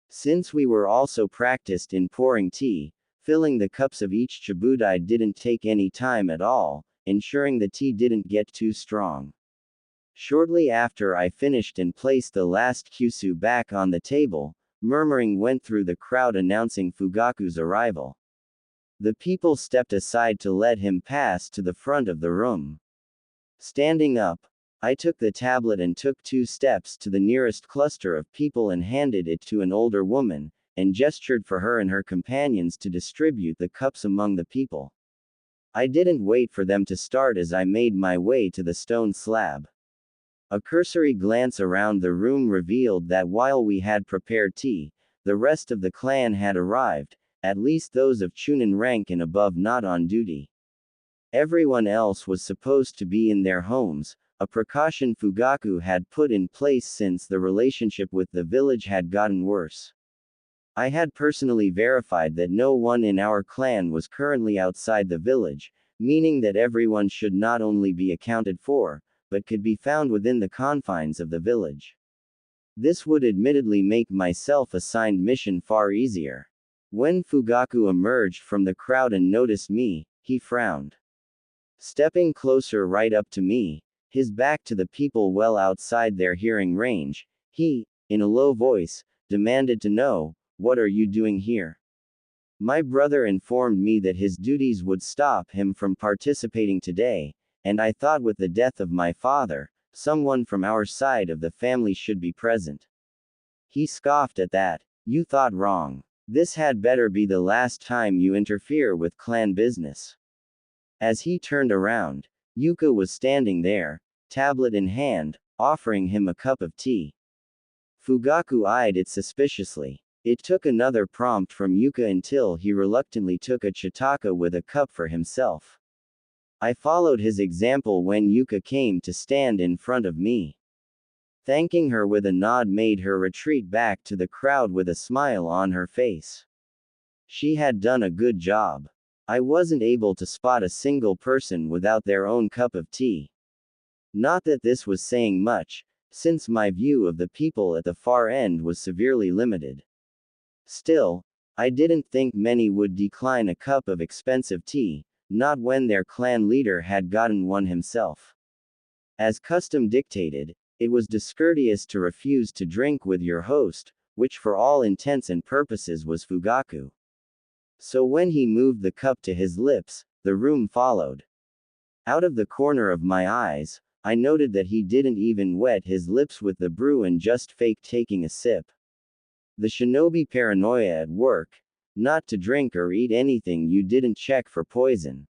Since we were also practiced in pouring tea, filling the cups of each chibudai didn't take any time at all, ensuring the tea didn't get too strong. Shortly after I finished and placed the last kyusu back on the table, murmuring went through the crowd announcing Fugaku's arrival. The people stepped aside to let him pass to the front of the room. Standing up, I took the tablet and took 2 steps to the nearest cluster of people and handed it to an older woman, and gestured for her and her companions to distribute the cups among the people. I didn't wait for them to start as I made my way to the stone slab. A cursory glance around the room revealed that while we had prepared tea, the rest of the clan had arrived, at least those of Chunin rank and above not on duty. Everyone else was supposed to be in their homes, a precaution Fugaku had put in place since the relationship with the village had gotten worse. I had personally verified that no one in our clan was currently outside the village, meaning that everyone should not only be accounted for, but could be found within the confines of the village. This would admittedly make my self-assigned mission far easier. When Fugaku emerged from the crowd and noticed me, he frowned. Stepping closer right up to me, his back to the people well outside their hearing range, he, in a low voice, demanded to know, "What are you doing here?" My brother informed me that his duties would stop him from participating today, and I thought with the death of my father, someone from our side of the family should be present. He scoffed at that. "You thought wrong. This had better be the last time you interfere with clan business." As he turned around, Yuka was standing there, tablet in hand, offering him a cup of tea. Fugaku eyed it suspiciously. It took another prompt from Yuka until he reluctantly took a Chitaka with a cup for himself. I followed his example when Yuka came to stand in front of me. Thanking her with a nod made her retreat back to the crowd with a smile on her face. She had done a good job. I wasn't able to spot a single person without their own cup of tea. Not that this was saying much, since my view of the people at the far end was severely limited. Still, I didn't think many would decline a cup of expensive tea, not when their clan leader had gotten one himself. As custom dictated, it was discourteous to refuse to drink with your host, which for all intents and purposes was Fugaku. So when he moved the cup to his lips, the room followed. Out of the corner of my eyes, I noted that he didn't even wet his lips with the brew and just faked taking a sip. The shinobi paranoia at work, not to drink or eat anything you didn't check for poison.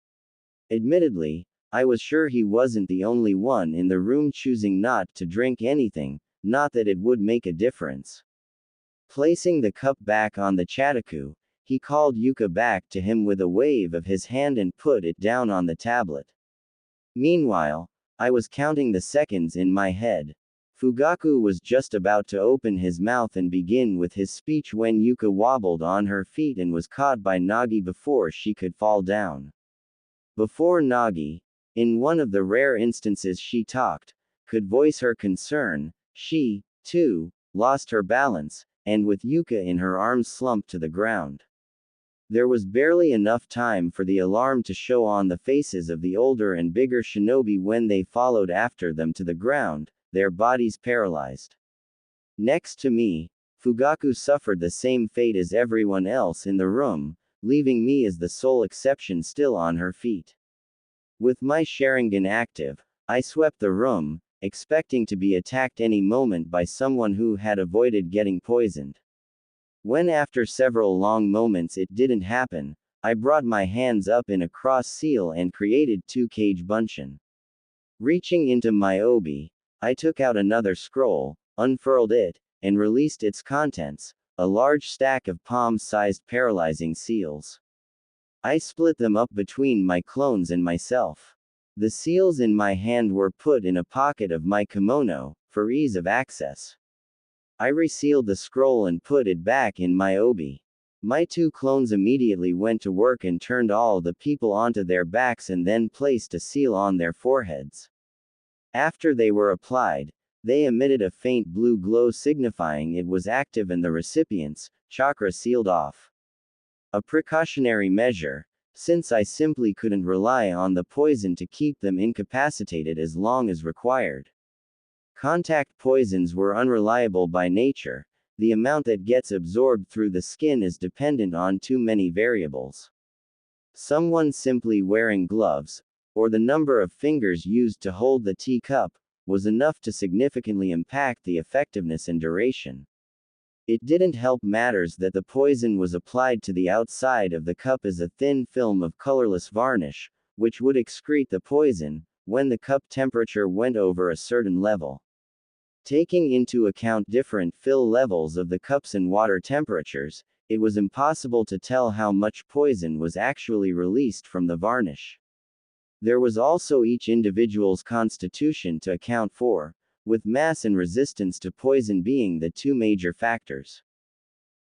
Admittedly, I was sure he wasn't the only one in the room choosing not to drink anything, not that it would make a difference. Placing the cup back on the chataku, he called Yuka back to him with a wave of his hand and put it down on the tablet. Meanwhile, I was counting the seconds in my head. Fugaku was just about to open his mouth and begin with his speech when Yuka wobbled on her feet and was caught by Nagi before she could fall down. Before Nagi, in one of the rare instances she talked, could voice her concern, she, too, lost her balance, and with Yuka in her arms slumped to the ground. There was barely enough time for the alarm to show on the faces of the older and bigger shinobi when they followed after them to the ground, their bodies paralyzed. Next to me, Fugaku suffered the same fate as everyone else in the room, leaving me as the sole exception still on her feet. With my Sharingan active, I swept the room, expecting to be attacked any moment by someone who had avoided getting poisoned. When after several long moments it didn't happen, I brought my hands up in a cross seal and created 2 Kage Bunshin. Reaching into my obi, I took out another scroll, unfurled it, and released its contents, a large stack of palm-sized paralyzing seals. I split them up between my clones and myself. The seals in my hand were put in a pocket of my kimono, for ease of access. I resealed the scroll and put it back in my obi. My 2 clones immediately went to work and turned all the people onto their backs and then placed a seal on their foreheads. After they were applied, they emitted a faint blue glow signifying it was active and the recipient's chakra sealed off. A precautionary measure, since I simply couldn't rely on the poison to keep them incapacitated as long as required. Contact poisons were unreliable by nature, the amount that gets absorbed through the skin is dependent on too many variables. Someone simply wearing gloves, or the number of fingers used to hold the teacup, was enough to significantly impact the effectiveness and duration. It didn't help matters that the poison was applied to the outside of the cup as a thin film of colorless varnish, which would excrete the poison, when the cup temperature went over a certain level. Taking into account different fill levels of the cups and water temperatures, it was impossible to tell how much poison was actually released from the varnish. There was also each individual's constitution to account for, with mass and resistance to poison being the 2 major factors.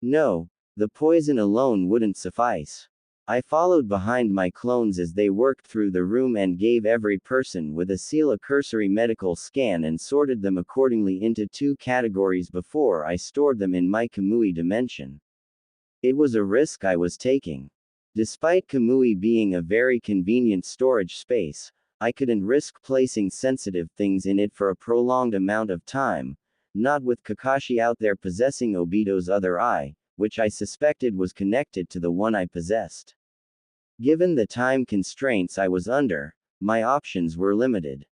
No, the poison alone wouldn't suffice. I followed behind my clones as they worked through the room and gave every person with a seal a cursory medical scan and sorted them accordingly into 2 categories before I stored them in my Kamui dimension. It was a risk I was taking. Despite Kamui being a very convenient storage space, I couldn't risk placing sensitive things in it for a prolonged amount of time, not with Kakashi out there possessing Obito's other eye, which I suspected was connected to the one I possessed. Given the time constraints I was under, my options were limited.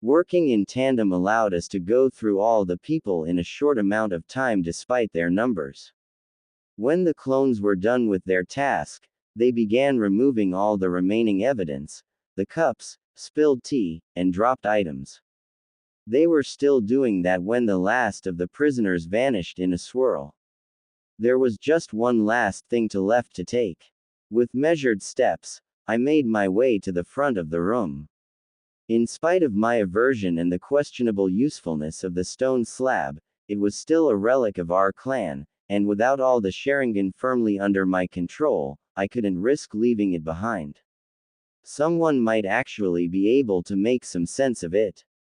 Working in tandem allowed us to go through all the people in a short amount of time despite their numbers. When the clones were done with their task, they began removing all the remaining evidence, the cups, spilled tea, and dropped items. They were still doing that when the last of the prisoners vanished in a swirl. There was just one last thing left to take. With measured steps, I made my way to the front of the room. In spite of my aversion and the questionable usefulness of the stone slab, it was still a relic of our clan, and without all the Sharingan firmly under my control, I couldn't risk leaving it behind. Someone might actually be able to make some sense of it.